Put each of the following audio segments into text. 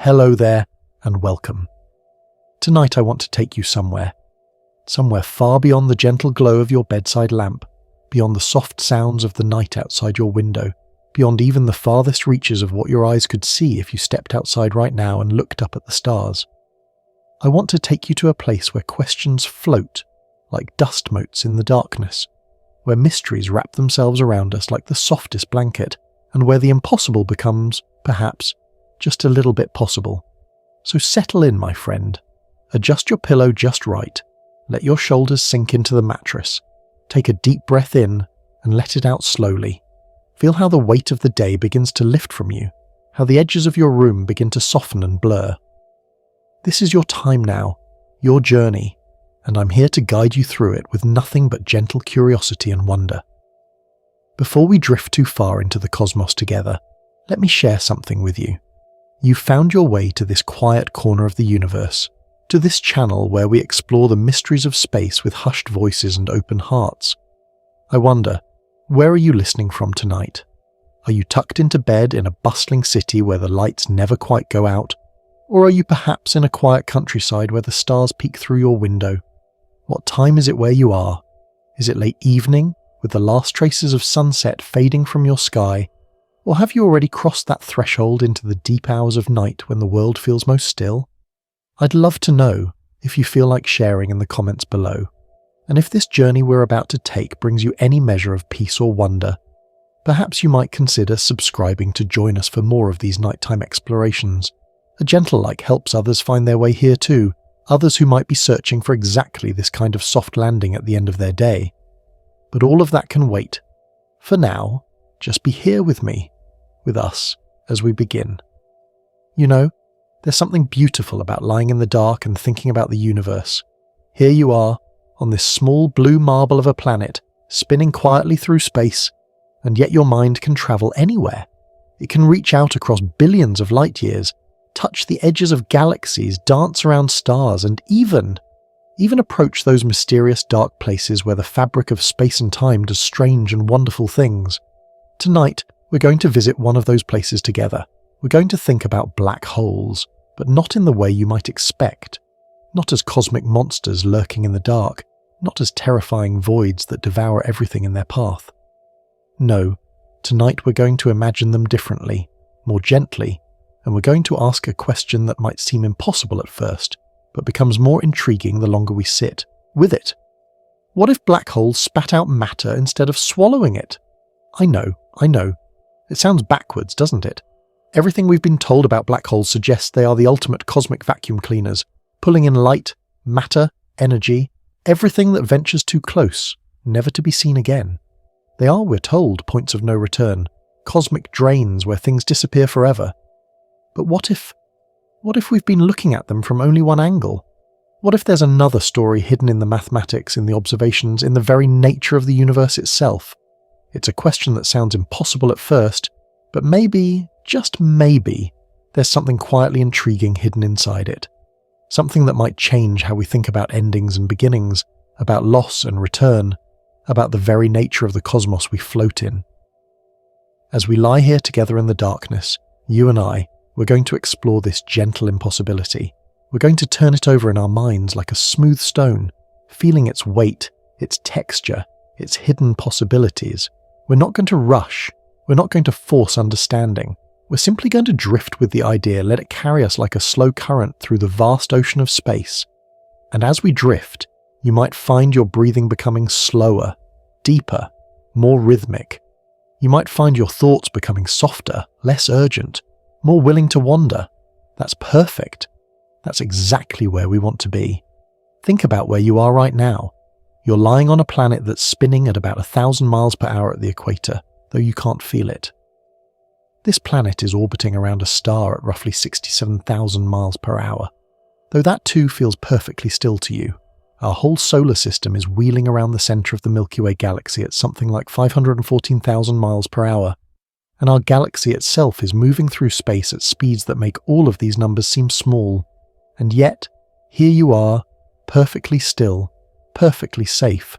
Hello there, and welcome. Tonight I want to take you somewhere far beyond the gentle glow of your bedside lamp, beyond the soft sounds of the night outside your window, beyond even the farthest reaches of what your eyes could see if you stepped outside right now and looked up at the stars. I want to take you to a place where questions float like dust motes in the darkness, where mysteries wrap themselves around us like the softest blanket, and where the impossible becomes, perhaps, just a little bit possible. So settle in, my friend. Adjust your pillow just right. Let your shoulders sink into the mattress. Take a deep breath in and let it out slowly. Feel how the weight of the day begins to lift from you, how the edges of your room begin to soften and blur. This is your time now, your journey, and I'm here to guide you through it with nothing but gentle curiosity and wonder. Before we drift too far into the cosmos together, let me share something with you. You found your way to this quiet corner of the universe, to this channel where we explore the mysteries of space with hushed voices and open hearts. I wonder, where are you listening from tonight? Are you tucked into bed in a bustling city where the lights never quite go out? Or are you perhaps in a quiet countryside where the stars peek through your window? What time is it where you are? Is it late evening, with the last traces of sunset fading from your sky? Or have you already crossed that threshold into the deep hours of night when the world feels most still? I'd love to know if you feel like sharing in the comments below. And if this journey we're about to take brings you any measure of peace or wonder, perhaps you might consider subscribing to join us for more of these nighttime explorations. A gentle like helps others find their way here too, others who might be searching for exactly this kind of soft landing at the end of their day. But all of that can wait. For now, just be here with me, with us, as we begin. You know, there's something beautiful about lying in the dark and thinking about the universe. Here you are, on this small blue marble of a planet, spinning quietly through space, and yet your mind can travel anywhere. It can reach out across billions of light years, touch the edges of galaxies, dance around stars, and even approach those mysterious dark places where the fabric of space and time does strange and wonderful things. Tonight, we're going to visit one of those places together. We're going to think about black holes, but not in the way you might expect. Not as cosmic monsters lurking in the dark, not as terrifying voids that devour everything in their path. No, tonight we're going to imagine them differently, more gently, and we're going to ask a question that might seem impossible at first, but becomes more intriguing the longer we sit with it. What if black holes spat out matter instead of swallowing it? I know. It sounds backwards, doesn't it? Everything we've been told about black holes suggests they are the ultimate cosmic vacuum cleaners, pulling in light, matter, energy, everything that ventures too close, never to be seen again. They are, we're told, points of no return, cosmic drains where things disappear forever. But what if we've been looking at them from only one angle? What if there's another story hidden in the mathematics, in the observations, in the very nature of the universe itself? It's a question that sounds impossible at first, but maybe, just maybe, there's something quietly intriguing hidden inside it. Something that might change how we think about endings and beginnings, about loss and return, about the very nature of the cosmos we float in. As we lie here together in the darkness, you and I, we're going to explore this gentle impossibility. We're going to turn it over in our minds like a smooth stone, feeling its weight, its texture, its hidden possibilities. We're not going to rush. We're not going to force understanding. We're simply going to drift with the idea, let it carry us like a slow current through the vast ocean of space. And as we drift, you might find your breathing becoming slower, deeper, more rhythmic. You might find your thoughts becoming softer, less urgent, more willing to wander. That's perfect. That's exactly where we want to be. Think about where you are right now. You're lying on a planet that's spinning at about 1,000 miles per hour at the equator, though you can't feel it. This planet is orbiting around a star at roughly 67,000 miles per hour, though that too feels perfectly still to you. Our whole solar system is wheeling around the center of the Milky Way galaxy at something like 514,000 miles per hour, and our galaxy itself is moving through space at speeds that make all of these numbers seem small. And yet, here you are, perfectly still, perfectly safe,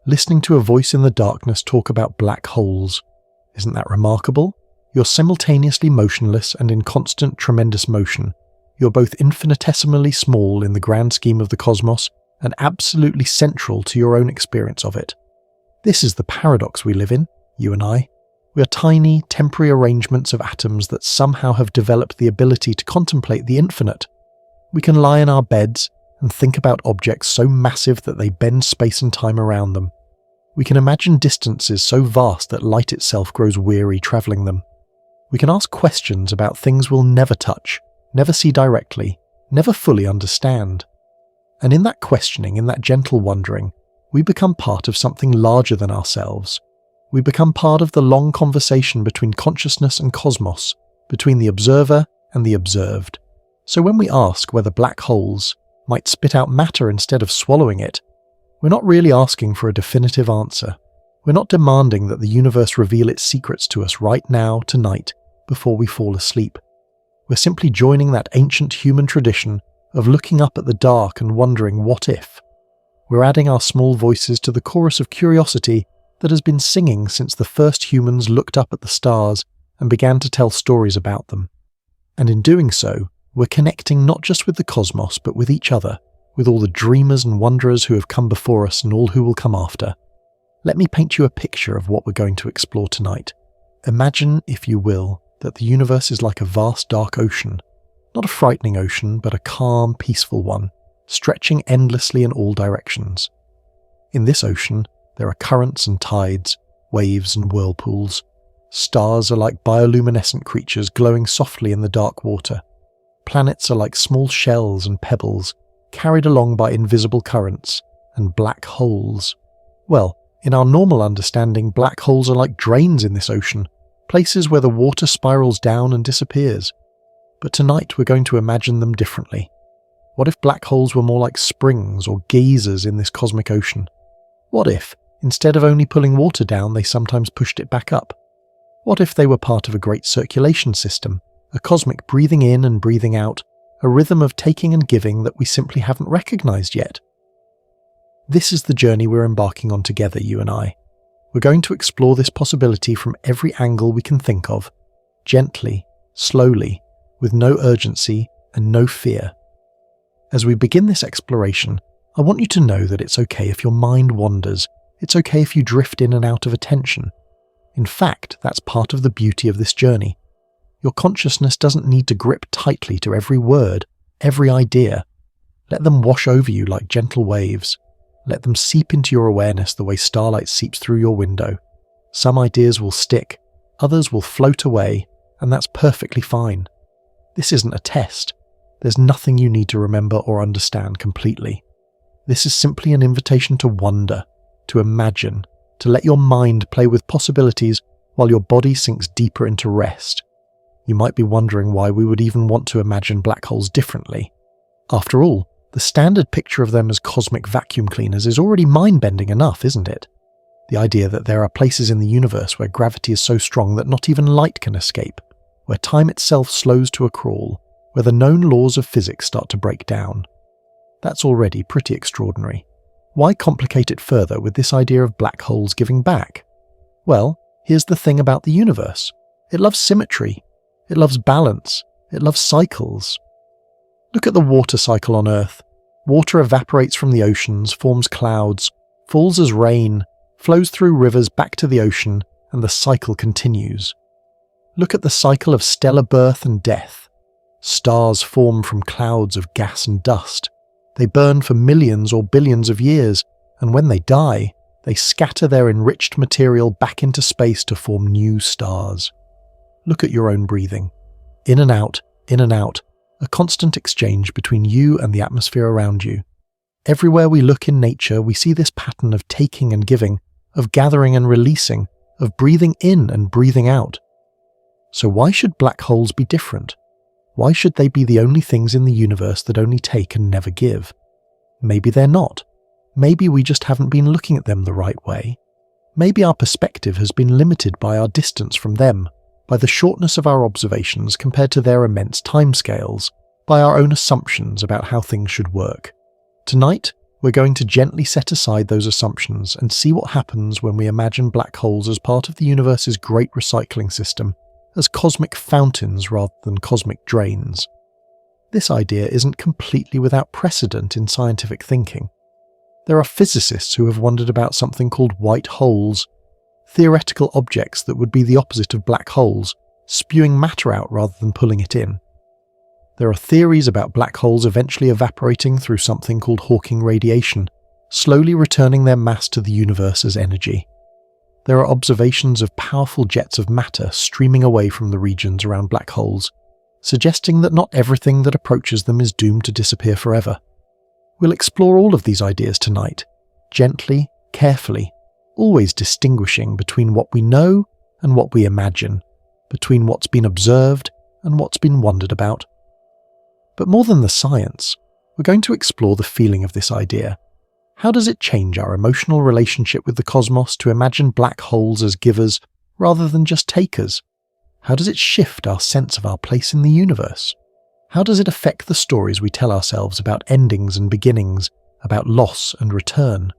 listening to a voice in the darkness talk about black holes. Isn't that remarkable? You're simultaneously motionless and in constant, tremendous motion, You're both infinitesimally small in the grand scheme of the cosmos and absolutely central to your own experience of it. This is the paradox we live in, you and I. We are tiny, temporary arrangements of atoms that somehow have developed the ability to contemplate the infinite. We can lie in our beds and think about objects so massive that they bend space and time around them. We can imagine distances so vast that light itself grows weary travelling them. We can ask questions about things we'll never touch, never see directly, never fully understand. And in that questioning, in that gentle wondering, we become part of something larger than ourselves. We become part of the long conversation between consciousness and cosmos, between the observer and the observed. So when we ask whether black holes might spit out matter instead of swallowing it, we're not really asking for a definitive answer. We're not demanding that the universe reveal its secrets to us right now, tonight, before we fall asleep. We're simply joining that ancient human tradition of looking up at the dark and wondering what if. We're adding our small voices to the chorus of curiosity that has been singing since the first humans looked up at the stars and began to tell stories about them. And in doing so, we're connecting not just with the cosmos, but with each other, with all the dreamers and wanderers who have come before us and all who will come after. Let me paint you a picture of what we're going to explore tonight. Imagine, if you will, that the universe is like a vast dark ocean. Not a frightening ocean, but a calm, peaceful one, stretching endlessly in all directions. In this ocean, there are currents and tides, waves and whirlpools. Stars are like bioluminescent creatures glowing softly in the dark water. Planets are like small shells and pebbles, carried along by invisible currents, and black holes. Well, in our normal understanding, black holes are like drains in this ocean, places where the water spirals down and disappears. But tonight we're going to imagine them differently. What if black holes were more like springs or geysers in this cosmic ocean? What if, instead of only pulling water down, they sometimes pushed it back up? What if they were part of a great circulation system, a cosmic breathing in and breathing out, a rhythm of taking and giving that we simply haven't recognized yet? This is the journey we're embarking on together, you and I. We're going to explore this possibility from every angle we can think of, gently, slowly, with no urgency and no fear. As we begin this exploration, I want you to know that it's okay if your mind wanders. It's okay if you drift in and out of attention. In fact, that's part of the beauty of this journey. Your consciousness doesn't need to grip tightly to every word, every idea. Let them wash over you like gentle waves. Let them seep into your awareness the way starlight seeps through your window. Some ideas will stick, others will float away, and that's perfectly fine. This isn't a test. There's nothing you need to remember or understand completely. This is simply an invitation to wonder, to imagine, to let your mind play with possibilities while your body sinks deeper into rest. You might be wondering why we would even want to imagine black holes differently. After all, the standard picture of them as cosmic vacuum cleaners is already mind-bending enough, isn't it? The idea that there are places in the universe where gravity is so strong that not even light can escape, where time itself slows to a crawl, where the known laws of physics start to break down. That's already pretty extraordinary. Why complicate it further with this idea of black holes giving back? Well, here's the thing about the universe. It loves symmetry. It loves balance. It loves cycles. Look at the water cycle on Earth. Water evaporates from the oceans, forms clouds, falls as rain, flows through rivers back to the ocean, and the cycle continues. Look at the cycle of stellar birth and death. Stars form from clouds of gas and dust. They burn for millions or billions of years, and when they die, they scatter their enriched material back into space to form new stars. Look at your own breathing. In and out, a constant exchange between you and the atmosphere around you. Everywhere we look in nature, we see this pattern of taking and giving, of gathering and releasing, of breathing in and breathing out. So why should black holes be different? Why should they be the only things in the universe that only take and never give? Maybe they're not. Maybe we just haven't been looking at them the right way. Maybe our perspective has been limited by our distance from them, by the shortness of our observations compared to their immense timescales, by our own assumptions about how things should work. Tonight, we're going to gently set aside those assumptions and see what happens when we imagine black holes as part of the universe's great recycling system, as cosmic fountains rather than cosmic drains. This idea isn't completely without precedent in scientific thinking. There are physicists who have wondered about something called white holes, theoretical objects that would be the opposite of black holes, spewing matter out rather than pulling it in. There are theories about black holes eventually evaporating through something called Hawking radiation, slowly returning their mass to the universe as energy. There are observations of powerful jets of matter streaming away from the regions around black holes, suggesting that not everything that approaches them is doomed to disappear forever. We'll explore all of these ideas tonight, gently, carefully, always distinguishing between what we know and what we imagine, between what's been observed and what's been wondered about. But more than the science, we're going to explore the feeling of this idea. How does it change our emotional relationship with the cosmos to imagine black holes as givers rather than just takers? How does it shift our sense of our place in the universe? How does it affect the stories we tell ourselves about endings and beginnings, about loss and return?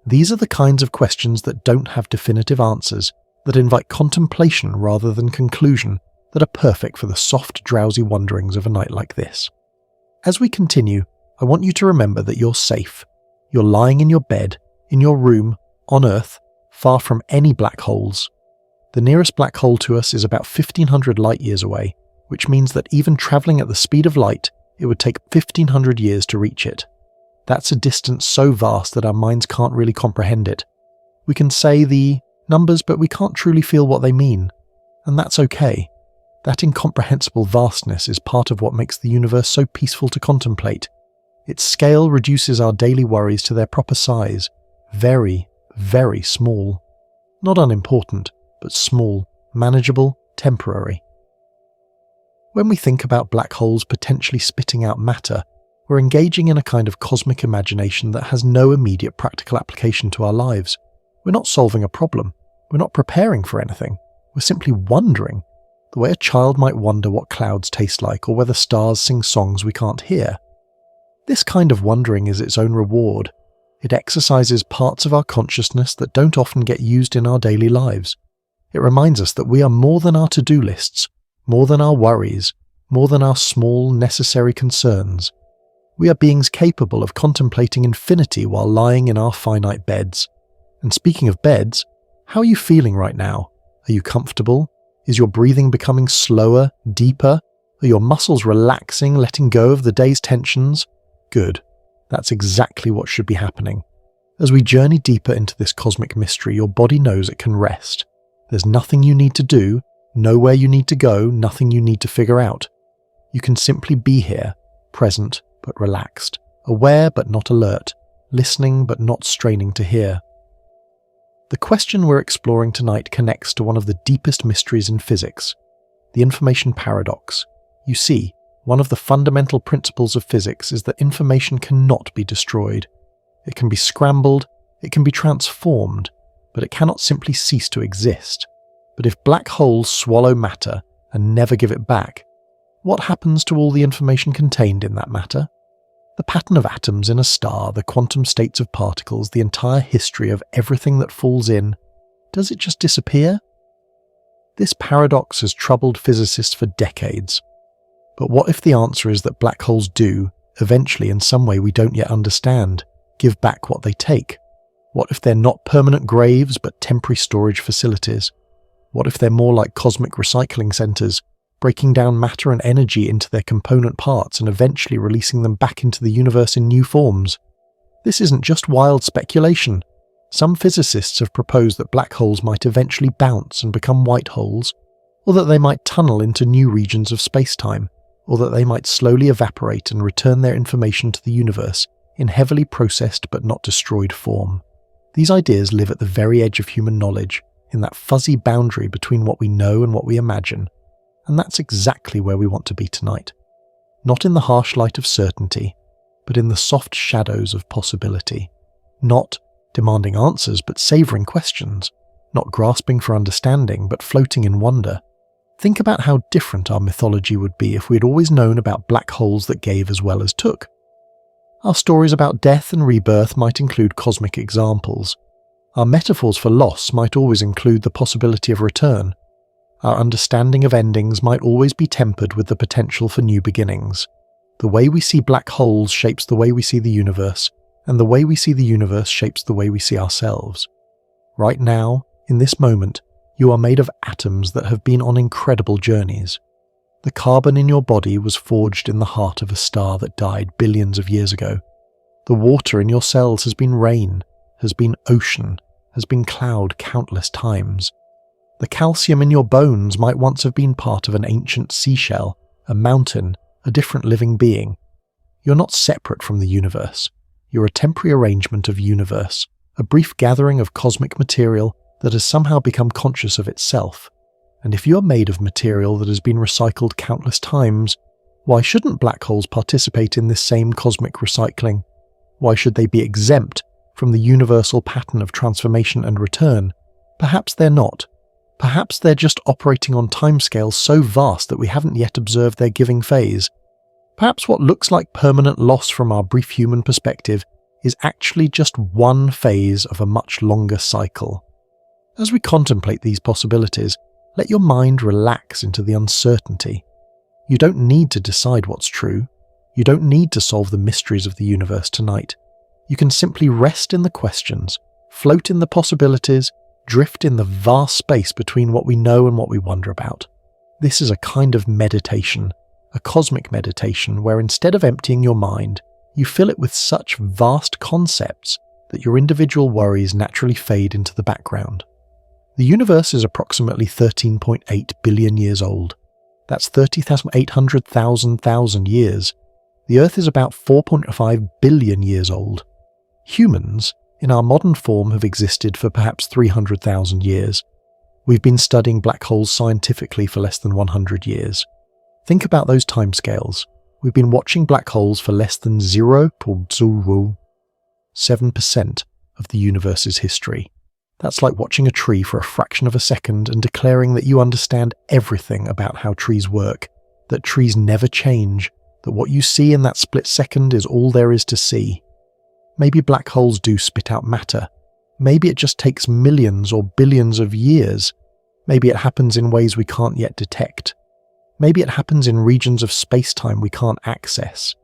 These are the kinds of questions that don't have definitive answers, that invite contemplation rather than conclusion, that are perfect for the soft, drowsy wanderings of a night like this. As we continue, I want you to remember that you're safe. You're lying in your bed, in your room, on Earth, far from any black holes. The nearest black hole to us is about 1,500 light years away, which means that even travelling at the speed of light, it would take 1,500 years to reach it. That's a distance so vast that our minds can't really comprehend it. We can say the numbers, but we can't truly feel what they mean. And that's okay. That incomprehensible vastness is part of what makes the universe so peaceful to contemplate. Its scale reduces our daily worries to their proper size. Very, very small. Not unimportant, but small, manageable, temporary. When we think about black holes potentially spitting out matter, we're engaging in a kind of cosmic imagination that has no immediate practical application to our lives. We're not solving a problem. We're not preparing for anything. We're simply wondering, the way a child might wonder what clouds taste like or whether stars sing songs we can't hear. This kind of wondering is its own reward. It exercises parts of our consciousness that don't often get used in our daily lives. It reminds us that we are more than our to-do lists, more than our worries, more than our small, necessary concerns. We are beings capable of contemplating infinity while lying in our finite beds. And speaking of beds, how are you feeling right now? Are you comfortable? Is your breathing becoming slower, deeper? Are your muscles relaxing, letting go of the day's tensions? Good. That's exactly what should be happening. As we journey deeper into this cosmic mystery, your body knows it can rest. There's nothing you need to do, nowhere you need to go, nothing you need to figure out. You can simply be here, present but relaxed, aware but not alert, listening but not straining to hear. The question we're exploring tonight connects to one of the deepest mysteries in physics, the information paradox. You see, one of the fundamental principles of physics is that information cannot be destroyed. It can be scrambled, it can be transformed, but it cannot simply cease to exist. But if black holes swallow matter and never give it back, what happens to all the information contained in that matter? The pattern of atoms in a star, the quantum states of particles, the entire history of everything that falls in, does it just disappear? This paradox has troubled physicists for decades. But what if the answer is that black holes do, eventually in some way we don't yet understand, give back what they take? What if they're not permanent graves but temporary storage facilities? What if they're more like cosmic recycling centers, breaking down matter and energy into their component parts and eventually releasing them back into the universe in new forms? This isn't just wild speculation. Some physicists have proposed that black holes might eventually bounce and become white holes, or that they might tunnel into new regions of space-time, or that they might slowly evaporate and return their information to the universe in heavily processed but not destroyed form. These ideas live at the very edge of human knowledge, in that fuzzy boundary between what we know and what we imagine. And that's exactly where we want to be tonight. Not in the harsh light of certainty, but in the soft shadows of possibility. Not demanding answers, but savouring questions. Not grasping for understanding, but floating in wonder. Think about how different our mythology would be if we had always known about black holes that gave as well as took. Our stories about death and rebirth might include cosmic examples. Our metaphors for loss might always include the possibility of return. Our understanding of endings might always be tempered with the potential for new beginnings. The way we see black holes shapes the way we see the universe, and the way we see the universe shapes the way we see ourselves. Right now, in this moment, you are made of atoms that have been on incredible journeys. The carbon in your body was forged in the heart of a star that died billions of years ago. The water in your cells has been rain, has been ocean, has been cloud countless times. The calcium in your bones might once have been part of an ancient seashell, a mountain, a different living being. You're not separate from the universe. You're a temporary arrangement of universe, a brief gathering of cosmic material that has somehow become conscious of itself. And if you are made of material that has been recycled countless times, why shouldn't black holes participate in this same cosmic recycling? Why should they be exempt from the universal pattern of transformation and return? Perhaps they're not. Perhaps they're just operating on timescales so vast that we haven't yet observed their giving phase. Perhaps what looks like permanent loss from our brief human perspective is actually just one phase of a much longer cycle. As we contemplate these possibilities, let your mind relax into the uncertainty. You don't need to decide what's true. You don't need to solve the mysteries of the universe tonight. You can simply rest in the questions, float in the possibilities, drift in the vast space between what we know and what we wonder about. This is a kind of meditation, a cosmic meditation where instead of emptying your mind, you fill it with such vast concepts that your individual worries naturally fade into the background. The universe is approximately 13.8 billion years old. That's 30,800,000 years. The Earth is about 4.5 billion years old. Humans, in our modern form, have existed for perhaps 300,000 years. We've been studying black holes scientifically for less than 100 years. Think about those timescales. We've been watching black holes for less than 0.07% of the universe's history. That's like watching a tree for a fraction of a second and declaring that you understand everything about how trees work, that trees never change, that what you see in that split second is all there is to see. Maybe black holes do spit out matter. Maybe it just takes millions or billions of years. Maybe it happens in ways we can't yet detect. Maybe it happens in regions of space-time we can't access.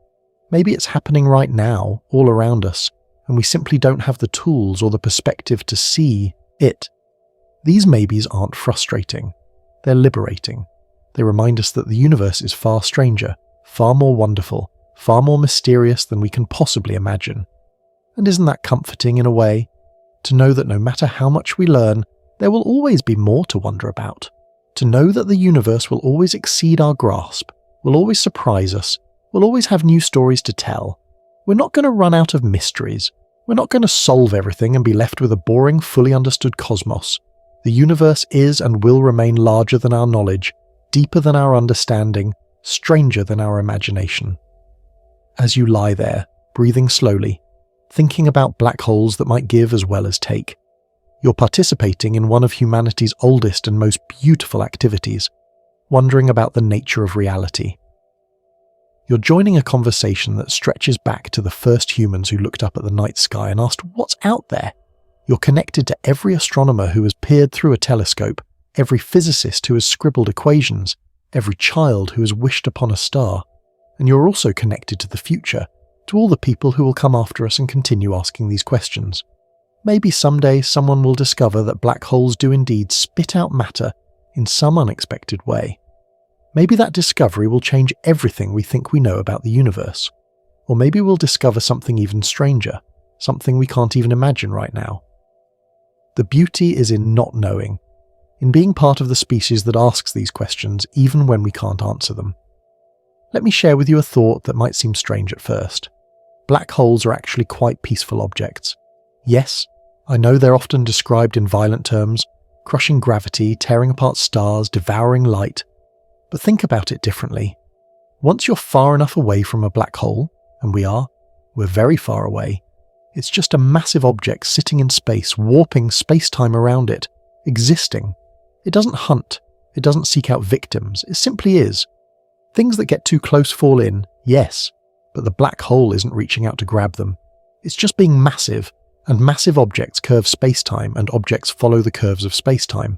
Maybe it's happening right now, all around us, and we simply don't have the tools or the perspective to see it. These maybes aren't frustrating. They're liberating. They remind us that the universe is far stranger, far more wonderful, far more mysterious than we can possibly imagine. And isn't that comforting in a way? To know that no matter how much we learn, there will always be more to wonder about. To know that the universe will always exceed our grasp, will always surprise us, will always have new stories to tell. We're not going to run out of mysteries. We're not going to solve everything and be left with a boring, fully understood cosmos. The universe is and will remain larger than our knowledge, deeper than our understanding, stranger than our imagination. As you lie there, breathing slowly, thinking about black holes that might give as well as take, you're participating in one of humanity's oldest and most beautiful activities, wondering about the nature of reality. You're joining a conversation that stretches back to the first humans who looked up at the night sky and asked, "What's out there?" You're connected to every astronomer who has peered through a telescope, every physicist who has scribbled equations, every child who has wished upon a star. And you're also connected to the future, to all the people who will come after us and continue asking these questions. Maybe someday someone will discover that black holes do indeed spit out matter in some unexpected way. Maybe that discovery will change everything we think we know about the universe. Or maybe we'll discover something even stranger, something we can't even imagine right now. The beauty is in not knowing, in being part of the species that asks these questions even when we can't answer them. Let me share with you a thought that might seem strange at first. Black holes are actually quite peaceful objects. Yes, I know they're often described in violent terms, crushing gravity, tearing apart stars, devouring light. But think about it differently. Once you're far enough away from a black hole, and we're very far away, it's just a massive object sitting in space, warping space-time around it, existing. It doesn't hunt, it doesn't seek out victims, it simply is. Things that get too close fall in, yes, but the black hole isn't reaching out to grab them. It's just being massive, and massive objects curve space-time and objects follow the curves of space-time.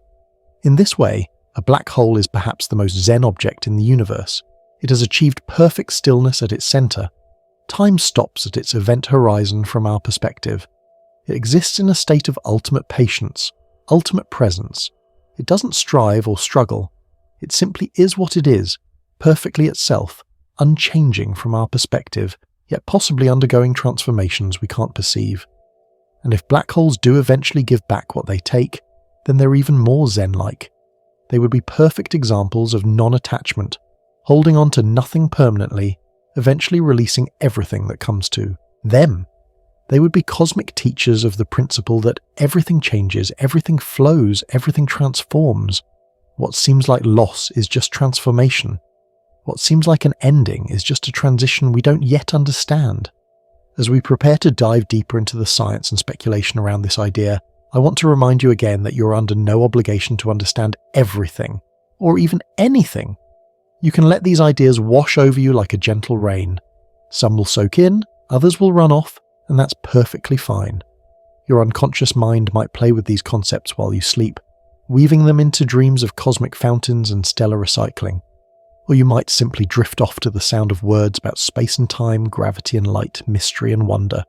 In this way, A black hole is perhaps the most zen object in the universe. It has achieved perfect stillness at its center. Time stops at its event horizon from our perspective. It exists in a state of ultimate patience, ultimate presence. It doesn't strive or struggle. It simply is what it is, perfectly itself, unchanging from our perspective, yet possibly undergoing transformations we can't perceive. And if black holes do eventually give back what they take, then they're even more zen-like. They would be perfect examples of non-attachment, holding on to nothing permanently, eventually releasing everything that comes to them. They would be cosmic teachers of the principle that everything changes, everything flows, everything transforms. What seems like loss is just transformation. What seems like an ending is just a transition we don't yet understand. As we prepare to dive deeper into the science and speculation around this idea, I want to remind you again that you're under no obligation to understand everything, or even anything. You can let these ideas wash over you like a gentle rain. Some will soak in, others will run off, and that's perfectly fine. Your unconscious mind might play with these concepts while you sleep, weaving them into dreams of cosmic fountains and stellar recycling. Or you might simply drift off to the sound of words about space and time, gravity and light, mystery and wonder.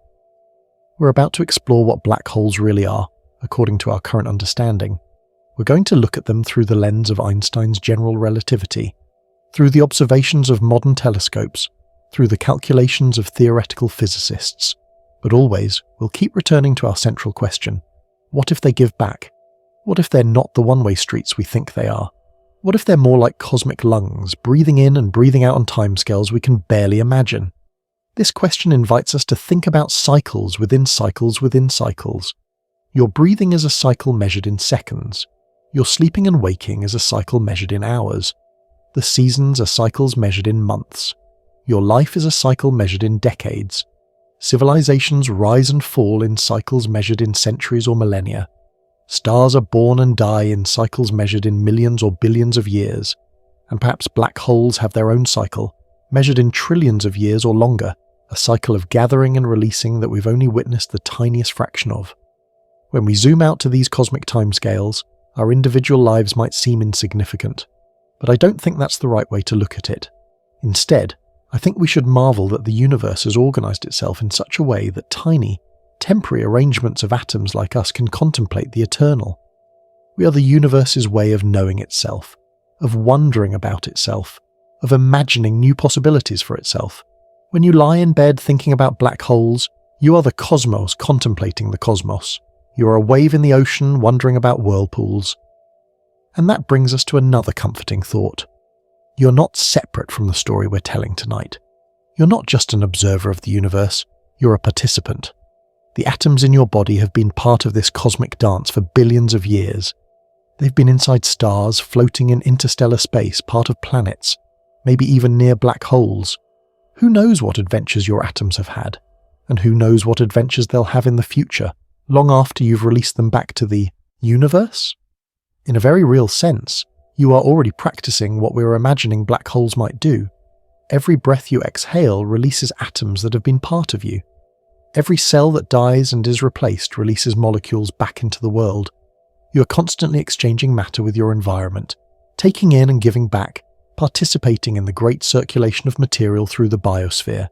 We're about to explore what black holes really are, according to our current understanding. We're going to look at them through the lens of Einstein's general relativity, through the observations of modern telescopes, through the calculations of theoretical physicists. But always, we'll keep returning to our central question. What if they give back? What if they're not the one-way streets we think they are? What if they're more like cosmic lungs, breathing in and breathing out on timescales we can barely imagine? This question invites us to think about cycles within cycles within cycles. Your breathing is a cycle measured in seconds. Your sleeping and waking is a cycle measured in hours. The seasons are cycles measured in months. Your life is a cycle measured in decades. Civilizations rise and fall in cycles measured in centuries or millennia. Stars are born and die in cycles measured in millions or billions of years. And perhaps black holes have their own cycle, measured in trillions of years or longer, a cycle of gathering and releasing that we've only witnessed the tiniest fraction of. When we zoom out to these cosmic timescales, our individual lives might seem insignificant. But I don't think that's the right way to look at it. Instead, I think we should marvel that the universe has organized itself in such a way that tiny, temporary arrangements of atoms like us can contemplate the eternal. We are the universe's way of knowing itself, of wondering about itself, of imagining new possibilities for itself. When you lie in bed thinking about black holes, you are the cosmos contemplating the cosmos. You are a wave in the ocean wondering about whirlpools. And that brings us to another comforting thought. You're not separate from the story we're telling tonight. You're not just an observer of the universe, you're a participant. The atoms in your body have been part of this cosmic dance for billions of years. They've been inside stars, floating in interstellar space, part of planets, maybe even near black holes. Who knows what adventures your atoms have had? And who knows what adventures they'll have in the future, long after you've released them back to the universe? In a very real sense, you are already practicing what we were imagining black holes might do. Every breath you exhale releases atoms that have been part of you. Every cell that dies and is replaced releases molecules back into the world. You are constantly exchanging matter with your environment, taking in and giving back, participating in the great circulation of material through the biosphere.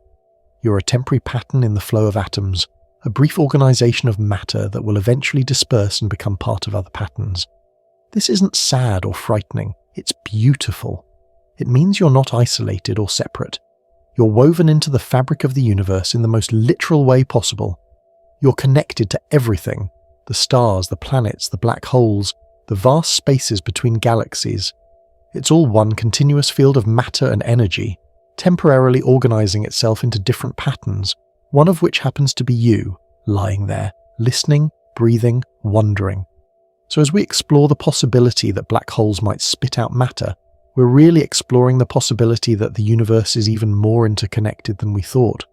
You're a temporary pattern in the flow of atoms, a brief organization of matter that will eventually disperse and become part of other patterns. This isn't sad or frightening, it's beautiful. It means you're not isolated or separate. You're woven into the fabric of the universe in the most literal way possible. You're connected to everything, the stars, the planets, the black holes, the vast spaces between galaxies. It's all one continuous field of matter and energy, temporarily organizing itself into different patterns, one of which happens to be you, lying there, listening, breathing, wondering. So as we explore the possibility that black holes might spit out matter, we're really exploring the possibility that the universe is even more interconnected than we thought.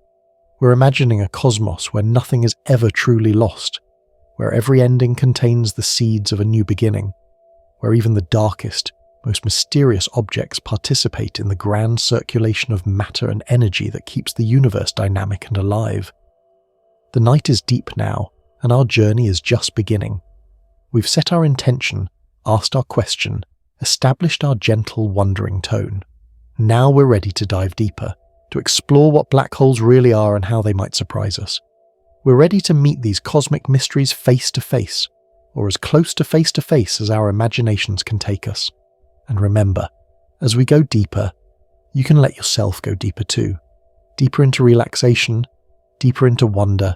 We're imagining a cosmos where nothing is ever truly lost, where every ending contains the seeds of a new beginning, where even the darkest, most mysterious objects participate in the grand circulation of matter and energy that keeps the universe dynamic and alive. The night is deep now, and our journey is just beginning. We've set our intention, asked our question, established our gentle, wandering tone. Now we're ready to dive deeper, to explore what black holes really are and how they might surprise us. We're ready to meet these cosmic mysteries face to face, or as close to face as our imaginations can take us. And remember, as we go deeper, you can let yourself go deeper too. Deeper into relaxation, deeper into wonder,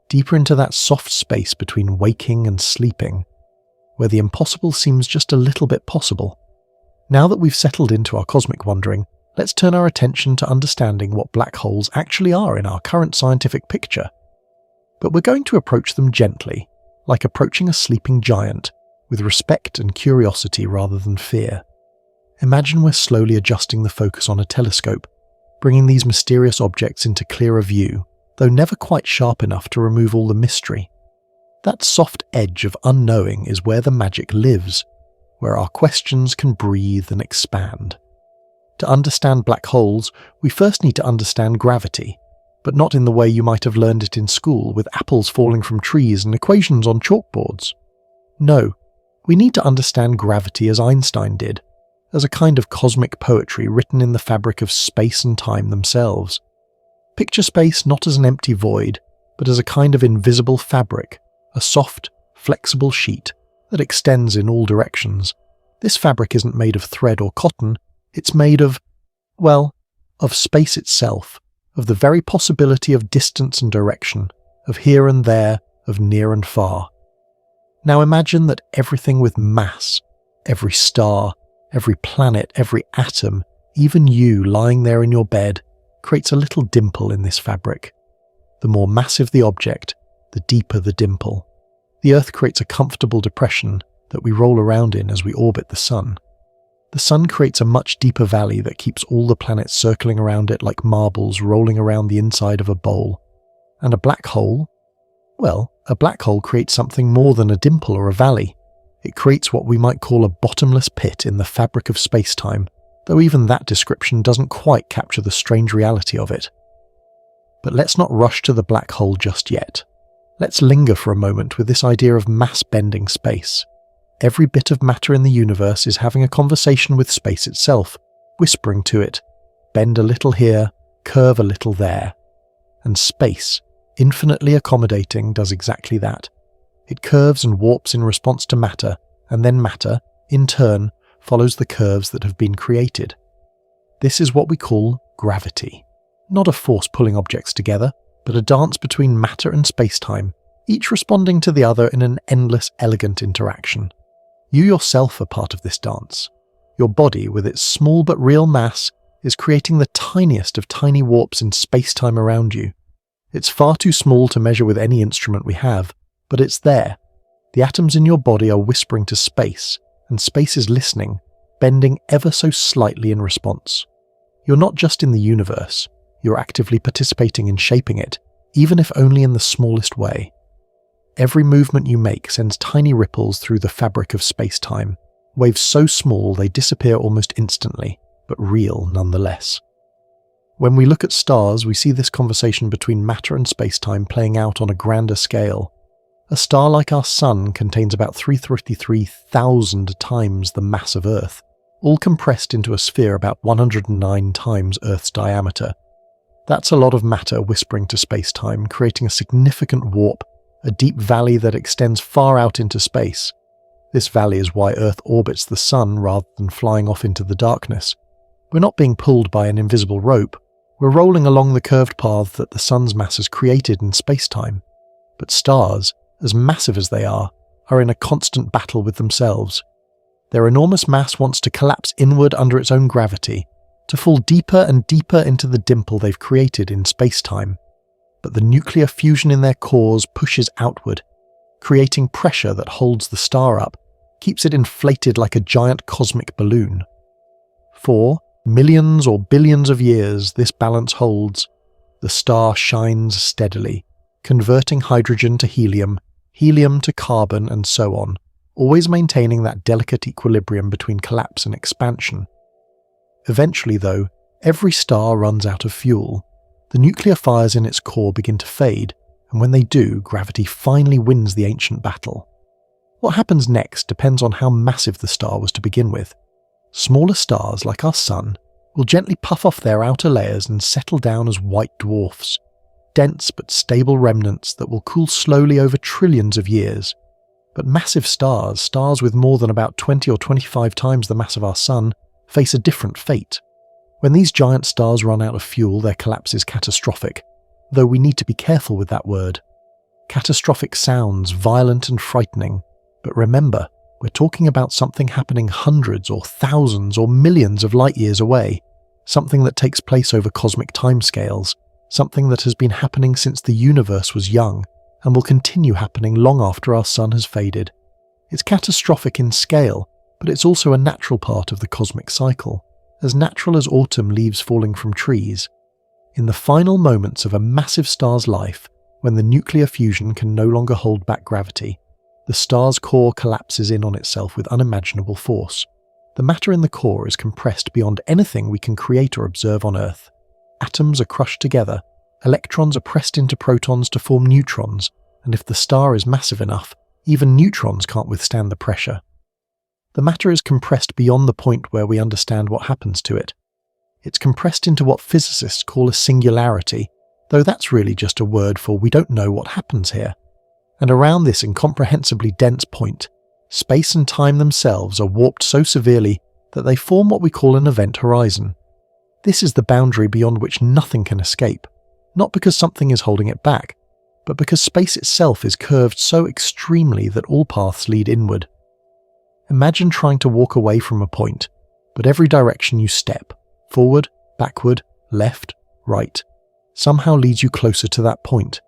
deeper into that soft space between waking and sleeping, where the impossible seems just a little bit possible. Now that we've settled into our cosmic wandering, let's turn our attention to understanding what black holes actually are in our current scientific picture. But we're going to approach them gently, like approaching a sleeping giant, with respect and curiosity rather than fear. Imagine we're slowly adjusting the focus on a telescope, bringing these mysterious objects into clearer view, though never quite sharp enough to remove all the mystery. That soft edge of unknowing is where the magic lives, where our questions can breathe and expand. To understand black holes, we first need to understand gravity, but not in the way you might have learned it in school with apples falling from trees and equations on chalkboards. No, we need to understand gravity as Einstein did, as a kind of cosmic poetry written in the fabric of space and time themselves. Picture space not as an empty void, but as a kind of invisible fabric, a soft, flexible sheet that extends in all directions. This fabric isn't made of thread or cotton, it's made of, well, of space itself, of the very possibility of distance and direction, of here and there, of near and far. Now imagine that everything with mass, every star, every planet, every atom, even you lying there in your bed, creates a little dimple in this fabric. The more massive the object, the deeper the dimple. The Earth creates a comfortable depression that we roll around in as we orbit the Sun. The Sun creates a much deeper valley that keeps all the planets circling around it like marbles rolling around the inside of a bowl. And a black hole? Well, a black hole creates something more than a dimple or a valley. It creates what we might call a bottomless pit in the fabric of space-time, though even that description doesn't quite capture the strange reality of it. But let's not rush to the black hole just yet. Let's linger for a moment with this idea of mass-bending space. Every bit of matter in the universe is having a conversation with space itself, whispering to it, bend a little here, curve a little there. And space, infinitely accommodating, does exactly that. It curves and warps in response to matter, and then matter, in turn, follows the curves that have been created. This is what we call gravity. Not a force pulling objects together, but a dance between matter and space-time, each responding to the other in an endless, elegant interaction. You yourself are part of this dance. Your body, with its small but real mass, is creating the tiniest of tiny warps in space-time around you. It's far too small to measure with any instrument we have, but it's there. The atoms in your body are whispering to space, and space is listening, bending ever so slightly in response. You're not just in the universe, you're actively participating in shaping it, even if only in the smallest way. Every movement you make sends tiny ripples through the fabric of space-time, waves so small they disappear almost instantly, but real nonetheless. When we look at stars, we see this conversation between matter and space-time playing out on a grander scale. A star like our Sun contains about 333,000 times the mass of Earth, all compressed into a sphere about 109 times Earth's diameter. That's a lot of matter whispering to space-time, creating a significant warp, a deep valley that extends far out into space. This valley is why Earth orbits the Sun rather than flying off into the darkness. We're not being pulled by an invisible rope, we're rolling along the curved path that the Sun's mass has created in space-time. But stars, as massive as they are in a constant battle with themselves. Their enormous mass wants to collapse inward under its own gravity, to fall deeper and deeper into the dimple they've created in space-time. But the nuclear fusion in their cores pushes outward, creating pressure that holds the star up, keeps it inflated like a giant cosmic balloon. For millions or billions of years, this balance holds. The star shines steadily, converting hydrogen to helium, helium to carbon, and so on, always maintaining that delicate equilibrium between collapse and expansion. Eventually, though, every star runs out of fuel. The nuclear fires in its core begin to fade, and when they do, gravity finally wins the ancient battle. What happens next depends on how massive the star was to begin with. Smaller stars like our Sun will gently puff off their outer layers and settle down as white dwarfs, dense but stable remnants that will cool slowly over trillions of years. But massive stars, stars with more than about 20 or 25 times the mass of our Sun, face a different fate. When these giant stars run out of fuel, their collapse is catastrophic, though we need to be careful with that word. Catastrophic sounds violent and frightening, but remember, we're talking about something happening hundreds or thousands or millions of light years away, something that takes place over cosmic timescales, something that has been happening since the universe was young, and will continue happening long after our Sun has faded. It's catastrophic in scale, but it's also a natural part of the cosmic cycle, as natural as autumn leaves falling from trees. In the final moments of a massive star's life, when the nuclear fusion can no longer hold back gravity, the star's core collapses in on itself with unimaginable force. The matter in the core is compressed beyond anything we can create or observe on Earth. Atoms are crushed together, electrons are pressed into protons to form neutrons, and if the star is massive enough, even neutrons can't withstand the pressure. The matter is compressed beyond the point where we understand what happens to it. It's compressed into what physicists call a singularity, though that's really just a word for we don't know what happens here. And around this incomprehensibly dense point, space and time themselves are warped so severely that they form what we call an event horizon. This is the boundary beyond which nothing can escape, not because something is holding it back, but because space itself is curved so extremely that all paths lead inward. Imagine trying to walk away from a point, but every direction you step, forward, backward, left, right, somehow leads you closer to that point.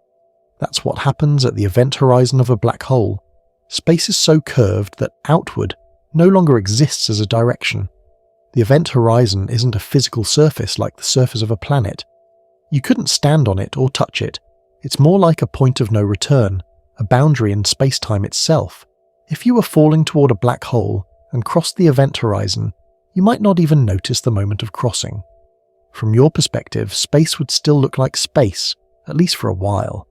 That's what happens at the event horizon of a black hole. Space is so curved that outward no longer exists as a direction. The event horizon isn't a physical surface like the surface of a planet. You couldn't stand on it or touch it. It's more like a point of no return, a boundary in space-time itself. If you were falling toward a black hole and crossed the event horizon, you might not even notice the moment of crossing. From your perspective, space would still look like space, at least for a while.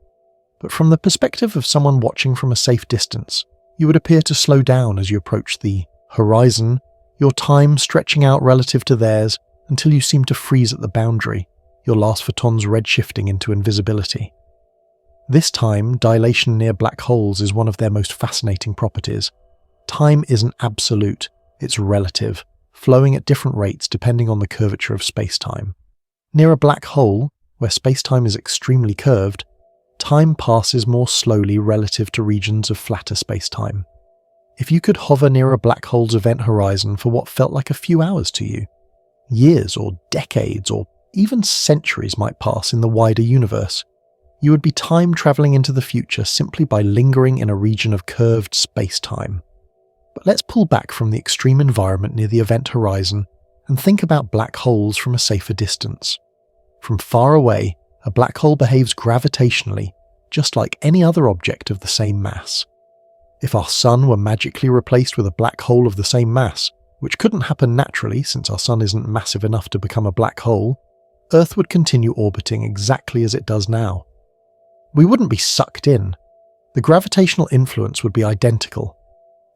But from the perspective of someone watching from a safe distance, you would appear to slow down as you approach the horizon, your time stretching out relative to theirs until you seem to freeze at the boundary, your last photons redshifting into invisibility. This time, dilation near black holes is one of their most fascinating properties. Time isn't absolute, it's relative, flowing at different rates depending on the curvature of space-time. Near a black hole, where space-time is extremely curved, time passes more slowly relative to regions of flatter space-time. If you could hover near a black hole's event horizon for what felt like a few hours to you, years or decades or even centuries might pass in the wider universe. You would be time traveling into the future simply by lingering in a region of curved space-time. But let's pull back from the extreme environment near the event horizon and think about black holes from a safer distance. From far away, a black hole behaves gravitationally, just like any other object of the same mass. If our Sun were magically replaced with a black hole of the same mass, which couldn't happen naturally since our Sun isn't massive enough to become a black hole, Earth would continue orbiting exactly as it does now. We wouldn't be sucked in. The gravitational influence would be identical.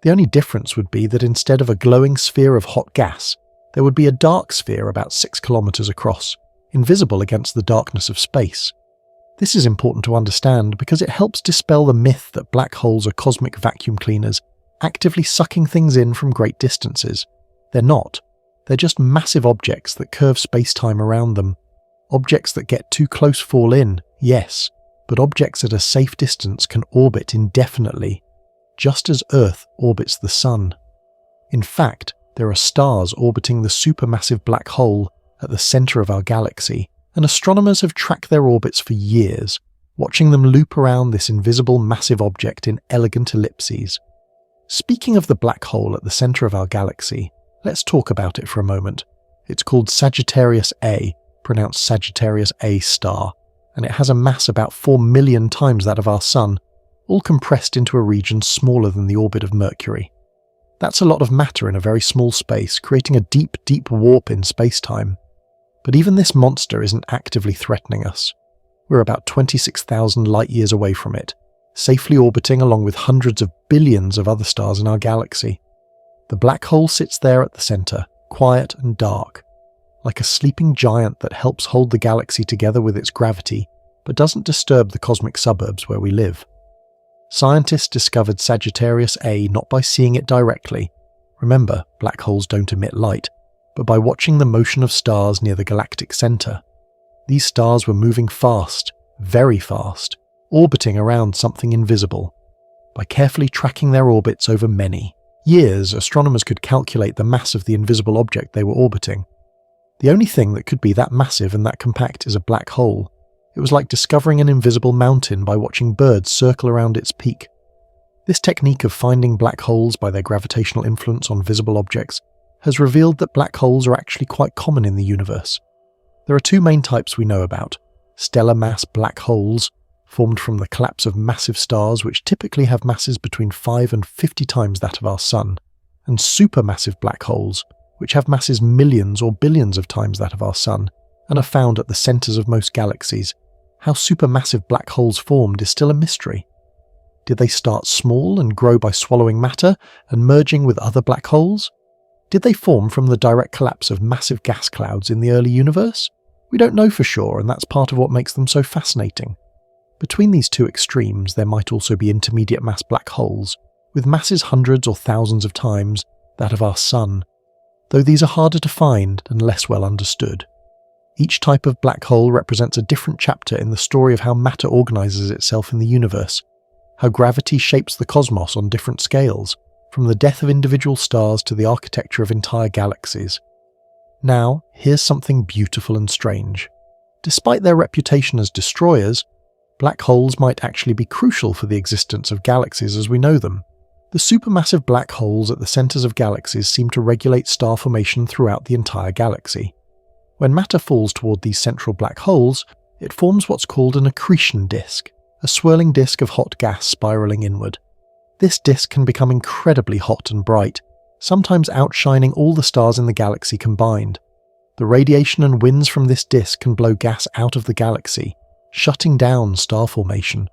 The only difference would be that instead of a glowing sphere of hot gas, there would be a dark sphere about 6 kilometers across, invisible against the darkness of space. This is important to understand because it helps dispel the myth that black holes are cosmic vacuum cleaners, actively sucking things in from great distances. They're not. They're just massive objects that curve space-time around them. Objects that get too close fall in, yes, but objects at a safe distance can orbit indefinitely, just as Earth orbits the Sun. In fact, there are stars orbiting the supermassive black hole at the center of our galaxy, and astronomers have tracked their orbits for years, watching them loop around this invisible massive object in elegant ellipses. Speaking of the black hole at the center of our galaxy, let's talk about it for a moment. It's called Sagittarius A, pronounced Sagittarius A star, and it has a mass about 4 million times that of our Sun, all compressed into a region smaller than the orbit of Mercury. That's a lot of matter in a very small space, creating a deep, deep warp in space-time. But even this monster isn't actively threatening us. We're about 26,000 light-years away from it, safely orbiting along with hundreds of billions of other stars in our galaxy. The black hole sits there at the center, quiet and dark, like a sleeping giant that helps hold the galaxy together with its gravity, but doesn't disturb the cosmic suburbs where we live. Scientists discovered Sagittarius A not by seeing it directly. Remember, black holes don't emit light, but by watching the motion of stars near the galactic center. These stars were moving fast, very fast, orbiting around something invisible. By carefully tracking their orbits over many years, astronomers could calculate the mass of the invisible object they were orbiting. The only thing that could be that massive and that compact is a black hole. It was like discovering an invisible mountain by watching birds circle around its peak. This technique of finding black holes by their gravitational influence on visible objects has revealed that black holes are actually quite common in the universe. There are two main types we know about: stellar mass black holes, formed from the collapse of massive stars which typically have masses between 5 and 50 times that of our Sun, and supermassive black holes, which have masses millions or billions of times that of our Sun, and are found at the centers of most galaxies. How supermassive black holes formed is still a mystery. Did they start small and grow by swallowing matter and merging with other black holes? Did they form from the direct collapse of massive gas clouds in the early universe? We don't know for sure, and that's part of what makes them so fascinating. Between these two extremes, there might also be intermediate mass black holes, with masses hundreds or thousands of times that of our Sun, though these are harder to find and less well understood. Each type of black hole represents a different chapter in the story of how matter organizes itself in the universe, how gravity shapes the cosmos on different scales, from the death of individual stars to the architecture of entire galaxies. Now, here's something beautiful and strange. Despite their reputation as destroyers, black holes might actually be crucial for the existence of galaxies as we know them. The supermassive black holes at the centers of galaxies seem to regulate star formation throughout the entire galaxy. When matter falls toward these central black holes, it forms what's called an accretion disk, a swirling disk of hot gas spiraling inward. This disk can become incredibly hot and bright, sometimes outshining all the stars in the galaxy combined. The radiation and winds from this disk can blow gas out of the galaxy, shutting down star formation.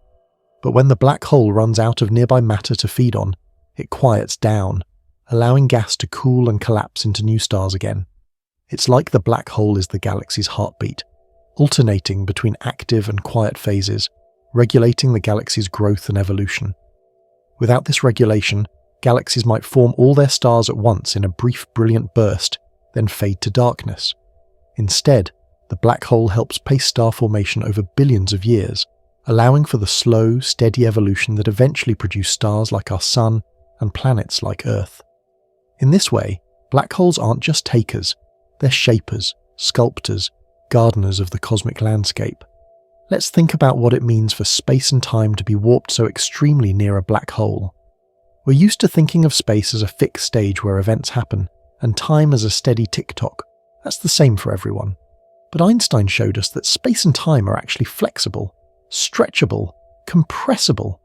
But when the black hole runs out of nearby matter to feed on, it quiets down, allowing gas to cool and collapse into new stars again. It's like the black hole is the galaxy's heartbeat, alternating between active and quiet phases, regulating the galaxy's growth and evolution. Without this regulation, galaxies might form all their stars at once in a brief, brilliant burst, then fade to darkness. Instead, the black hole helps pace star formation over billions of years, allowing for the slow, steady evolution that eventually produced stars like our Sun and planets like Earth. In this way, black holes aren't just takers, they're shapers, sculptors, gardeners of the cosmic landscape. Let's think about what it means for space and time to be warped so extremely near a black hole. We're used to thinking of space as a fixed stage where events happen, and time as a steady tick-tock. That's the same for everyone. But Einstein showed us that space and time are actually flexible, stretchable, compressible.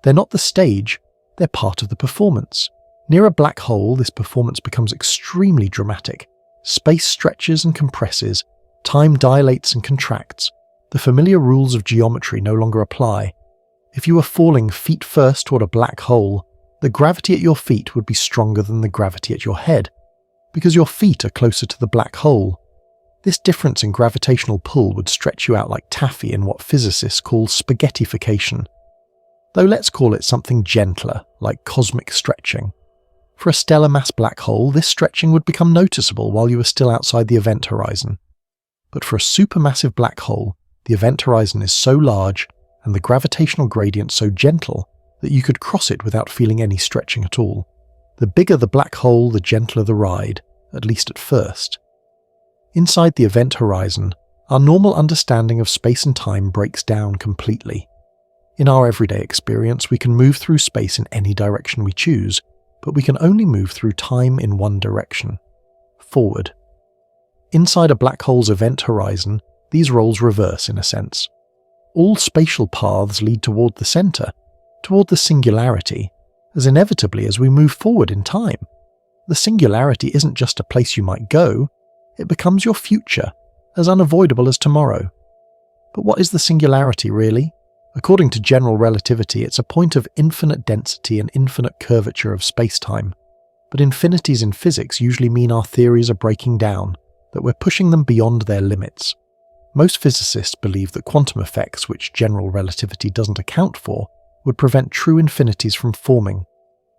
They're not the stage, they're part of the performance. Near a black hole, this performance becomes extremely dramatic. Space stretches and compresses, time dilates and contracts. The familiar rules of geometry no longer apply. If you were falling feet first toward a black hole, the gravity at your feet would be stronger than the gravity at your head, because your feet are closer to the black hole. This difference in gravitational pull would stretch you out like taffy in what physicists call spaghettification. Though let's call it something gentler, like cosmic stretching. For a stellar mass black hole, this stretching would become noticeable while you were still outside the event horizon. But for a supermassive black hole, the event horizon is so large and the gravitational gradient so gentle that you could cross it without feeling any stretching at all. The bigger the black hole, the gentler the ride, at least at first. Inside the event horizon, our normal understanding of space and time breaks down completely. In our everyday experience, we can move through space in any direction we choose, but we can only move through time in one direction, forward. Inside a black hole's event horizon, these roles reverse in a sense. All spatial paths lead toward the center, toward the singularity, as inevitably as we move forward in time. The singularity isn't just a place you might go, it becomes your future, as unavoidable as tomorrow. But what is the singularity really? According to general relativity, it's a point of infinite density and infinite curvature of space-time. but infinities in physics usually mean our theories are breaking down, that we're pushing them beyond their limits. Most physicists believe that quantum effects, which general relativity doesn't account for, would prevent true infinities from forming.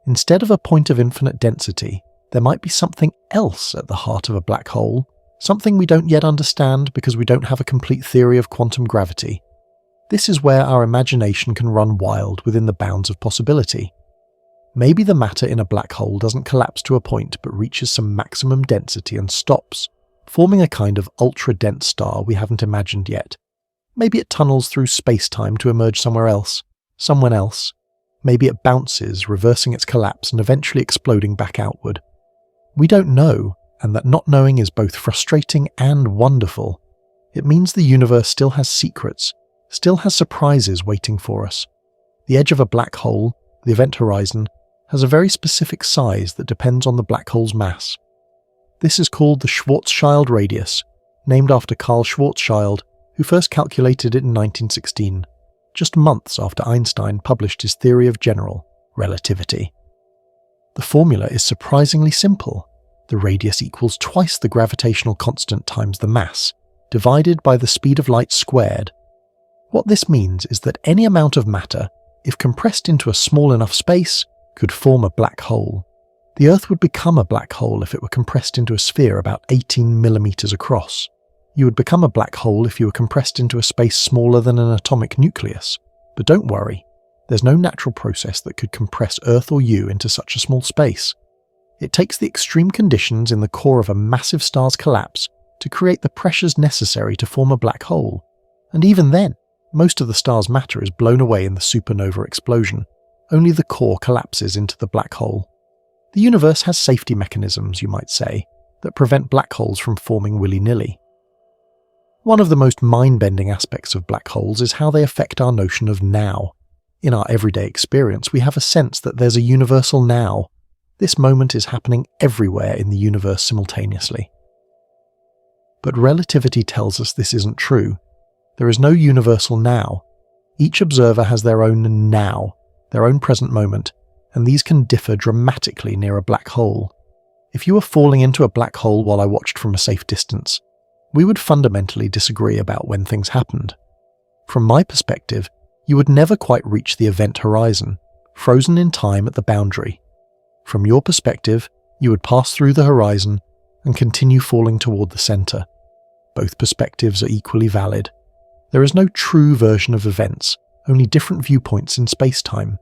Instead of a point of infinite density, there might be something else at the heart of a black hole, something we don't yet understand because we don't have a complete theory of quantum gravity. This is where our imagination can run wild within the bounds of possibility. Maybe the matter in a black hole doesn't collapse to a point but reaches some maximum density and stops, forming a kind of ultra-dense star we haven't imagined yet. Maybe it tunnels through space-time to emerge somewhere else, someone else. Maybe it bounces, reversing its collapse and eventually exploding back outward. We don't know, and that not knowing is both frustrating and wonderful. It means the universe still has secrets, still has surprises waiting for us. The edge of a black hole, the event horizon, has a very specific size that depends on the black hole's mass. This is called the Schwarzschild radius, named after Karl Schwarzschild, who first calculated it in 1916, just months after Einstein published his theory of general relativity. The formula is surprisingly simple. The radius equals twice the gravitational constant times the mass, divided by the speed of light squared. What this means is that any amount of matter, if compressed into a small enough space, could form a black hole. The Earth would become a black hole if it were compressed into a sphere about 18 millimeters across. You would become a black hole if you were compressed into a space smaller than an atomic nucleus. But don't worry, there's no natural process that could compress Earth or you into such a small space. It takes the extreme conditions in the core of a massive star's collapse to create the pressures necessary to form a black hole. And even then, most of the star's matter is blown away in the supernova explosion. Only the core collapses into the black hole. The universe has safety mechanisms, you might say, that prevent black holes from forming willy-nilly. One of the most mind-bending aspects of black holes is how they affect our notion of now. In our everyday experience, we have a sense that there's a universal now. This moment is happening everywhere in the universe simultaneously. But relativity tells us this isn't true. There is no universal now. Each observer has their own now, their own present moment, and these can differ dramatically near a black hole. If you were falling into a black hole while I watched from a safe distance, we would fundamentally disagree about when things happened. From my perspective, you would never quite reach the event horizon, frozen in time at the boundary. From your perspective, you would pass through the horizon and continue falling toward the center. Both perspectives are equally valid. There is no true version of events, only different viewpoints in space-time.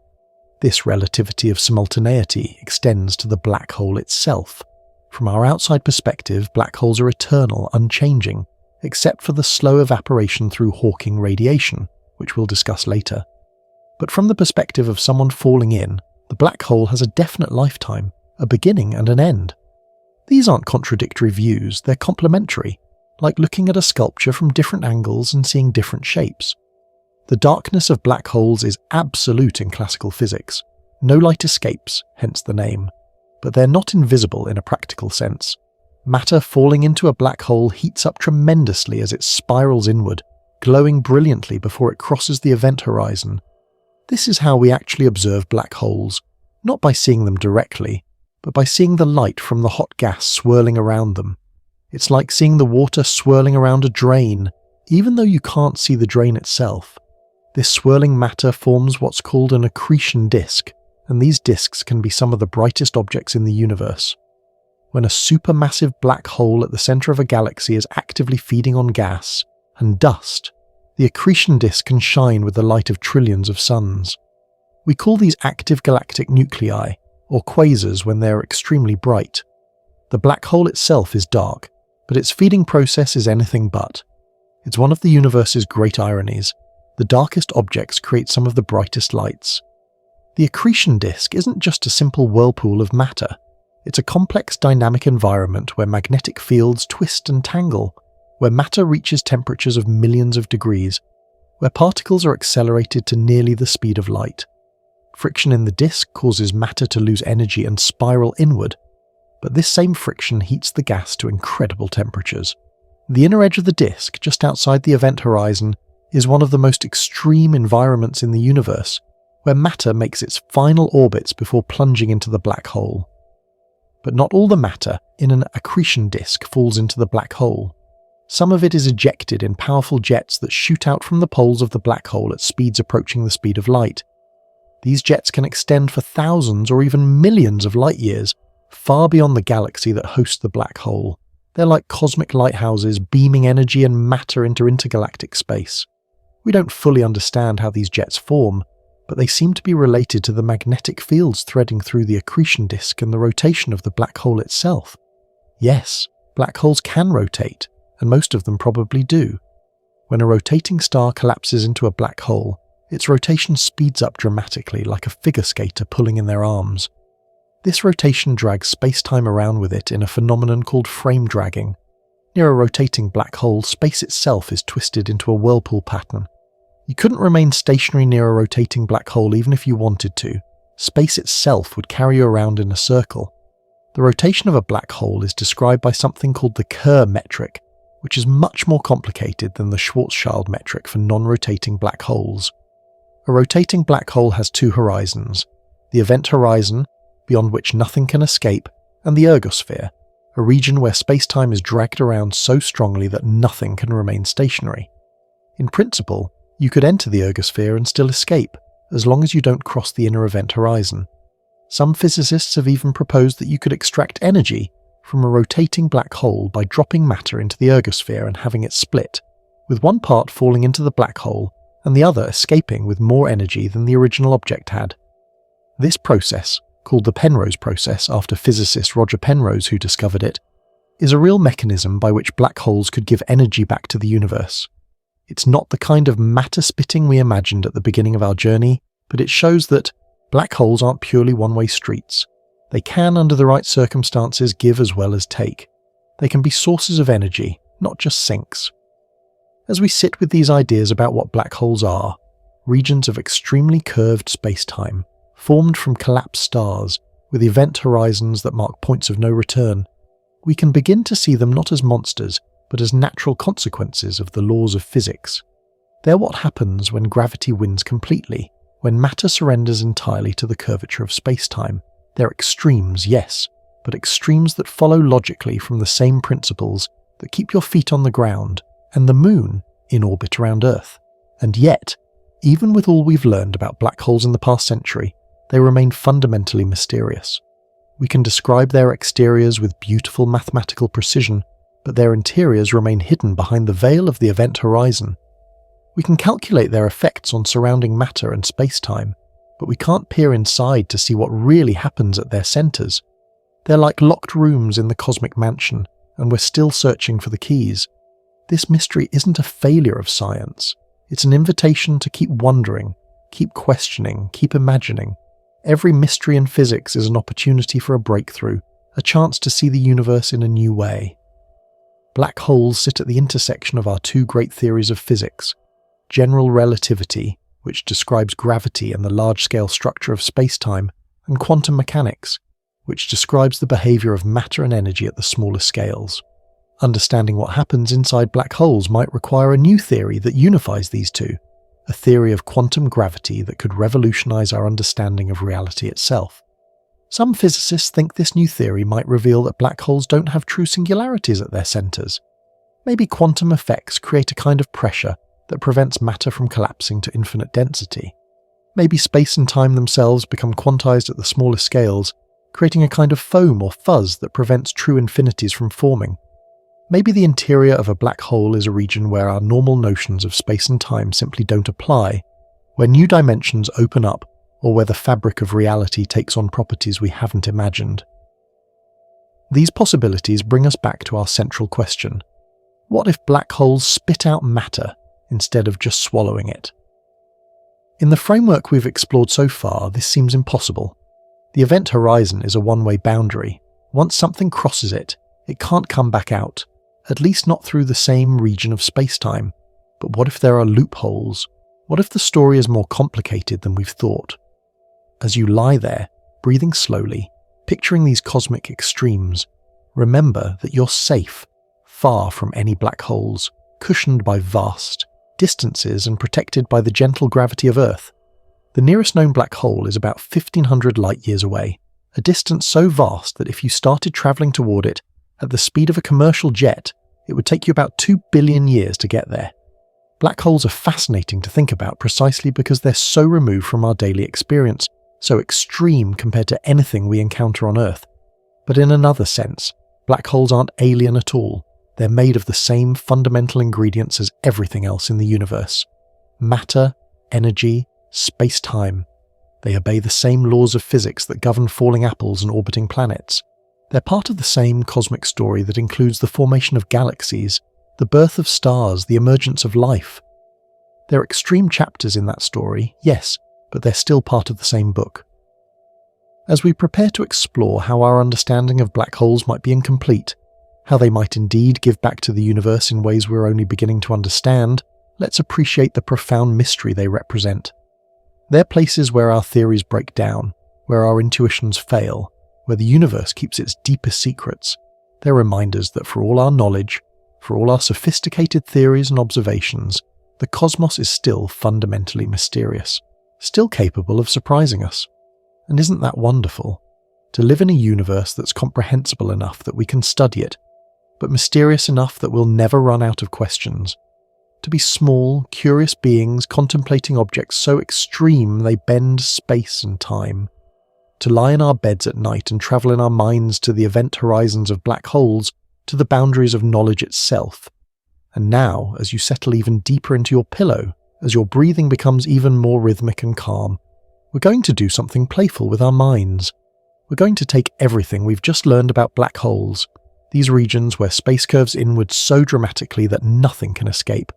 This relativity of simultaneity extends to the black hole itself. From our outside perspective, black holes are eternal, unchanging, except for the slow evaporation through Hawking radiation, which we'll discuss later. But from the perspective of someone falling in, the black hole has a definite lifetime, a beginning and an end. These aren't contradictory views, they're complementary, like looking at a sculpture from different angles and seeing different shapes. The darkness of black holes is absolute in classical physics. No light escapes, hence the name. But they're not invisible in a practical sense. Matter falling into a black hole heats up tremendously as it spirals inward, glowing brilliantly before it crosses the event horizon. This is how we actually observe black holes, not by seeing them directly, but by seeing the light from the hot gas swirling around them. It's like seeing the water swirling around a drain, even though you can't see the drain itself. This swirling matter forms what's called an accretion disk, and these disks can be some of the brightest objects in the universe. When a supermassive black hole at the center of a galaxy is actively feeding on gas and dust, the accretion disk can shine with the light of trillions of suns. We call these active galactic nuclei, or quasars when they are extremely bright. The black hole itself is dark, but its feeding process is anything but. It's one of the universe's great ironies. The darkest objects create some of the brightest lights. The accretion disk isn't just a simple whirlpool of matter. It's a complex dynamic environment where magnetic fields twist and tangle, where matter reaches temperatures of millions of degrees, where particles are accelerated to nearly the speed of light. Friction in the disk causes matter to lose energy and spiral inward, but this same friction heats the gas to incredible temperatures. The inner edge of the disk, just outside the event horizon, is one of the most extreme environments in the universe, where matter makes its final orbits before plunging into the black hole. But not all the matter in an accretion disk falls into the black hole. Some of it is ejected in powerful jets that shoot out from the poles of the black hole at speeds approaching the speed of light. These jets can extend for thousands or even millions of light years, far beyond the galaxy that hosts the black hole. They're like cosmic lighthouses beaming energy and matter into intergalactic space. We don't fully understand how these jets form, but they seem to be related to the magnetic fields threading through the accretion disk and the rotation of the black hole itself. Yes, black holes can rotate, and most of them probably do. When a rotating star collapses into a black hole, its rotation speeds up dramatically like a figure skater pulling in their arms. This rotation drags space-time around with it in a phenomenon called frame dragging. Near a rotating black hole, space itself is twisted into a whirlpool pattern. You couldn't remain stationary near a rotating black hole even if you wanted to. Space itself would carry you around in a circle. The rotation of a black hole is described by something called the Kerr metric, which is much more complicated than the Schwarzschild metric for non-rotating black holes. A rotating black hole has two horizons: the event horizon, beyond which nothing can escape, and the ergosphere, a region where space-time is dragged around so strongly that nothing can remain stationary. In principle, you could enter the ergosphere and still escape, as long as you don't cross the inner event horizon. Some physicists have even proposed that you could extract energy from a rotating black hole by dropping matter into the ergosphere and having it split, with one part falling into the black hole and the other escaping with more energy than the original object had. This process, called the Penrose process after physicist Roger Penrose who discovered it, is a real mechanism by which black holes could give energy back to the universe. It's not the kind of matter-spitting we imagined at the beginning of our journey, but it shows that black holes aren't purely one-way streets. They can, under the right circumstances, give as well as take. They can be sources of energy, not just sinks. As we sit with these ideas about what black holes are, regions of extremely curved space-time, formed from collapsed stars, with event horizons that mark points of no return, we can begin to see them not as monsters, but as natural consequences of the laws of physics. They're what happens when gravity wins completely, when matter surrenders entirely to the curvature of space-time. They're extremes, yes, but extremes that follow logically from the same principles that keep your feet on the ground and the moon in orbit around Earth. And yet, even with all we've learned about black holes in the past century, they remain fundamentally mysterious. We can describe their exteriors with beautiful mathematical precision, but their interiors remain hidden behind the veil of the event horizon. We can calculate their effects on surrounding matter and space-time, but we can't peer inside to see what really happens at their centers. They're like locked rooms in the cosmic mansion, and we're still searching for the keys. This mystery isn't a failure of science. It's an invitation to keep wondering, keep questioning, keep imagining. Every mystery in physics is an opportunity for a breakthrough, a chance to see the universe in a new way. Black holes sit at the intersection of our two great theories of physics: general relativity, which describes gravity and the large-scale structure of space-time, and quantum mechanics, which describes the behavior of matter and energy at the smaller scales. Understanding what happens inside black holes might require a new theory that unifies these two, a theory of quantum gravity that could revolutionize our understanding of reality itself. Some physicists think this new theory might reveal that black holes don't have true singularities at their centers. Maybe quantum effects create a kind of pressure that prevents matter from collapsing to infinite density. Maybe space and time themselves become quantized at the smaller scales, creating a kind of foam or fuzz that prevents true infinities from forming. Maybe the interior of a black hole is a region where our normal notions of space and time simply don't apply, where new dimensions open up, or where the fabric of reality takes on properties we haven't imagined. These possibilities bring us back to our central question: what if black holes spit out matter instead of just swallowing it? In the framework we've explored so far, this seems impossible. The event horizon is a one-way boundary. Once something crosses it, it can't come back out, at least not through the same region of space-time. But what if there are loopholes? What if the story is more complicated than we've thought? As you lie there, breathing slowly, picturing these cosmic extremes, remember that you're safe, far from any black holes, cushioned by vast distances and protected by the gentle gravity of Earth. The nearest known black hole is about 1,500 light-years away, a distance so vast that if you started travelling toward it at the speed of a commercial jet, it would take you about 2 billion years to get there. Black holes are fascinating to think about precisely because they're so removed from our daily experience, so extreme compared to anything we encounter on Earth. But in another sense, black holes aren't alien at all. They're made of the same fundamental ingredients as everything else in the universe. Matter, energy, space-time. They obey the same laws of physics that govern falling apples and orbiting planets. They're part of the same cosmic story that includes the formation of galaxies, the birth of stars, the emergence of life. They're extreme chapters in that story, yes, but they're still part of the same book. As we prepare to explore how our understanding of black holes might be incomplete, how they might indeed give back to the universe in ways we're only beginning to understand, let's appreciate the profound mystery they represent. They're places where our theories break down, where our intuitions fail, where the universe keeps its deepest secrets. They're reminders that for all our knowledge, for all our sophisticated theories and observations, the cosmos is still fundamentally mysterious, still capable of surprising us. And isn't that wonderful? To live in a universe that's comprehensible enough that we can study it, but mysterious enough that we'll never run out of questions. To be small, curious beings contemplating objects so extreme they bend space and time. To lie in our beds at night and travel in our minds to the event horizons of black holes, to the boundaries of knowledge itself. And now, as you settle even deeper into your pillow, as your breathing becomes even more rhythmic and calm, we're going to do something playful with our minds. We're going to take everything we've just learned about black holes, these regions where space curves inward so dramatically that nothing can escape,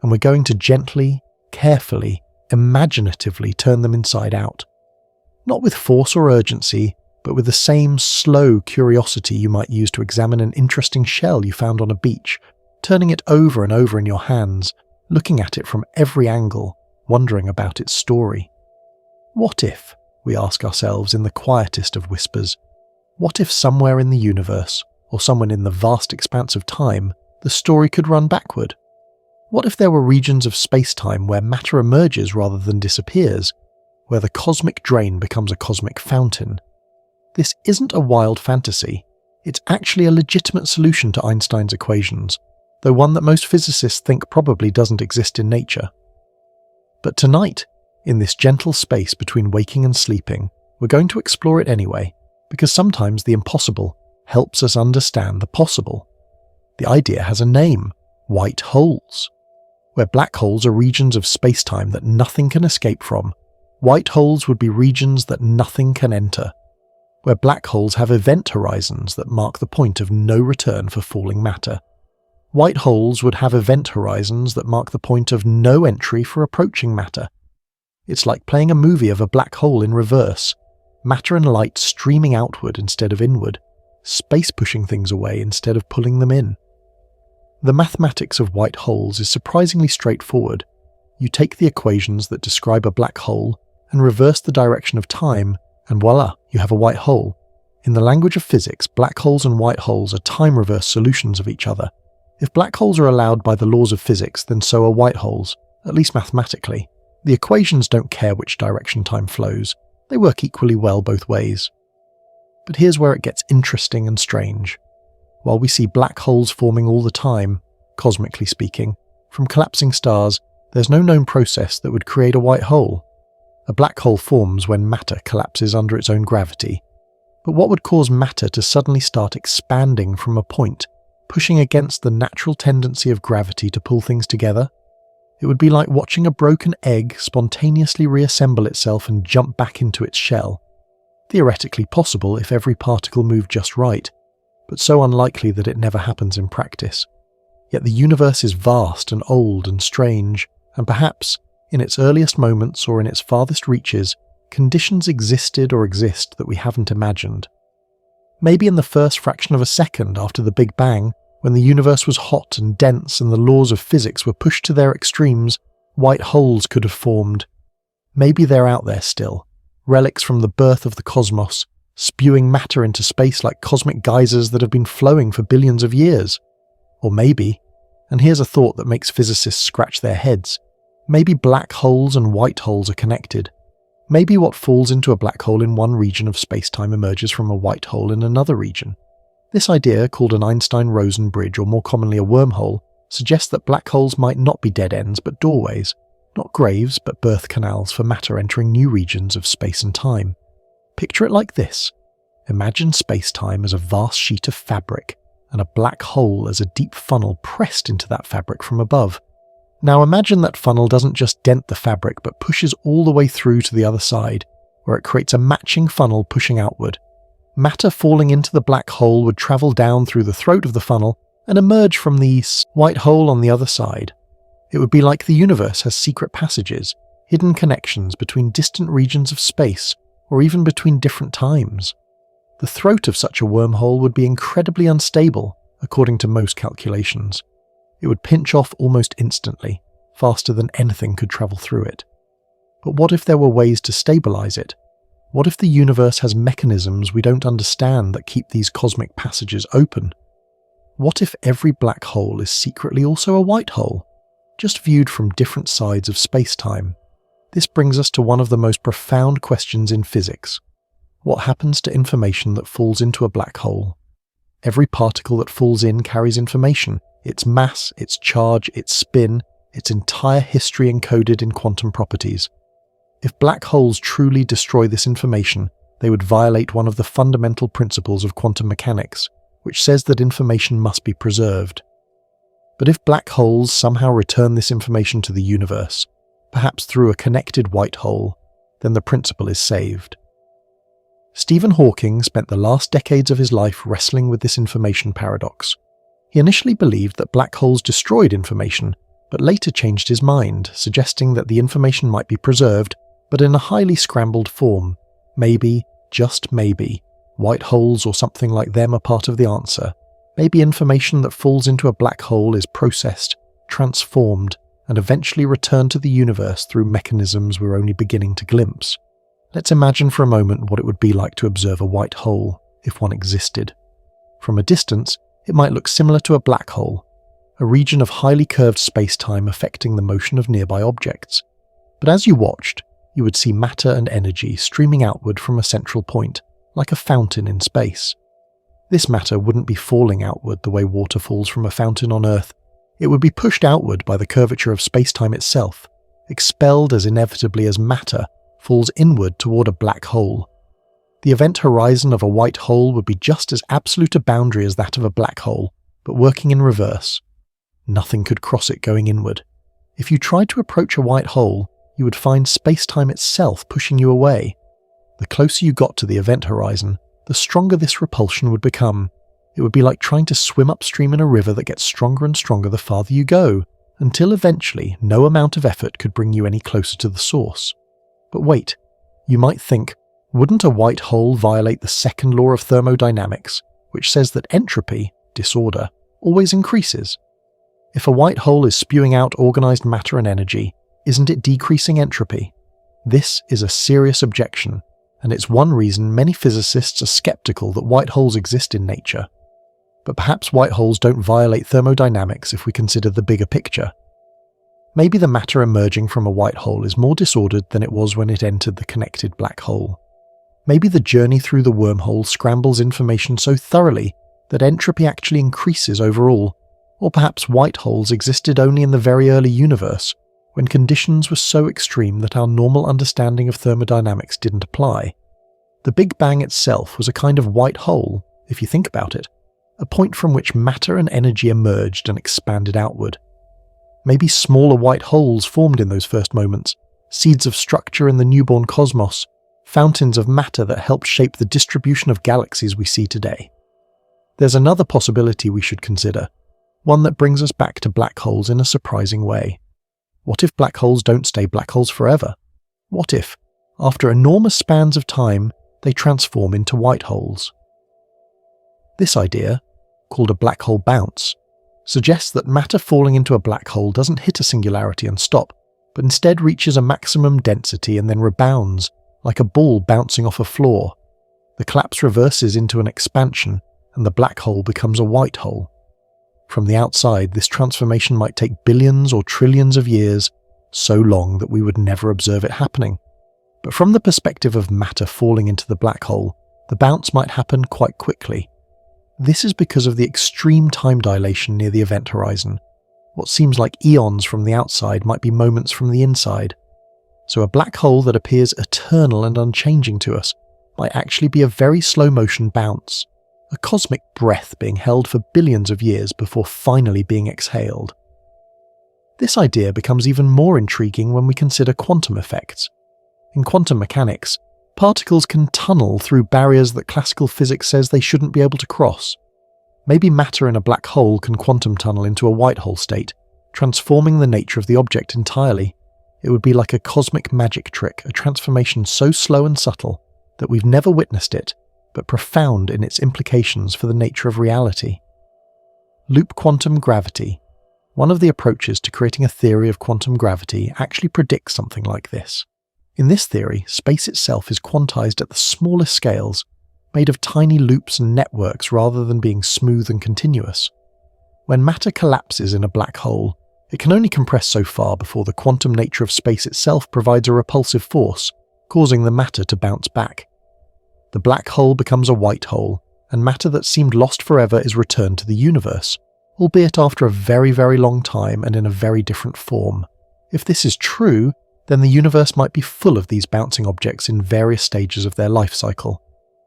and we're going to gently, carefully, imaginatively turn them inside out. Not with force or urgency, but with the same slow curiosity you might use to examine an interesting shell you found on a beach, turning it over and over in your hands, looking at it from every angle, wondering about its story. What if, we ask ourselves in the quietest of whispers, what if somewhere in the universe, or somewhere in the vast expanse of time, the story could run backward? What if there were regions of space-time where matter emerges rather than disappears, where the cosmic drain becomes a cosmic fountain? This isn't a wild fantasy. It's actually a legitimate solution to Einstein's equations, though one that most physicists think probably doesn't exist in nature. But tonight, in this gentle space between waking and sleeping, we're going to explore it anyway, because sometimes the impossible helps us understand the possible. The idea has a name: white holes. Where black holes are regions of space-time that nothing can escape from, white holes would be regions that nothing can enter. Where black holes have event horizons that mark the point of no return for falling matter, white holes would have event horizons that mark the point of no entry for approaching matter. It's like playing a movie of a black hole in reverse, matter and light streaming outward instead of inward, space pushing things away instead of pulling them in. The mathematics of white holes is surprisingly straightforward. You take the equations that describe a black hole and reverse the direction of time, and voila, you have a white hole. In the language of physics, black holes and white holes are time-reverse solutions of each other. If black holes are allowed by the laws of physics, then so are white holes, at least mathematically. The equations don't care which direction time flows. They work equally well both ways. But here's where it gets interesting and strange. While we see black holes forming all the time, cosmically speaking, from collapsing stars, there's no known process that would create a white hole. A black hole forms when matter collapses under its own gravity. But what would cause matter to suddenly start expanding from a point, pushing against the natural tendency of gravity to pull things together? It would be like watching a broken egg spontaneously reassemble itself and jump back into its shell. Theoretically possible if every particle moved just right, but so unlikely that it never happens in practice. Yet the universe is vast and old and strange, and perhaps, in its earliest moments or in its farthest reaches, conditions existed or exist that we haven't imagined. Maybe in the first fraction of a second after the Big Bang, when the universe was hot and dense and the laws of physics were pushed to their extremes, white holes could have formed. Maybe they're out there still, relics from the birth of the cosmos, spewing matter into space like cosmic geysers that have been flowing for billions of years. Or maybe, and here's a thought that makes physicists scratch their heads, maybe black holes and white holes are connected. Maybe what falls into a black hole in one region of space-time emerges from a white hole in another region. This idea, called an Einstein-Rosen bridge or more commonly a wormhole, suggests that black holes might not be dead ends but doorways, not graves but birth canals for matter entering new regions of space and time. Picture it like this. Imagine space-time as a vast sheet of fabric, and a black hole as a deep funnel pressed into that fabric from above. Now imagine that funnel doesn't just dent the fabric but pushes all the way through to the other side, where it creates a matching funnel pushing outward. Matter falling into the black hole would travel down through the throat of the funnel and emerge from the white hole on the other side. It would be like the universe has secret passages, hidden connections between distant regions of space, or even between different times. The throat of such a wormhole would be incredibly unstable, according to most calculations. It would pinch off almost instantly, faster than anything could travel through it. But what if there were ways to stabilize it? What if the universe has mechanisms we don't understand that keep these cosmic passages open? What if every black hole is secretly also a white hole, just viewed from different sides of space-time? This brings us to one of the most profound questions in physics. What happens to information that falls into a black hole? Every particle that falls in carries information, its mass, its charge, its spin, its entire history encoded in quantum properties. If black holes truly destroy this information, they would violate one of the fundamental principles of quantum mechanics, which says that information must be preserved. But if black holes somehow return this information to the universe, perhaps through a connected white hole, then the principle is saved. Stephen Hawking spent the last decades of his life wrestling with this information paradox. He initially believed that black holes destroyed information, but later changed his mind, suggesting that the information might be preserved, but in a highly scrambled form. Maybe, just maybe, white holes or something like them are part of the answer. Maybe information that falls into a black hole is processed, transformed, and eventually returned to the universe through mechanisms we're only beginning to glimpse. Let's imagine for a moment what it would be like to observe a white hole, if one existed. From a distance, it might look similar to a black hole, a region of highly curved space-time affecting the motion of nearby objects. But as you watched, you would see matter and energy streaming outward from a central point, like a fountain in space. This matter wouldn't be falling outward the way water falls from a fountain on Earth. It would be pushed outward by the curvature of space-time itself, expelled as inevitably as matter falls inward toward a black hole. The event horizon of a white hole would be just as absolute a boundary as that of a black hole, but working in reverse. Nothing could cross it going inward. If you tried to approach a white hole, you would find space-time itself pushing you away. The closer you got to the event horizon, the stronger this repulsion would become. It would be like trying to swim upstream in a river that gets stronger and stronger the farther you go, until eventually no amount of effort could bring you any closer to the source. But wait, you might think, wouldn't a white hole violate the second law of thermodynamics, which says that entropy, disorder, always increases? If a white hole is spewing out organized matter and energy, isn't it decreasing entropy? This is a serious objection, and it's one reason many physicists are skeptical that white holes exist in nature. But perhaps white holes don't violate thermodynamics if we consider the bigger picture. Maybe the matter emerging from a white hole is more disordered than it was when it entered the connected black hole. Maybe the journey through the wormhole scrambles information so thoroughly that entropy actually increases overall, or perhaps white holes existed only in the very early universe, when conditions were so extreme that our normal understanding of thermodynamics didn't apply. The Big Bang itself was a kind of white hole, if you think about it, a point from which matter and energy emerged and expanded outward. Maybe smaller white holes formed in those first moments, seeds of structure in the newborn cosmos, fountains of matter that helped shape the distribution of galaxies we see today. There's another possibility we should consider, one that brings us back to black holes in a surprising way. What if black holes don't stay black holes forever? What if, after enormous spans of time, they transform into white holes? This idea, called a black hole bounce, suggests that matter falling into a black hole doesn't hit a singularity and stop, but instead reaches a maximum density and then rebounds, like a ball bouncing off a floor. The collapse reverses into an expansion, and the black hole becomes a white hole. From the outside, this transformation might take billions or trillions of years, so long that we would never observe it happening. But from the perspective of matter falling into the black hole, the bounce might happen quite quickly. This is because of the extreme time dilation near the event horizon. What seems like eons from the outside might be moments from the inside. So a black hole that appears eternal and unchanging to us might actually be a very slow-motion bounce, a cosmic breath being held for billions of years before finally being exhaled. This idea becomes even more intriguing when we consider quantum effects. In quantum mechanics, particles can tunnel through barriers that classical physics says they shouldn't be able to cross. Maybe matter in a black hole can quantum tunnel into a white hole state, transforming the nature of the object entirely. It would be like a cosmic magic trick, a transformation so slow and subtle that we've never witnessed it, but profound in its implications for the nature of reality. Loop quantum gravity. One of the approaches to creating a theory of quantum gravity actually predicts something like this. In this theory, space itself is quantized at the smallest scales, made of tiny loops and networks rather than being smooth and continuous. When matter collapses in a black hole, it can only compress so far before the quantum nature of space itself provides a repulsive force, causing the matter to bounce back. The black hole becomes a white hole, and matter that seemed lost forever is returned to the universe, albeit after a very, very long time and in a very different form. If this is true, then the universe might be full of these bouncing objects in various stages of their life cycle.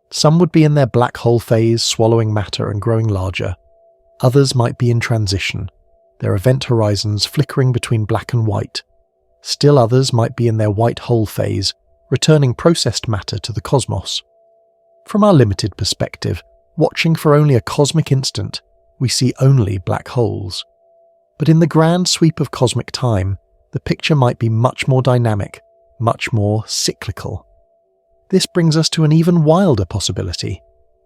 Some would be in their black hole phase, swallowing matter and growing larger. Others might be in transition, their event horizons flickering between black and white. Still others might be in their white hole phase, returning processed matter to the cosmos. From our limited perspective, watching for only a cosmic instant, we see only black holes. But in the grand sweep of cosmic time, the picture might be much more dynamic, much more cyclical. This brings us to an even wilder possibility.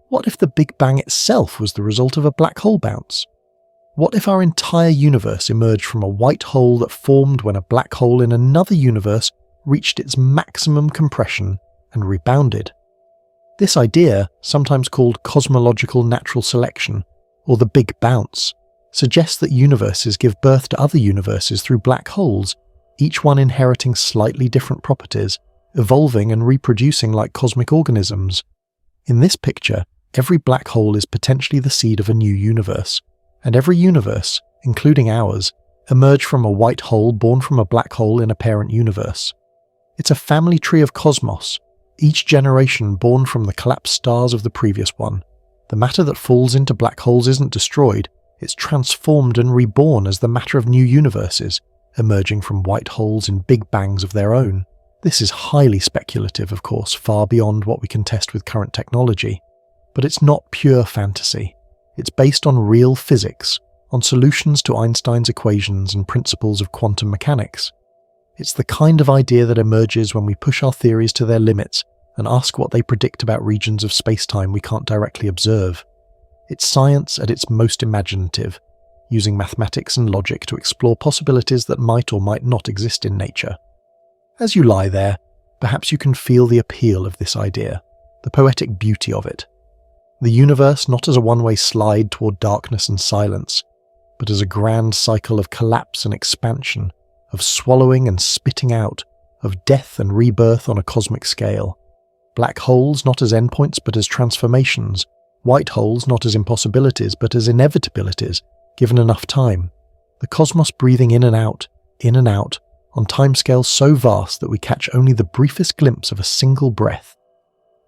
What if the Big Bang itself was the result of a black hole bounce? What if our entire universe emerged from a white hole that formed when a black hole in another universe reached its maximum compression and rebounded? This idea, sometimes called cosmological natural selection, or the Big Bounce, suggests that universes give birth to other universes through black holes, each one inheriting slightly different properties, evolving and reproducing like cosmic organisms. In this picture, every black hole is potentially the seed of a new universe, and every universe, including ours, emerged from a white hole born from a black hole in a parent universe. It's a family tree of cosmos, each generation born from the collapsed stars of the previous one. The matter that falls into black holes isn't destroyed, it's transformed and reborn as the matter of new universes, emerging from white holes in big bangs of their own. This is highly speculative, of course, far beyond what we can test with current technology. But it's not pure fantasy. It's based on real physics, on solutions to Einstein's equations and principles of quantum mechanics. It's the kind of idea that emerges when we push our theories to their limits and ask what they predict about regions of space-time we can't directly observe. It's science at its most imaginative, using mathematics and logic to explore possibilities that might or might not exist in nature. As you lie there, perhaps you can feel the appeal of this idea, the poetic beauty of it. The universe not as a one-way slide toward darkness and silence, but as a grand cycle of collapse and expansion, of swallowing and spitting out, of death and rebirth on a cosmic scale. Black holes not as endpoints but as transformations, white holes not as impossibilities but as inevitabilities, given enough time. The cosmos breathing in and out, on timescales so vast that we catch only the briefest glimpse of a single breath.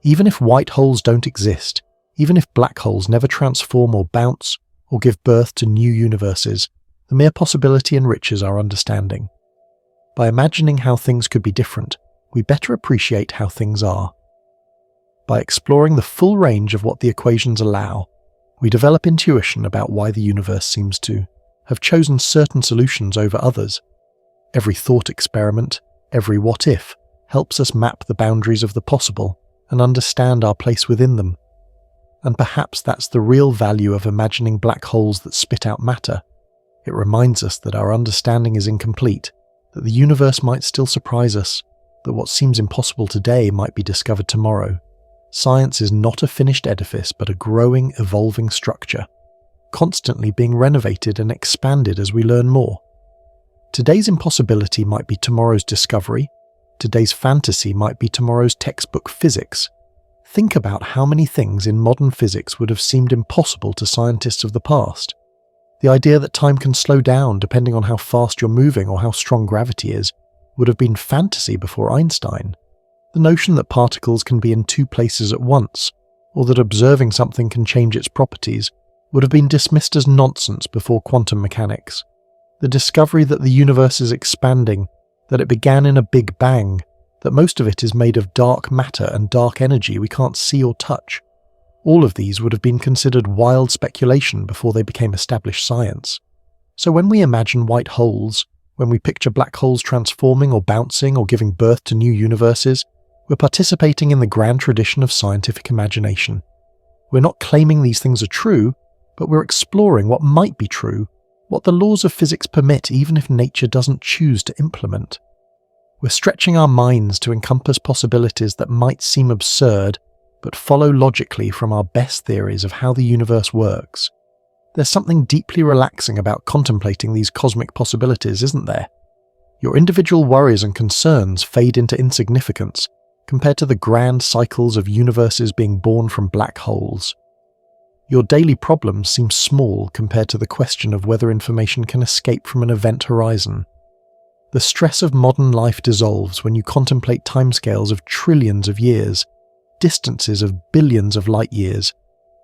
Even if white holes don't exist, even if black holes never transform or bounce, or give birth to new universes, the mere possibility enriches our understanding. By imagining how things could be different, we better appreciate how things are. By exploring the full range of what the equations allow, we develop intuition about why the universe seems to have chosen certain solutions over others. Every thought experiment, every what-if, helps us map the boundaries of the possible and understand our place within them. And perhaps that's the real value of imagining black holes that spit out matter. It reminds us that our understanding is incomplete, that the universe might still surprise us, that what seems impossible today might be discovered tomorrow. Science is not a finished edifice but a growing, evolving structure, constantly being renovated and expanded as we learn more. Today's impossibility might be tomorrow's discovery, today's fantasy might be tomorrow's textbook physics. Think about how many things in modern physics would have seemed impossible to scientists of the past. The idea that time can slow down depending on how fast you're moving or how strong gravity is would have been fantasy before Einstein. The notion that particles can be in two places at once, or that observing something can change its properties, would have been dismissed as nonsense before quantum mechanics. The discovery that the universe is expanding, that it began in a big bang, that most of it is made of dark matter and dark energy we can't see or touch. All of these would have been considered wild speculation before they became established science. So when we imagine white holes, when we picture black holes transforming or bouncing or giving birth to new universes, we're participating in the grand tradition of scientific imagination. We're not claiming these things are true, but we're exploring what might be true, what the laws of physics permit even if nature doesn't choose to implement. We're stretching our minds to encompass possibilities that might seem absurd, but follow logically from our best theories of how the universe works. There's something deeply relaxing about contemplating these cosmic possibilities, isn't there? Your individual worries and concerns fade into insignificance compared to the grand cycles of universes being born from black holes. Your daily problems seem small compared to the question of whether information can escape from an event horizon. The stress of modern life dissolves when you contemplate timescales of trillions of years, distances of billions of light years,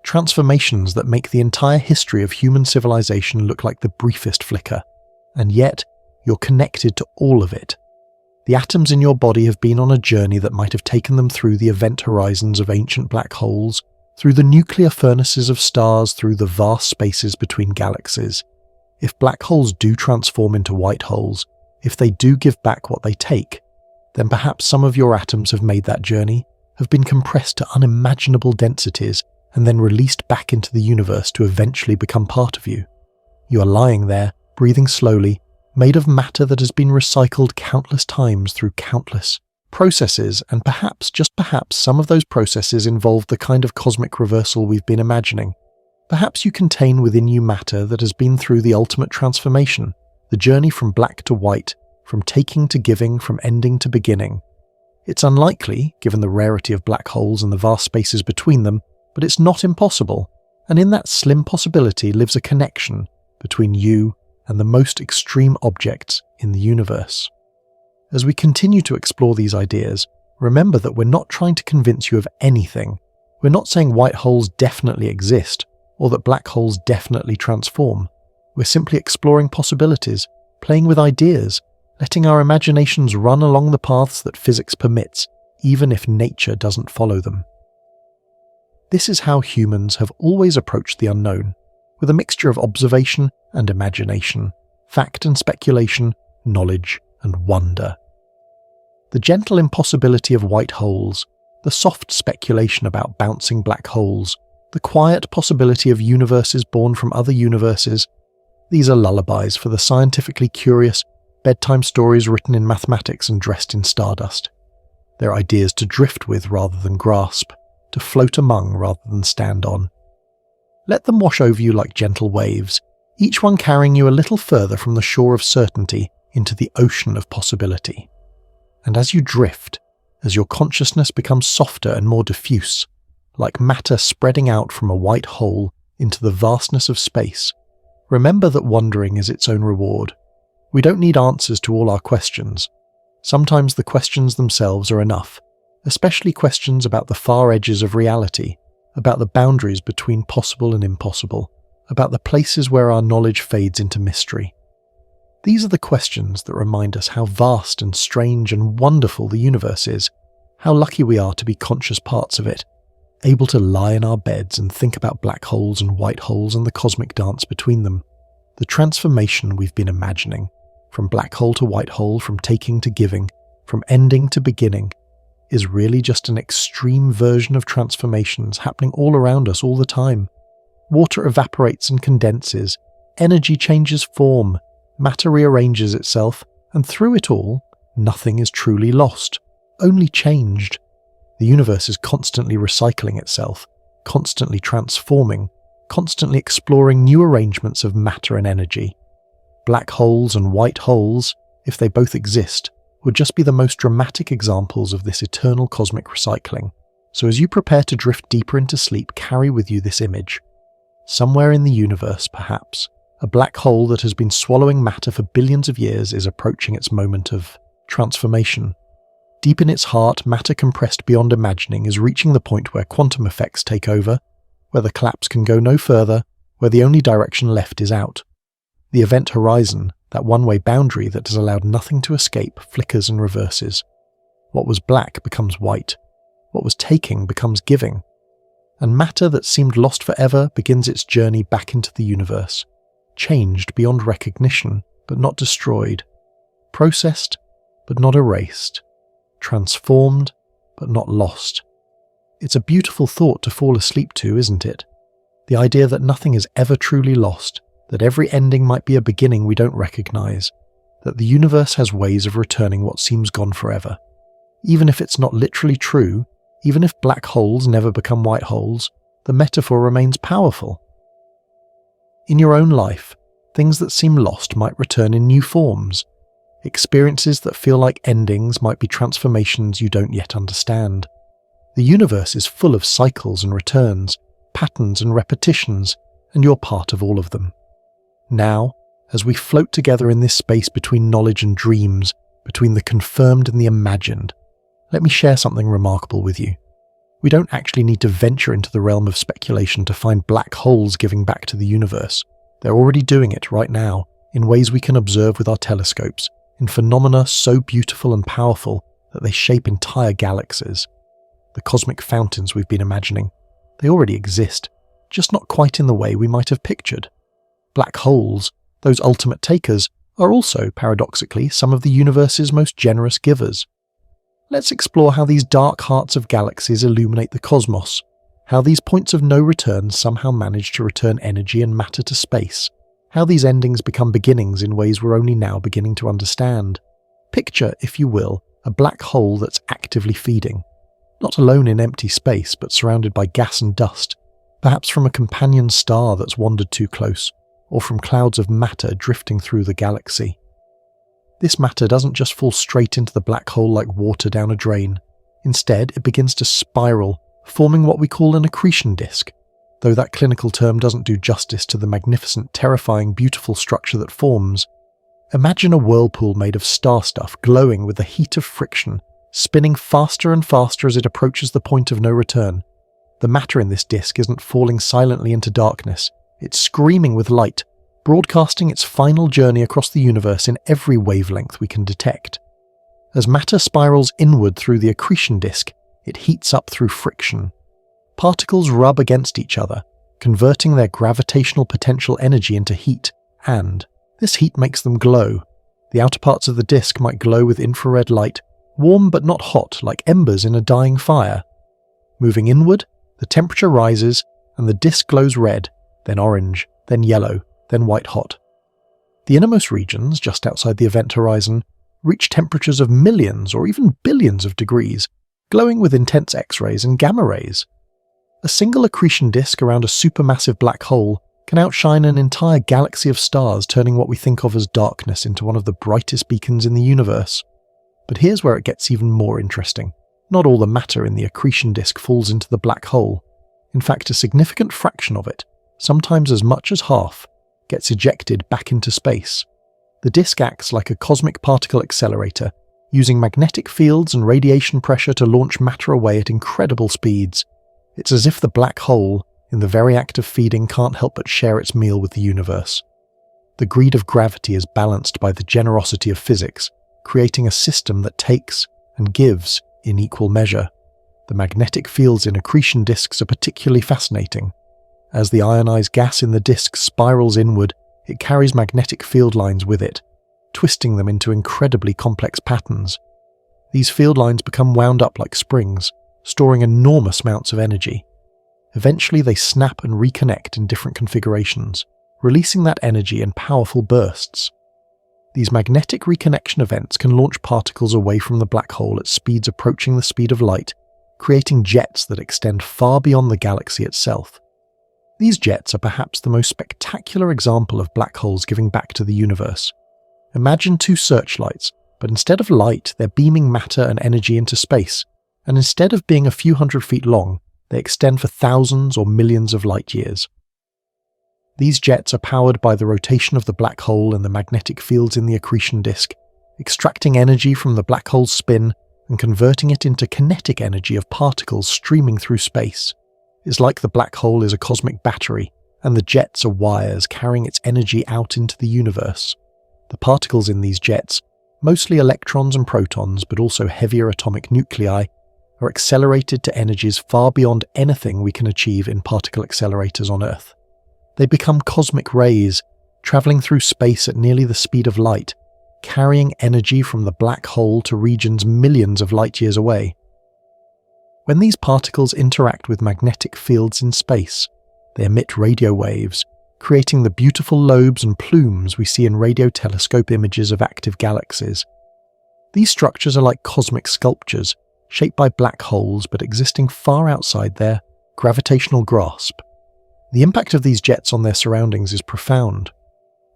transformations that make the entire history of human civilization look like the briefest flicker. And yet, you're connected to all of it. The atoms in your body have been on a journey that might have taken them through the event horizons of ancient black holes, through the nuclear furnaces of stars, through the vast spaces between galaxies. If black holes do transform into white holes, if they do give back what they take, then perhaps some of your atoms have made that journey, have been compressed to unimaginable densities, and then released back into the universe to eventually become part of you. You are lying there, breathing slowly, made of matter that has been recycled countless times through countless processes, and perhaps, just perhaps, some of those processes involve the kind of cosmic reversal we've been imagining. Perhaps you contain within you matter that has been through the ultimate transformation, the journey from black to white, from taking to giving, from ending to beginning. It's unlikely, given the rarity of black holes and the vast spaces between them, but it's not impossible, and in that slim possibility lives a connection between you and the most extreme objects in the universe. As we continue to explore these ideas, remember that we're not trying to convince you of anything. We're not saying white holes definitely exist, or that black holes definitely transform. We're simply exploring possibilities, playing with ideas, letting our imaginations run along the paths that physics permits, even if nature doesn't follow them. This is how humans have always approached the unknown, with a mixture of observation and imagination, fact and speculation, knowledge and wonder. The gentle impossibility of white holes, the soft speculation about bouncing black holes, the quiet possibility of universes born from other universes, these are lullabies for the scientifically curious, bedtime stories written in mathematics and dressed in stardust. They're ideas to drift with rather than grasp, to float among rather than stand on. Let them wash over you like gentle waves, each one carrying you a little further from the shore of certainty into the ocean of possibility. And as you drift, as your consciousness becomes softer and more diffuse, like matter spreading out from a white hole into the vastness of space, remember that wondering is its own reward. We don't need answers to all our questions. Sometimes the questions themselves are enough, especially questions about the far edges of reality, about the boundaries between possible and impossible, about the places where our knowledge fades into mystery. These are the questions that remind us how vast and strange and wonderful the universe is, how lucky we are to be conscious parts of it, able to lie in our beds and think about black holes and white holes and the cosmic dance between them. The transformation we've been imagining, from black hole to white hole, from taking to giving, from ending to beginning, is really just an extreme version of transformations happening all around us all the time. Water evaporates and condenses, energy changes form, matter rearranges itself, and through it all, nothing is truly lost, only changed. The universe is constantly recycling itself, constantly transforming, constantly exploring new arrangements of matter and energy. Black holes and white holes, if they both exist, would just be the most dramatic examples of this eternal cosmic recycling. So as you prepare to drift deeper into sleep, carry with you this image. Somewhere in the universe, perhaps, a black hole that has been swallowing matter for billions of years is approaching its moment of transformation. Deep in its heart, matter compressed beyond imagining is reaching the point where quantum effects take over, where the collapse can go no further, where the only direction left is out. The event horizon, that one-way boundary that has allowed nothing to escape, flickers and reverses. What was black becomes white. What was taking becomes giving. And matter that seemed lost forever begins its journey back into the universe. Changed beyond recognition, but not destroyed. Processed, but not erased. Transformed, but not lost. It's a beautiful thought to fall asleep to, isn't it? The idea that nothing is ever truly lost, that every ending might be a beginning we don't recognize, that the universe has ways of returning what seems gone forever. Even if it's not literally true, even if black holes never become white holes, the metaphor remains powerful. In your own life, things that seem lost might return in new forms. Experiences that feel like endings might be transformations you don't yet understand. The universe is full of cycles and returns, patterns and repetitions, and you're part of all of them. Now, as we float together in this space between knowledge and dreams, between the confirmed and the imagined, let me share something remarkable with you. We don't actually need to venture into the realm of speculation to find black holes giving back to the universe. They're already doing it right now, in ways we can observe with our telescopes, in phenomena so beautiful and powerful that they shape entire galaxies. The cosmic fountains we've been imagining, they already exist, just not quite in the way we might have pictured. Black holes, those ultimate takers, are also, paradoxically, some of the universe's most generous givers. Let's explore how these dark hearts of galaxies illuminate the cosmos, how these points of no return somehow manage to return energy and matter to space, how these endings become beginnings in ways we're only now beginning to understand. Picture, if you will, a black hole that's actively feeding, not alone in empty space but surrounded by gas and dust, perhaps from a companion star that's wandered too close, or from clouds of matter drifting through the galaxy. This matter doesn't just fall straight into the black hole like water down a drain. Instead, it begins to spiral, forming what we call an accretion disk, though that clinical term doesn't do justice to the magnificent, terrifying, beautiful structure that forms. Imagine a whirlpool made of star stuff glowing with the heat of friction, spinning faster and faster as it approaches the point of no return. The matter in this disk isn't falling silently into darkness, it's screaming with light, broadcasting its final journey across the universe in every wavelength we can detect. As matter spirals inward through the accretion disk, it heats up through friction. Particles rub against each other, converting their gravitational potential energy into heat, and this heat makes them glow. The outer parts of the disk might glow with infrared light, warm but not hot like embers in a dying fire. Moving inward, the temperature rises and the disk glows red, then orange, then yellow, then white hot. The innermost regions, just outside the event horizon, reach temperatures of millions or even billions of degrees, glowing with intense X-rays and gamma rays. A single accretion disk around a supermassive black hole can outshine an entire galaxy of stars, turning what we think of as darkness into one of the brightest beacons in the universe. But here's where it gets even more interesting. Not all the matter in the accretion disk falls into the black hole. In fact, a significant fraction of it, sometimes as much as half, gets ejected back into space. The disk acts like a cosmic particle accelerator, using magnetic fields and radiation pressure to launch matter away at incredible speeds. It's as if the black hole, in the very act of feeding, can't help but share its meal with the universe. The greed of gravity is balanced by the generosity of physics, creating a system that takes and gives in equal measure. The magnetic fields in accretion disks are particularly fascinating. As the ionized gas in the disk spirals inward, it carries magnetic field lines with it, twisting them into incredibly complex patterns. These field lines become wound up like springs, storing enormous amounts of energy. Eventually they snap and reconnect in different configurations, releasing that energy in powerful bursts. These magnetic reconnection events can launch particles away from the black hole at speeds approaching the speed of light, creating jets that extend far beyond the galaxy itself. These jets are perhaps the most spectacular example of black holes giving back to the universe. Imagine two searchlights, But instead of light, they're beaming matter and energy into space, and instead of being a few hundred feet long, they extend for thousands or millions of light years. These jets are powered by the rotation of the black hole and the magnetic fields in the accretion disk, extracting energy from the black hole's spin and converting it into kinetic energy of particles streaming through space. It's like the black hole is a cosmic battery, and the jets are wires carrying its energy out into the universe. The particles in these jets, mostly electrons and protons but also heavier atomic nuclei, are accelerated to energies far beyond anything we can achieve in particle accelerators on Earth. They become cosmic rays, travelling through space at nearly the speed of light, carrying energy from the black hole to regions millions of light years away. When these particles interact with magnetic fields in space, they emit radio waves, creating the beautiful lobes and plumes we see in radio telescope images of active galaxies. These structures are like cosmic sculptures, shaped by black holes but existing far outside their gravitational grasp. The impact of these jets on their surroundings is profound.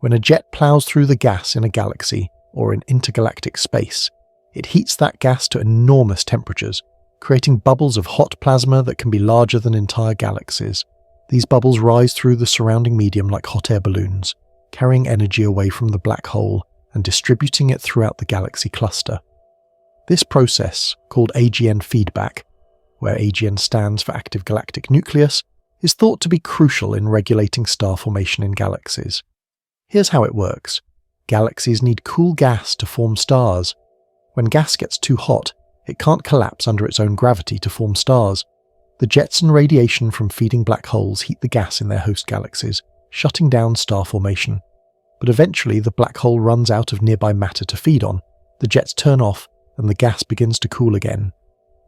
When a jet plows through the gas in a galaxy or in intergalactic space, it heats that gas to enormous temperatures, creating bubbles of hot plasma that can be larger than entire galaxies. These bubbles rise through the surrounding medium like hot air balloons, carrying energy away from the black hole and distributing it throughout the galaxy cluster. This process, called AGN feedback, where AGN stands for active galactic nucleus, is thought to be crucial in regulating star formation in galaxies. Here's how it works. Galaxies need cool gas to form stars. When gas gets too hot, it can't collapse under its own gravity to form stars. The jets and radiation from feeding black holes heat the gas in their host galaxies, shutting down star formation. But eventually the black hole runs out of nearby matter to feed on, the jets turn off, and the gas begins to cool again.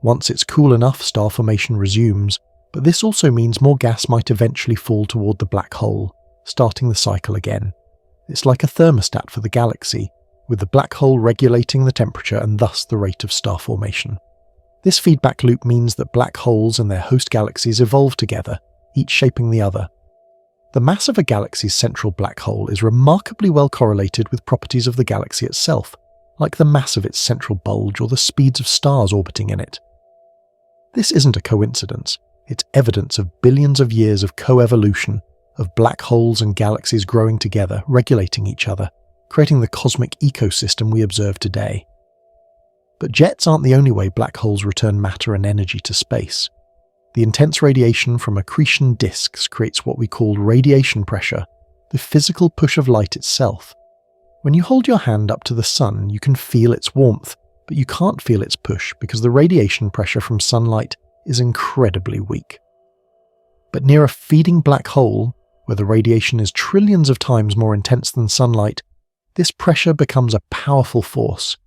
Once it's cool enough, star formation resumes, but this also means more gas might eventually fall toward the black hole, starting the cycle again. It's like a thermostat for the galaxy, with the black hole regulating the temperature and thus the rate of star formation. This feedback loop means that black holes and their host galaxies evolve together, each shaping the other. The mass of a galaxy's central black hole is remarkably well correlated with properties of the galaxy itself, like the mass of its central bulge or the speeds of stars orbiting in it. This isn't a coincidence. It's evidence of billions of years of co-evolution, of black holes and galaxies growing together, regulating each other, creating the cosmic ecosystem we observe today. But jets aren't the only way black holes return matter and energy to space. The intense radiation from accretion disks creates what we call radiation pressure, the physical push of light itself. When you hold your hand up to the sun, you can feel its warmth, but you can't feel its push because the radiation pressure from sunlight is incredibly weak. But near a feeding black hole, where the radiation is trillions of times more intense than sunlight, this pressure becomes a powerful force.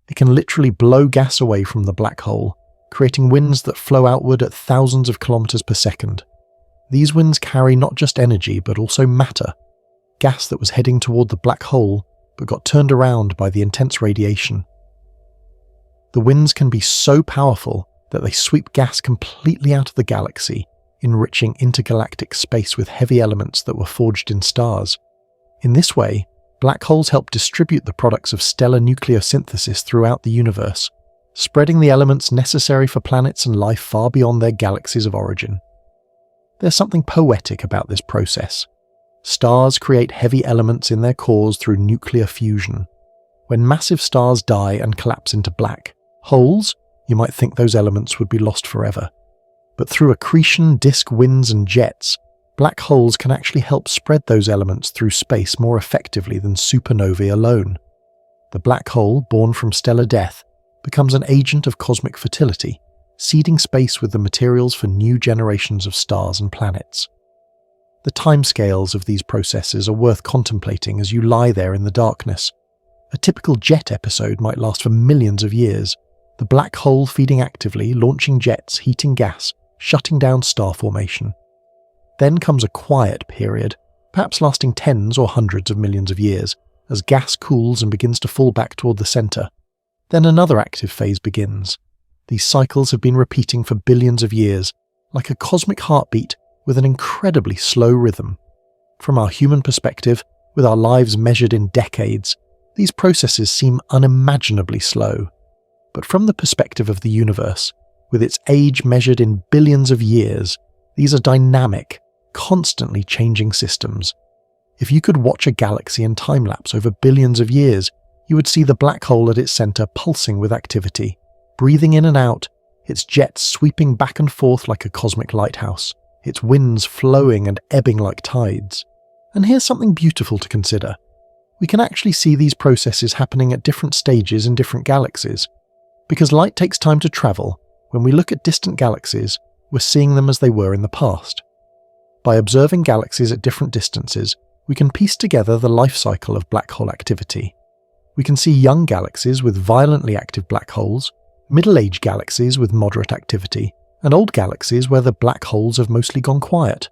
It can literally blow gas away from the black hole, creating winds that flow outward at thousands of kilometers per second. These winds carry not just energy but also matter, gas that was heading toward the black hole but got turned around by the intense radiation. The winds can be so powerful that they sweep gas completely out of the galaxy, enriching intergalactic space with heavy elements that were forged in stars. In this way, black holes help distribute the products of stellar nucleosynthesis throughout the universe, spreading the elements necessary for planets and life far beyond their galaxies of origin. There's something poetic about this process. Stars create heavy elements in their cores through nuclear fusion. When massive stars die and collapse into black holes, you might think those elements would be lost forever. But through accretion, disk winds and jets, black holes can actually help spread those elements through space more effectively than supernovae alone. The black hole, born from stellar death, becomes an agent of cosmic fertility, seeding space with the materials for new generations of stars and planets. The timescales of these processes are worth contemplating as you lie there in the darkness. A typical jet episode might last for millions of years, the black hole feeding actively, launching jets, heating gas, shutting down star formation. Then comes a quiet period, perhaps lasting tens or hundreds of millions of years, as gas cools and begins to fall back toward the center. Then another active phase begins. These cycles have been repeating for billions of years, like a cosmic heartbeat with an incredibly slow rhythm. From our human perspective, with our lives measured in decades, These processes seem unimaginably slow, but from the perspective of the universe, with its age measured in billions of years, these are dynamic, constantly changing systems. If you could watch a galaxy in time-lapse over billions of years, you would see the black hole at its center pulsing with activity, breathing in and out, its jets sweeping back and forth like a cosmic lighthouse, its winds flowing and ebbing like tides. And here's something beautiful to consider. We can actually see these processes happening at different stages in different galaxies. Because light takes time to travel, when we look at distant galaxies, we're seeing them as they were in the past. By observing galaxies at different distances, we can piece together the life cycle of black hole activity. We can see young galaxies with violently active black holes, middle-aged galaxies with moderate activity, and old galaxies where the black holes have mostly gone quiet.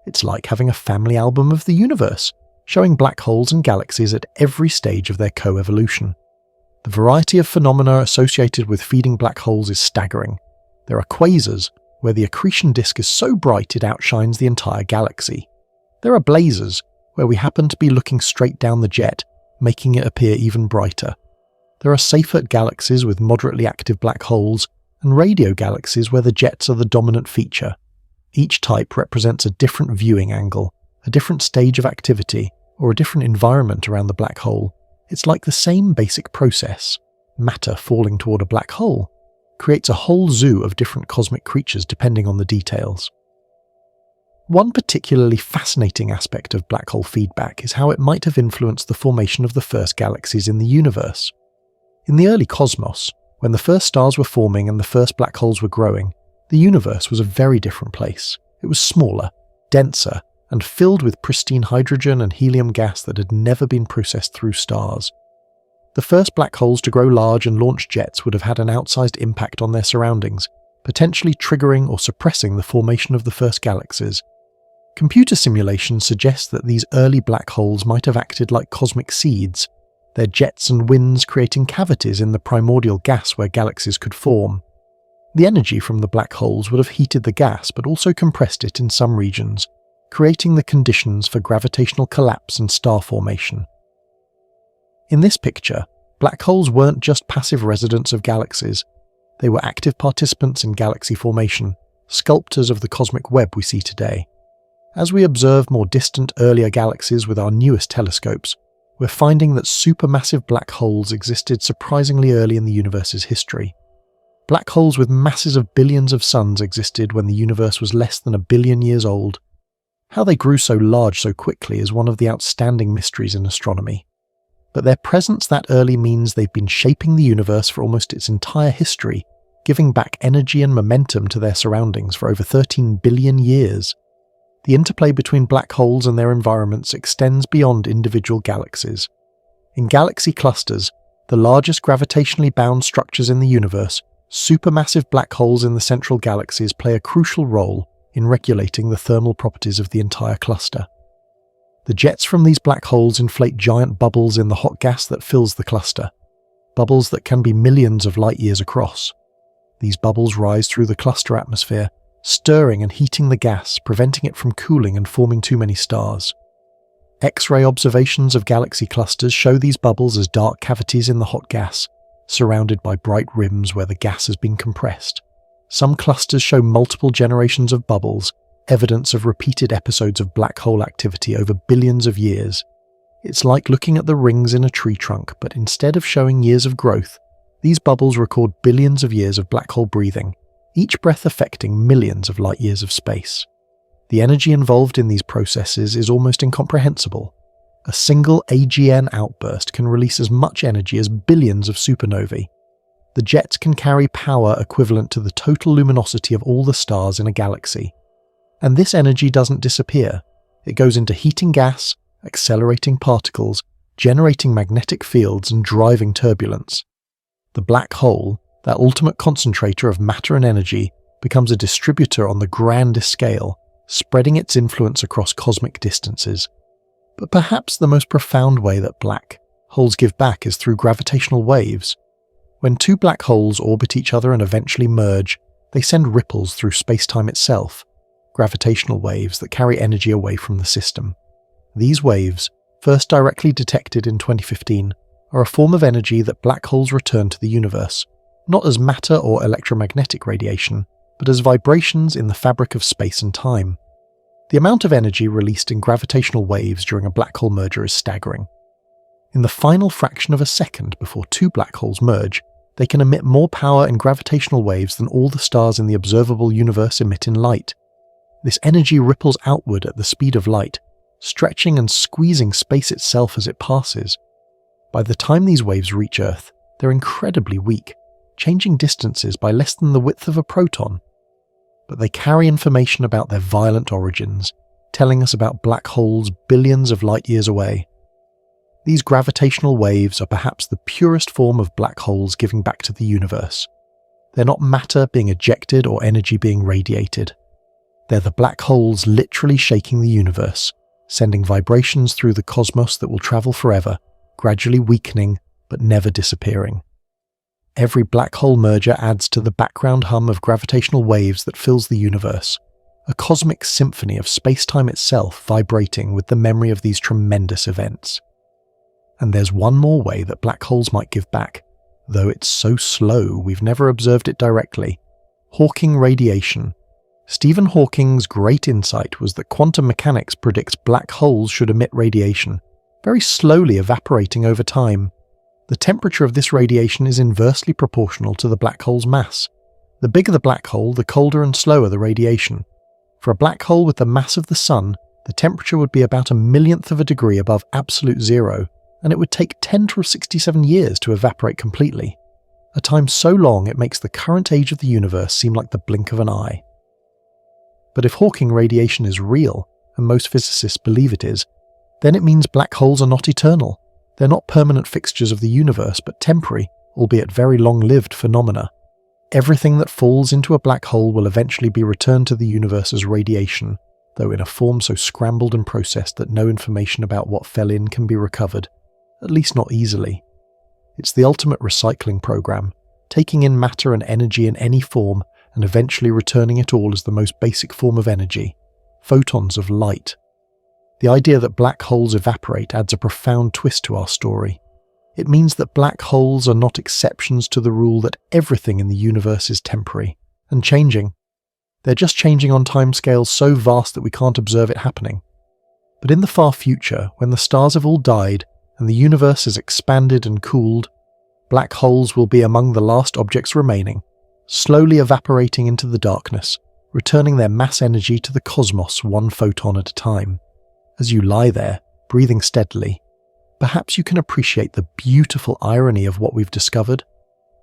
It's like having a family album of the universe, showing black holes and galaxies at every stage of their co-evolution. The variety of phenomena associated with feeding black holes is staggering. There are quasars, where the accretion disk is so bright it outshines the entire galaxy. There are blazars, where we happen to be looking straight down the jet, making it appear even brighter. There are Seyfert galaxies with moderately active black holes, and radio galaxies where the jets are the dominant feature. Each type represents a different viewing angle, a different stage of activity, or a different environment around the black hole. It's like the same basic process. Matter falling toward a black hole creates a whole zoo of different cosmic creatures depending on the details. One particularly fascinating aspect of black hole feedback is how it might have influenced the formation of the first galaxies in the universe. In the early cosmos, when the first stars were forming and the first black holes were growing, the universe was a very different place. It was smaller, denser, and filled with pristine hydrogen and helium gas that had never been processed through stars. The first black holes to grow large and launch jets would have had an outsized impact on their surroundings, potentially triggering or suppressing the formation of the first galaxies. Computer simulations suggest that these early black holes might have acted like cosmic seeds, their jets and winds creating cavities in the primordial gas where galaxies could form. The energy from the black holes would have heated the gas but also compressed it in some regions, creating the conditions for gravitational collapse and star formation. In this picture, black holes weren't just passive residents of galaxies. They were active participants in galaxy formation, sculptors of the cosmic web we see today. As we observe more distant, earlier galaxies with our newest telescopes, we're finding that supermassive black holes existed surprisingly early in the universe's history. Black holes with masses of billions of suns existed when the universe was less than 1 billion years old. How they grew so large so quickly is one of the outstanding mysteries in astronomy. But their presence that early means they've been shaping the universe for almost its entire history, giving back energy and momentum to their surroundings for over 13 billion years. The interplay between black holes and their environments extends beyond individual galaxies. In galaxy clusters, the largest gravitationally bound structures in the universe, supermassive black holes in the central galaxies play a crucial role in regulating the thermal properties of the entire cluster. The jets from these black holes inflate giant bubbles in the hot gas that fills the cluster, bubbles that can be millions of light years across. These bubbles rise through the cluster atmosphere, stirring and heating the gas, preventing it from cooling and forming too many stars. X-ray observations of galaxy clusters show these bubbles as dark cavities in the hot gas, surrounded by bright rims where the gas has been compressed. Some clusters show multiple generations of bubbles, evidence of repeated episodes of black hole activity over billions of years. It's like looking at the rings in a tree trunk, but instead of showing years of growth, these bubbles record billions of years of black hole breathing, each breath affecting millions of light years of space. The energy involved in these processes is almost incomprehensible. A single AGN outburst can release as much energy as billions of supernovae. The jets can carry power equivalent to the total luminosity of all the stars in a galaxy. And this energy doesn't disappear. It goes into heating gas, accelerating particles, generating magnetic fields and driving turbulence. The black hole, that ultimate concentrator of matter and energy, becomes a distributor on the grandest scale, spreading its influence across cosmic distances. But perhaps the most profound way that black holes give back is through gravitational waves. When two black holes orbit each other and eventually merge, they send ripples through space-time itself, gravitational waves that carry energy away from the system. These waves, first directly detected in 2015, are a form of energy that black holes return to the universe, not as matter or electromagnetic radiation, but as vibrations in the fabric of space and time. The amount of energy released in gravitational waves during a black hole merger is staggering. In the final fraction of a second before two black holes merge, they can emit more power in gravitational waves than all the stars in the observable universe emit in light. This energy ripples outward at the speed of light, stretching and squeezing space itself as it passes. By the time these waves reach Earth, they're incredibly weak, changing distances by less than the width of a proton. But they carry information about their violent origins, telling us about black holes billions of light years away. These gravitational waves are perhaps the purest form of black holes giving back to the universe. They're not matter being ejected or energy being radiated. They're the black holes literally shaking the universe, sending vibrations through the cosmos that will travel forever, gradually weakening but never disappearing. Every black hole merger adds to the background hum of gravitational waves that fills the universe, a cosmic symphony of space-time itself vibrating with the memory of these tremendous events. And there's one more way that black holes might give back, though it's so slow we've never observed it directly: Hawking radiation. Stephen Hawking's great insight was that quantum mechanics predicts black holes should emit radiation, very slowly evaporating over time. The temperature of this radiation is inversely proportional to the black hole's mass. The bigger the black hole, the colder and slower the radiation. For a black hole with the mass of the Sun, the temperature would be about a millionth of a degree above absolute zero, and it would take 10 to 67 years to evaporate completely, a time so long it makes the current age of the universe seem like the blink of an eye. But if Hawking radiation is real, and most physicists believe it is, then it means black holes are not eternal. They're not permanent fixtures of the universe, but temporary, albeit very long-lived phenomena. Everything that falls into a black hole will eventually be returned to the universe as radiation, though in a form so scrambled and processed that no information about what fell in can be recovered, at least not easily. It's the ultimate recycling program, taking in matter and energy in any form and eventually returning it all as the most basic form of energy, photons of light. The idea that black holes evaporate adds a profound twist to our story. It means that black holes are not exceptions to the rule that everything in the universe is temporary and changing. They're just changing on timescales so vast that we can't observe it happening. But in the far future, when the stars have all died and the universe has expanded and cooled, black holes will be among the last objects remaining, slowly evaporating into the darkness, returning their mass energy to the cosmos one photon at a time. As you lie there, breathing steadily, perhaps you can appreciate the beautiful irony of what we've discovered.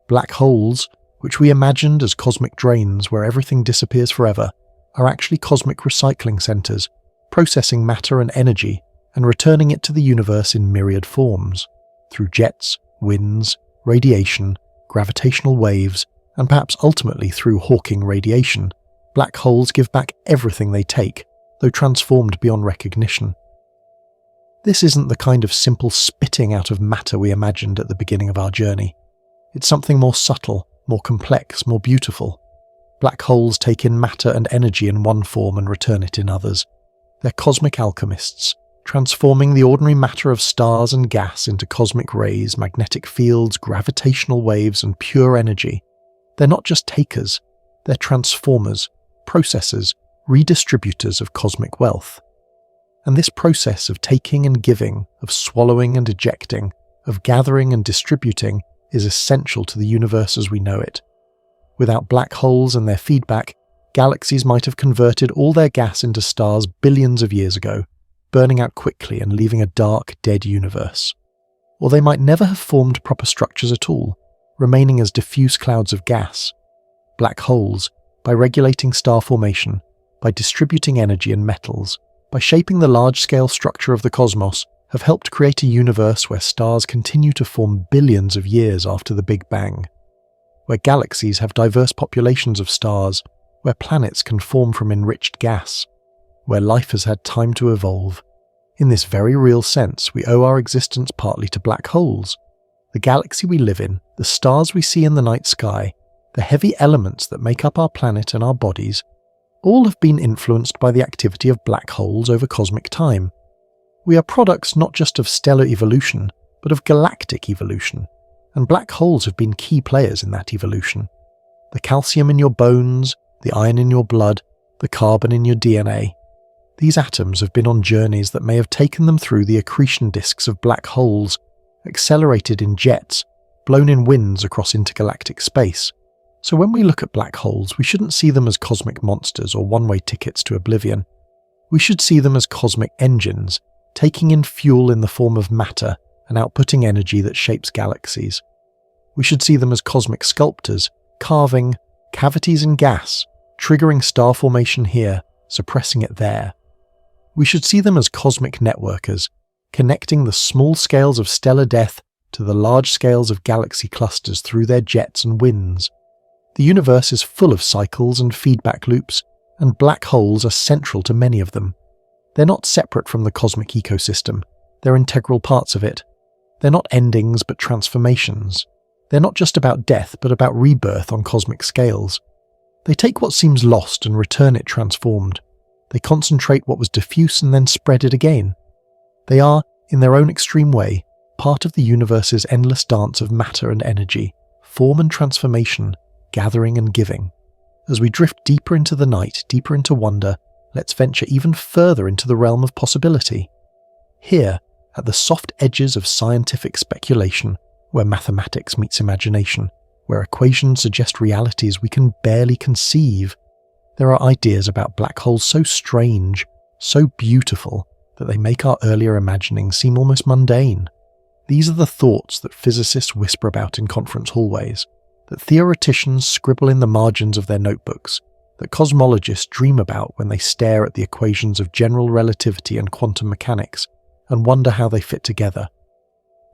Black holes, which we imagined as cosmic drains where everything disappears forever, are actually cosmic recycling centers, processing matter and energy and returning it to the universe in myriad forms, through jets, winds, radiation, gravitational waves, and perhaps ultimately through Hawking radiation. Black holes give back everything they take, though transformed beyond recognition. This isn't the kind of simple spitting out of matter we imagined at the beginning of our journey. It's something more subtle, more complex, more beautiful. Black holes take in matter and energy in one form and return it in others. They're cosmic alchemists, transforming the ordinary matter of stars and gas into cosmic rays, magnetic fields, gravitational waves, and pure energy. They're not just takers, they're transformers, processors, redistributors of cosmic wealth. And this process of taking and giving, of swallowing and ejecting, of gathering and distributing is essential to the universe as we know it. Without black holes and their feedback, galaxies might have converted all their gas into stars billions of years ago, burning out quickly and leaving a dark, dead universe. Or they might never have formed proper structures at all, remaining as diffuse clouds of gas. Black holes, by regulating star formation, by distributing energy and metals, by shaping the large-scale structure of the cosmos, have helped create a universe where stars continue to form billions of years after the Big Bang, where galaxies have diverse populations of stars, where planets can form from enriched gas, where life has had time to evolve. In this very real sense, we owe our existence partly to black holes. The galaxy we live in, the stars we see in the night sky, the heavy elements that make up our planet and our bodies, all have been influenced by the activity of black holes over cosmic time. We are products not just of stellar evolution, but of galactic evolution, and black holes have been key players in that evolution. The calcium in your bones, the iron in your blood, the carbon in your DNA. These atoms have been on journeys that may have taken them through the accretion disks of black holes, accelerated in jets, blown in winds across intergalactic space. So when we look at black holes, we shouldn't see them as cosmic monsters or one-way tickets to oblivion. We should see them as cosmic engines, taking in fuel in the form of matter and outputting energy that shapes galaxies. We should see them as cosmic sculptors, carving cavities in gas, triggering star formation here, suppressing it there. We should see them as cosmic networkers, connecting the small scales of stellar death to the large scales of galaxy clusters through their jets and winds. The universe is full of cycles and feedback loops, and black holes are central to many of them. They're not separate from the cosmic ecosystem, they're integral parts of it. They're not endings but transformations. They're not just about death but about rebirth on cosmic scales. They take what seems lost and return it transformed. They concentrate what was diffuse and then spread it again. They are, in their own extreme way, part of the universe's endless dance of matter and energy, form and transformation, gathering and giving. As we drift deeper into the night, deeper into wonder, let's venture even further into the realm of possibility. Here, at the soft edges of scientific speculation, where mathematics meets imagination, where equations suggest realities we can barely conceive, there are ideas about black holes so strange, so beautiful, that they make our earlier imagining seem almost mundane. These are the thoughts that physicists whisper about in conference hallways, that theoreticians scribble in the margins of their notebooks, that cosmologists dream about when they stare at the equations of general relativity and quantum mechanics and wonder how they fit together.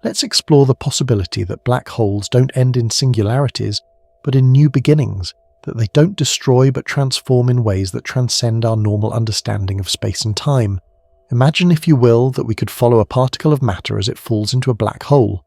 Let's explore the possibility that black holes don't end in singularities, but in new beginnings, that they don't destroy but transform in ways that transcend our normal understanding of space and time. Imagine, if you will, that we could follow a particle of matter as it falls into a black hole.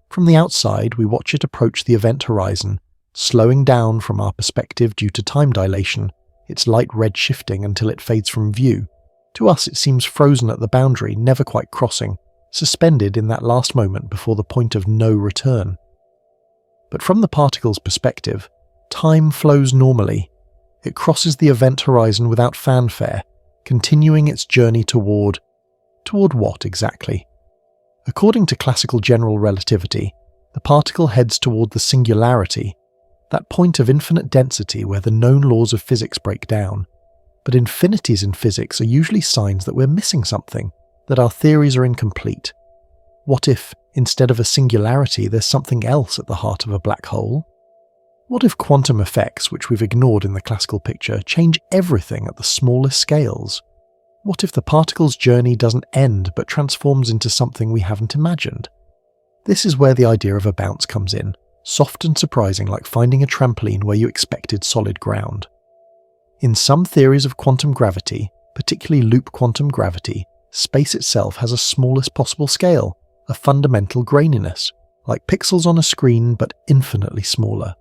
From the outside, we watch it approach the event horizon, slowing down from our perspective due to time dilation, its light red shifting until it fades from view. To us it seems frozen at the boundary, never quite crossing, suspended in that last moment before the point of no return. But from the particle's perspective, time flows normally. It crosses the event horizon without fanfare, continuing its journey toward what exactly? According to classical general relativity, the particle heads toward the singularity, that point of infinite density where the known laws of physics break down. But infinities in physics are usually signs that we're missing something, that our theories are incomplete. What if, instead of a singularity, there's something else at the heart of a black hole? What if quantum effects, which we've ignored in the classical picture, change everything at the smallest scales? What if the particle's journey doesn't end but transforms into something we haven't imagined? This is where the idea of a bounce comes in, soft and surprising, like finding a trampoline where you expected solid ground. In some theories of quantum gravity, particularly loop quantum gravity, space itself has a smallest possible scale, a fundamental graininess, like pixels on a screen but infinitely smaller.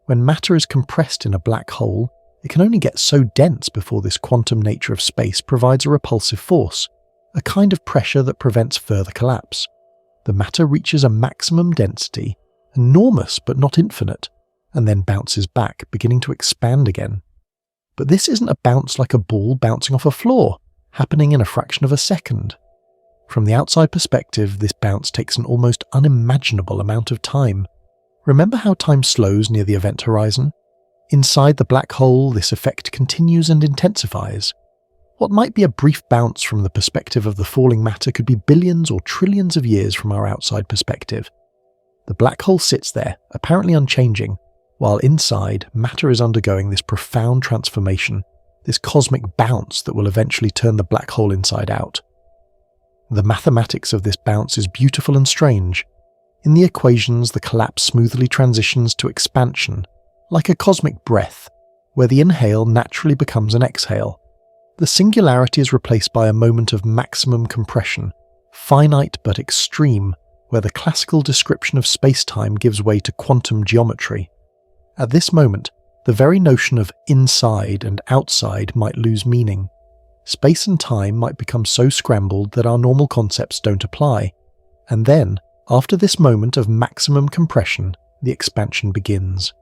When matter is compressed in a black hole, it can only get so dense before this quantum nature of space provides a repulsive force, a kind of pressure that prevents further collapse. The matter reaches a maximum density, enormous but not infinite, and then bounces back, beginning to expand again. But this isn't a bounce like a ball bouncing off a floor, happening in a fraction of a second. From the outside perspective, this bounce takes an almost unimaginable amount of time. Remember how time slows near the event horizon? Inside the black hole, this effect continues and intensifies. What might be a brief bounce from the perspective of the falling matter could be billions or trillions of years from our outside perspective. The black hole sits there, apparently unchanging, while inside, matter is undergoing this profound transformation, this cosmic bounce that will eventually turn the black hole inside out. The mathematics of this bounce is beautiful and strange. In the equations, the collapse smoothly transitions to expansion, like a cosmic breath, where the inhale naturally becomes an exhale. The singularity is replaced by a moment of maximum compression, finite but extreme, where the classical description of space-time gives way to quantum geometry. At this moment, the very notion of inside and outside might lose meaning. Space and time might become so scrambled that our normal concepts don't apply, and then, After this moment of maximum compression, the expansion begins.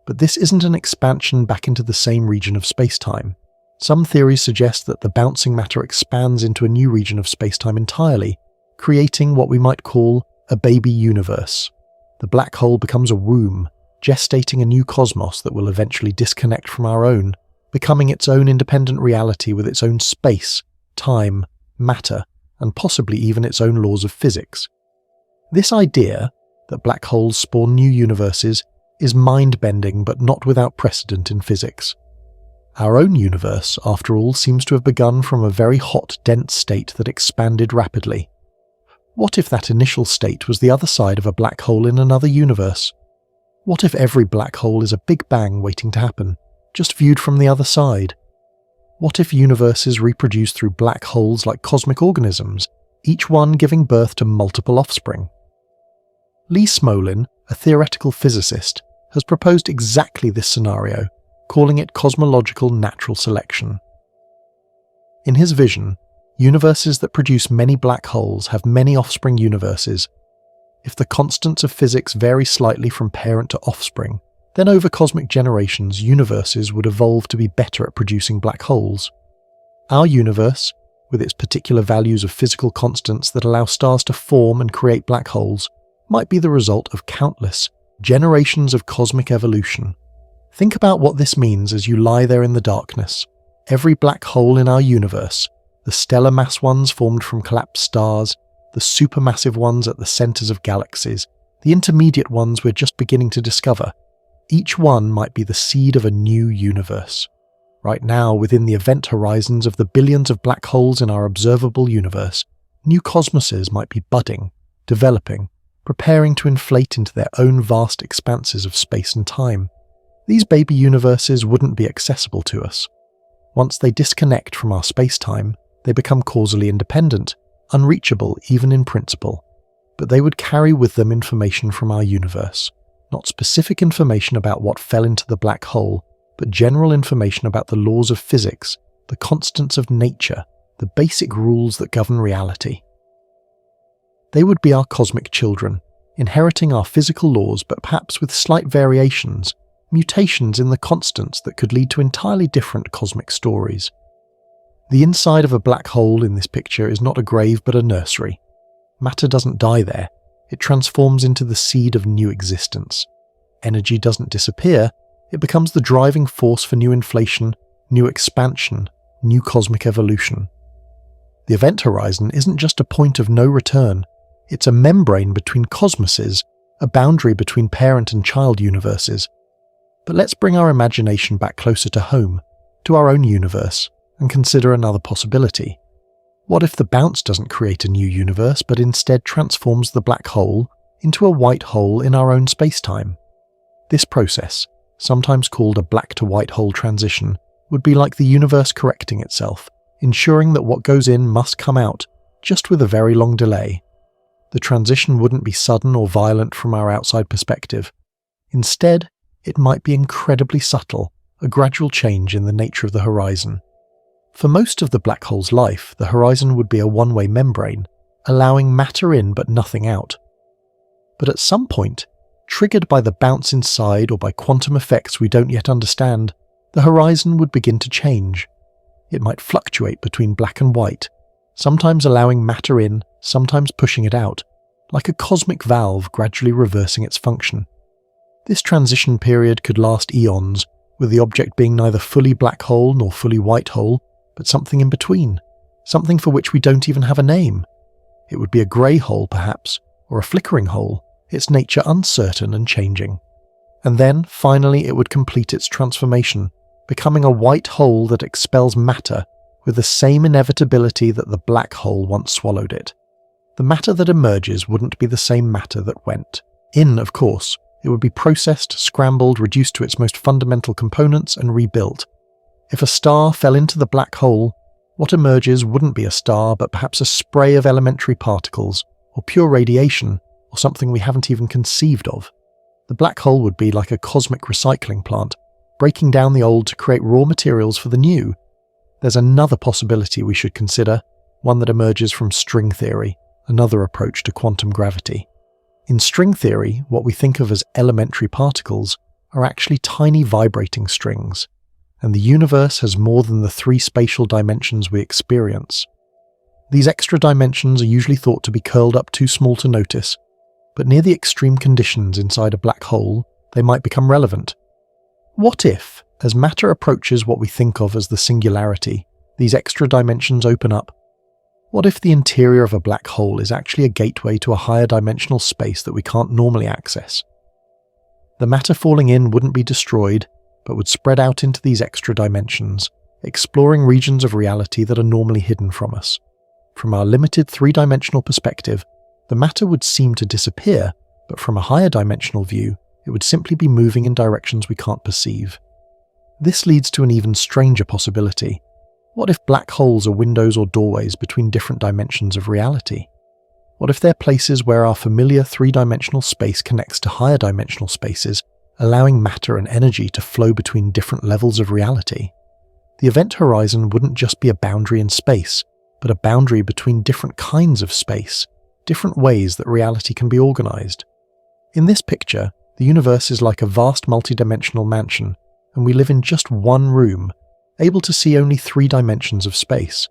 But this isn't an expansion back into the same region of space-time. Some theories suggest that the bouncing matter expands into a new region of space-time entirely, creating what we might call a baby universe. The black hole becomes a womb, gestating a new cosmos that will eventually disconnect from our own, becoming its own independent reality with its own space, time, matter, and possibly even its own laws of physics. This idea, that black holes spawn new universes, is mind-bending but not without precedent in physics. Our own universe, after all, seems to have begun from a very hot, dense state that expanded rapidly. What if that initial state was the other side of a black hole in another universe? What if every black hole is a big bang waiting to happen, just viewed from the other side? What if universes reproduce through black holes like cosmic organisms, each one giving birth to multiple offspring? Lee Smolin, a theoretical physicist, has proposed exactly this scenario, calling it cosmological natural selection. In his vision, universes that produce many black holes have many offspring universes. If the constants of physics vary slightly from parent to offspring, then over cosmic generations, universes would evolve to be better at producing black holes. Our universe, with its particular values of physical constants that allow stars to form and create black holes, might be the result of countless generations of cosmic evolution. Think about what this means as you lie there in the darkness. Every black hole in our universe, the stellar mass ones formed from collapsed stars, the supermassive ones at the centers of galaxies, the intermediate ones we're just beginning to discover, each one might be the seed of a new universe. Right now, within the event horizons of the billions of black holes in our observable universe, new cosmoses might be budding, developing, preparing to inflate into their own vast expanses of space and time. These baby universes wouldn't be accessible to us. Once they disconnect from our space-time, they become causally independent, unreachable even in principle. But they would carry with them information from our universe, not specific information about what fell into the black hole, but general information about the laws of physics, the constants of nature, the basic rules that govern reality. They would be our cosmic children, inheriting our physical laws but perhaps with slight variations, mutations in the constants that could lead to entirely different cosmic stories. The inside of a black hole in this picture is not a grave but a nursery. Matter doesn't die there, it transforms into the seed of new existence. Energy doesn't disappear, it becomes the driving force for new inflation, new expansion, new cosmic evolution. The event horizon isn't just a point of no return, it's a membrane between cosmoses, a boundary between parent and child universes. But let's bring our imagination back closer to home, to our own universe, and consider another possibility. What if the bounce doesn't create a new universe, but instead transforms the black hole into a white hole in our own space-time? This process, sometimes called a black-to-white hole transition, would be like the universe correcting itself, ensuring that what goes in must come out, just with a very long delay. The transition wouldn't be sudden or violent from our outside perspective. Instead, it might be incredibly subtle, a gradual change in the nature of the horizon. For most of the black hole's life, the horizon would be a one-way membrane, allowing matter in but nothing out. But at some point, triggered by the bounce inside or by quantum effects we don't yet understand, the horizon would begin to change. It might fluctuate between black and white, sometimes allowing matter in, sometimes pushing it out, like a cosmic valve gradually reversing its function. This transition period could last eons, with the object being neither fully black hole nor fully white hole, but something in between, something for which we don't even have a name. It would be a grey hole perhaps, or a flickering hole, its nature uncertain and changing. And then, finally, it would complete its transformation, becoming a white hole that expels matter with the same inevitability that the black hole once swallowed it. The matter that emerges wouldn't be the same matter that went. In, of course, it would be processed, scrambled, reduced to its most fundamental components and rebuilt. If a star fell into the black hole, what emerges wouldn't be a star but perhaps a spray of elementary particles, or pure radiation, or something we haven't even conceived of. The black hole would be like a cosmic recycling plant, breaking down the old to create raw materials for the new. There's another possibility we should consider, one that emerges from string theory, another approach to quantum gravity. In string theory, what we think of as elementary particles are actually tiny vibrating strings, and the universe has more than the 3 spatial dimensions we experience. These extra dimensions are usually thought to be curled up too small to notice, but near the extreme conditions inside a black hole, they might become relevant. What if, as matter approaches what we think of as the singularity, these extra dimensions open up? What if the interior of a black hole is actually a gateway to a higher dimensional space that we can't normally access? The matter falling in wouldn't be destroyed, but would spread out into these extra dimensions, exploring regions of reality that are normally hidden from us. From our limited 3-dimensional perspective, the matter would seem to disappear, but from a higher dimensional view, it would simply be moving in directions we can't perceive. This leads to an even stranger possibility. What if black holes are windows or doorways between different dimensions of reality? What if they're places where our familiar 3-dimensional space connects to higher dimensional spaces, allowing matter and energy to flow between different levels of reality? The event horizon wouldn't just be a boundary in space, but a boundary between different kinds of space, different ways that reality can be organized. In this picture, the universe is like a vast multidimensional mansion, and we live in just one room, able to see only 3 dimensions of space.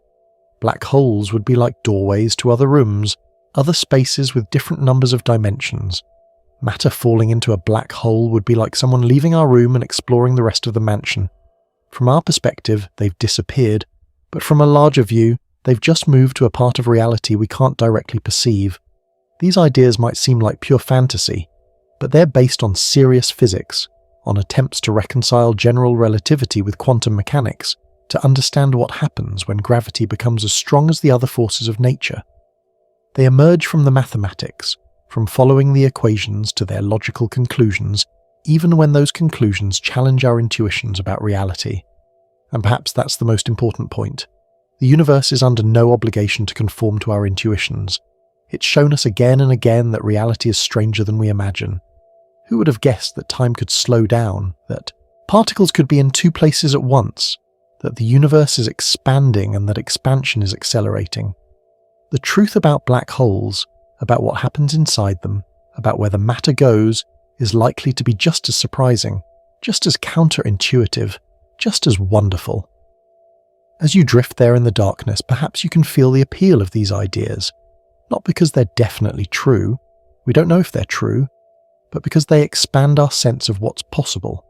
Black holes would be like doorways to other rooms, other spaces with different numbers of dimensions. Matter falling into a black hole would be like someone leaving our room and exploring the rest of the mansion. From our perspective, they've disappeared, but from a larger view, they've just moved to a part of reality we can't directly perceive. These ideas might seem like pure fantasy, but they're based on serious physics, on attempts to reconcile general relativity with quantum mechanics, to understand what happens when gravity becomes as strong as the other forces of nature. They emerge from the mathematics, from following the equations to their logical conclusions, even when those conclusions challenge our intuitions about reality. And perhaps that's the most important point. The universe is under no obligation to conform to our intuitions. It's shown us again and again that reality is stranger than we imagine. Who would have guessed that time could slow down, that particles could be in 2 places at once, that the universe is expanding and that expansion is accelerating? The truth about black holes, about what happens inside them, about where the matter goes, is likely to be just as surprising, just as counterintuitive, just as wonderful. As you drift there in the darkness, perhaps you can feel the appeal of these ideas, not because they're definitely true, we don't know if they're true, but because they expand our sense of what's possible.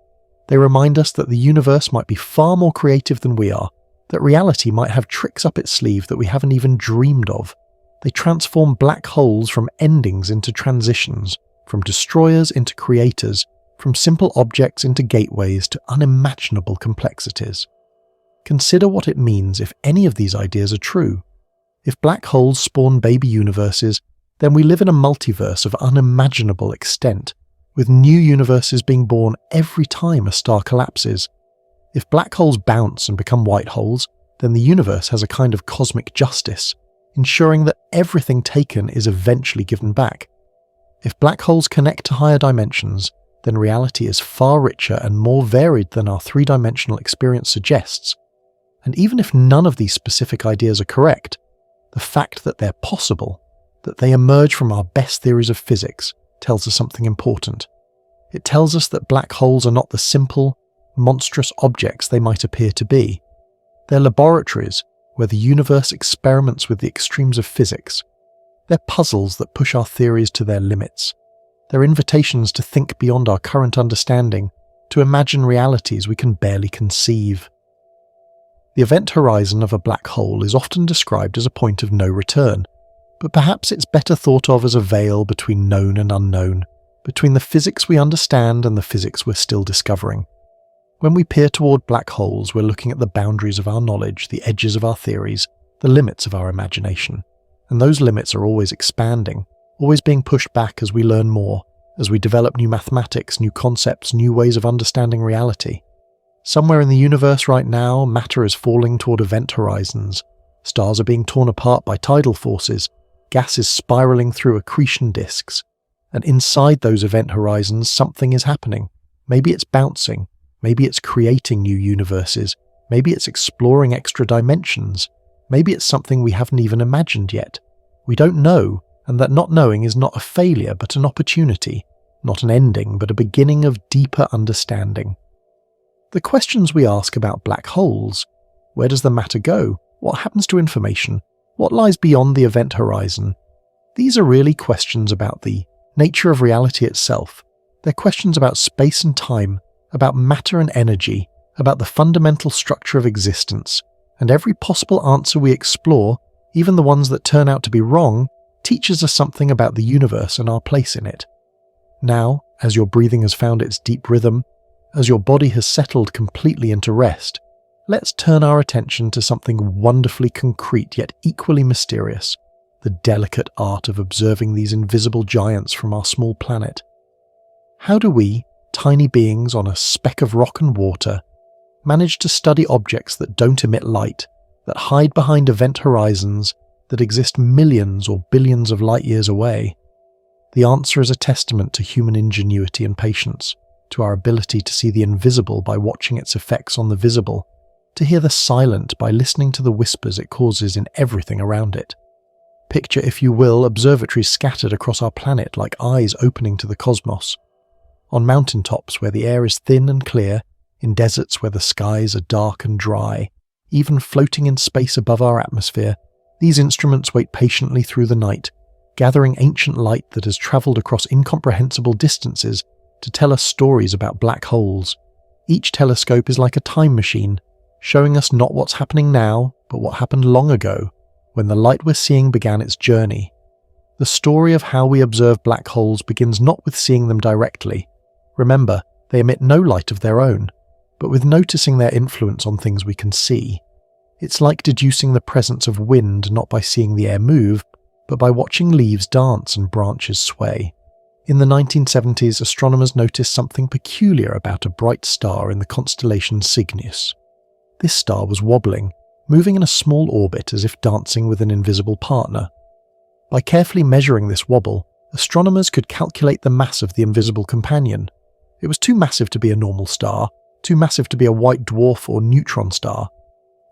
They remind us that the universe might be far more creative than we are, that reality might have tricks up its sleeve that we haven't even dreamed of. They transform black holes from endings into transitions, from destroyers into creators, from simple objects into gateways to unimaginable complexities. Consider what it means if any of these ideas are true. If black holes spawn baby universes, then we live in a multiverse of unimaginable extent, with new universes being born every time a star collapses. If black holes bounce and become white holes, then the universe has a kind of cosmic justice, ensuring that everything taken is eventually given back. If black holes connect to higher dimensions, then reality is far richer and more varied than our 3-dimensional experience suggests. And even if none of these specific ideas are correct, the fact that they're possible, that they emerge from our best theories of physics, tells us something important. It tells us that black holes are not the simple, monstrous objects they might appear to be. They're laboratories where the universe experiments with the extremes of physics. They're puzzles that push our theories to their limits. They're invitations to think beyond our current understanding, to imagine realities we can barely conceive. The event horizon of a black hole is often described as a point of no return, but perhaps it's better thought of as a veil between known and unknown, between the physics we understand and the physics we're still discovering. When we peer toward black holes, we're looking at the boundaries of our knowledge, the edges of our theories, the limits of our imagination. And those limits are always expanding, always being pushed back as we learn more, as we develop new mathematics, new concepts, new ways of understanding reality. Somewhere in the universe right now, matter is falling toward event horizons. Stars are being torn apart by tidal forces, gas is spiraling through accretion disks. And inside those event horizons, something is happening. Maybe it's bouncing, maybe it's creating new universes, maybe it's exploring extra dimensions, maybe it's something we haven't even imagined yet. We don't know, and that not knowing is not a failure but an opportunity, not an ending but a beginning of deeper understanding. The questions we ask about black holes — where does the matter go? What happens to information? What lies beyond the event horizon? These are really questions about the nature of reality itself. They're questions about space and time, about matter and energy, about the fundamental structure of existence, and every possible answer we explore, even the ones that turn out to be wrong, teaches us something about the universe and our place in it. Now, as your breathing has found its deep rhythm, as your body has settled completely into rest, let's turn our attention to something wonderfully concrete yet equally mysterious, the delicate art of observing these invisible giants from our small planet. How do we, tiny beings on a speck of rock and water, manage to study objects that don't emit light, that hide behind event horizons, that exist millions or billions of light years away? The answer is a testament to human ingenuity and patience, to our ability to see the invisible by watching its effects on the visible, to hear the silent by listening to the whispers it causes in everything around it. Picture, if you will, observatories scattered across our planet like eyes opening to the cosmos. On mountaintops where the air is thin and clear, in deserts where the skies are dark and dry, even floating in space above our atmosphere, these instruments wait patiently through the night, gathering ancient light that has travelled across incomprehensible distances to tell us stories about black holes. Each telescope is like a time machine, showing us not what's happening now, but what happened long ago, when the light we're seeing began its journey. The story of how we observe black holes begins not with seeing them directly. Remember, they emit no light of their own, but with noticing their influence on things we can see. It's like deducing the presence of wind not by seeing the air move, but by watching leaves dance and branches sway. In the 1970s, astronomers noticed something peculiar about a bright star in the constellation Cygnus. This star was wobbling, moving in a small orbit as if dancing with an invisible partner. By carefully measuring this wobble, astronomers could calculate the mass of the invisible companion. It was too massive to be a normal star, too massive to be a white dwarf or neutron star.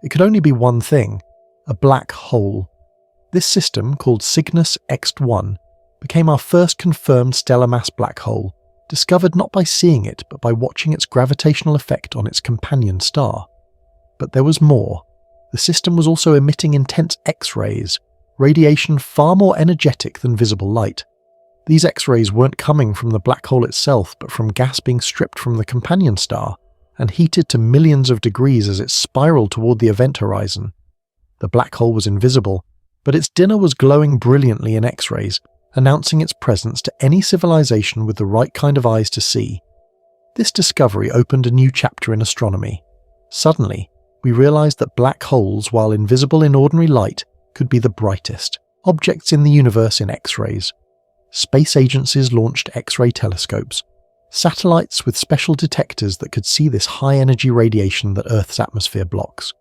It could only be one thing: a black hole. This system, called Cygnus X1, became our first confirmed stellar mass black hole, discovered not by seeing it but by watching its gravitational effect on its companion star. But there was more. The system was also emitting intense X-rays, radiation far more energetic than visible light. These X-rays weren't coming from the black hole itself but from gas being stripped from the companion star and heated to millions of degrees as it spiraled toward the event horizon. The black hole was invisible, but its dinner was glowing brilliantly in X-rays, announcing its presence to any civilization with the right kind of eyes to see. This discovery opened a new chapter in astronomy. Suddenly, we realized that black holes, while invisible in ordinary light, could be the brightest objects in the universe in X-rays. Space agencies launched X-ray telescopes, satellites with special detectors that could see this high-energy radiation that Earth's atmosphere blocks.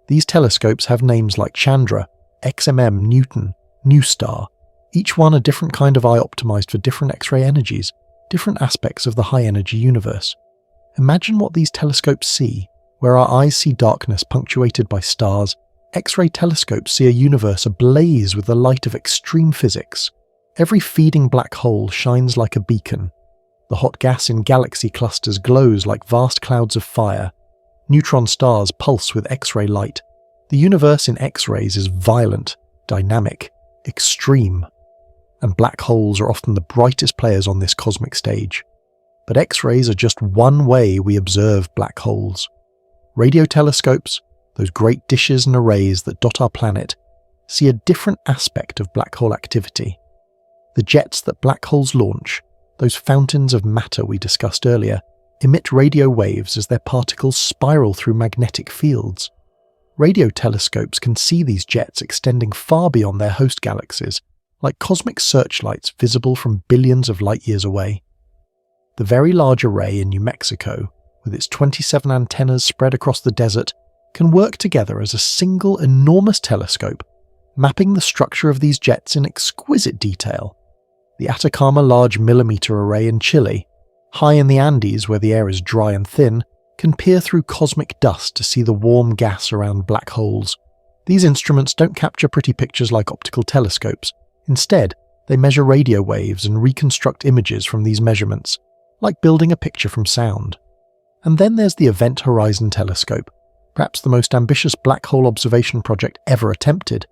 These telescopes have names like Chandra, XMM, Newton, NewStar, each one a different kind of eye optimized for different X-ray energies, different aspects of the high-energy universe. Imagine what these telescopes see. Where our eyes see darkness punctuated by stars, X-ray telescopes see a universe ablaze with the light of extreme physics. Every feeding black hole shines like a beacon. The hot gas in galaxy clusters glows like vast clouds of fire. Neutron stars pulse with X-ray light. The universe in X-rays is violent, dynamic, extreme. And black holes are often the brightest players on this cosmic stage. But X-rays are just one way we observe black holes. Radio telescopes, those great dishes and arrays that dot our planet, see a different aspect of black hole activity. The jets that black holes launch, those fountains of matter we discussed earlier, emit radio waves as their particles spiral through magnetic fields. Radio telescopes can see these jets extending far beyond their host galaxies, like cosmic searchlights visible from billions of light years away. The Very Large Array in New Mexico, with its 27 antennas spread across the desert, can work together as a single enormous telescope, mapping the structure of these jets in exquisite detail. The Atacama Large Millimeter Array in Chile, high in the Andes where the air is dry and thin, can peer through cosmic dust to see the warm gas around black holes. These instruments don't capture pretty pictures like optical telescopes. Instead, They measure radio waves and reconstruct images from these measurements, like building a picture from sound. And then there's the Event Horizon Telescope, perhaps the most ambitious black hole observation project ever attempted.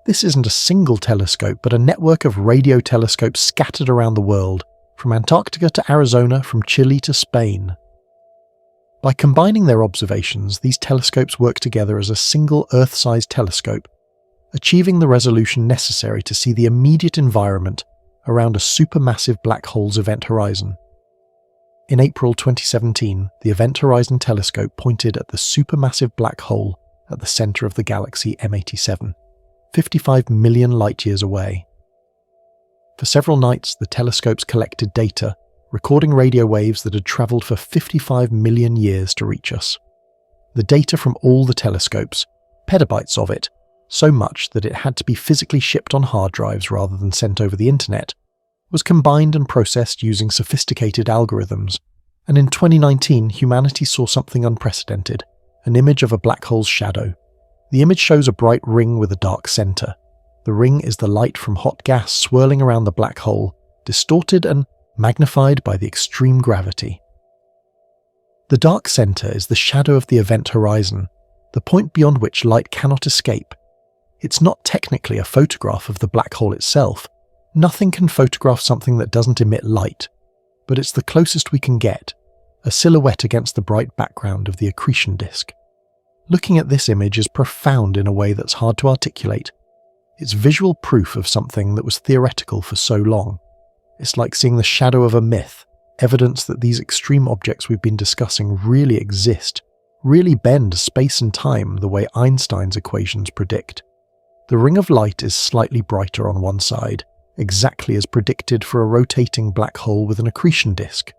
This isn't a single telescope, but a network of radio telescopes scattered around the world, from Antarctica to Arizona, from Chile to Spain. By combining their observations, these telescopes work together as a single Earth-sized telescope, achieving the resolution necessary to see the immediate environment around a supermassive black hole's event horizon. In April 2017, the Event Horizon Telescope pointed at the supermassive black hole at the center of the galaxy M87, 55 million light-years away. For several nights, the telescopes collected data, recording radio waves that had traveled for 55 million years to reach us. The data from all the telescopes, petabytes of it, so much that it had to be physically shipped on hard drives rather than sent over the internet, was combined and processed using sophisticated algorithms, and in 2019 humanity saw something unprecedented, an image of a black hole's shadow. The image shows a bright ring with a dark center. The ring is the light from hot gas swirling around the black hole, distorted and magnified by the extreme gravity. The dark center is the shadow of the event horizon, the point beyond which light cannot escape. It's not technically a photograph of the black hole itself. Nothing can photograph something that doesn't emit light, but it's the closest we can get, a silhouette against the bright background of the accretion disk. Looking at this image is profound in a way that's hard to articulate. It's visual proof of something that was theoretical for so long. It's like seeing the shadow of a myth, evidence that these extreme objects we've been discussing really exist, really bend space and time the way Einstein's equations predict. The ring of light is slightly brighter on one side, exactly as predicted for a rotating black hole with an accretion disk.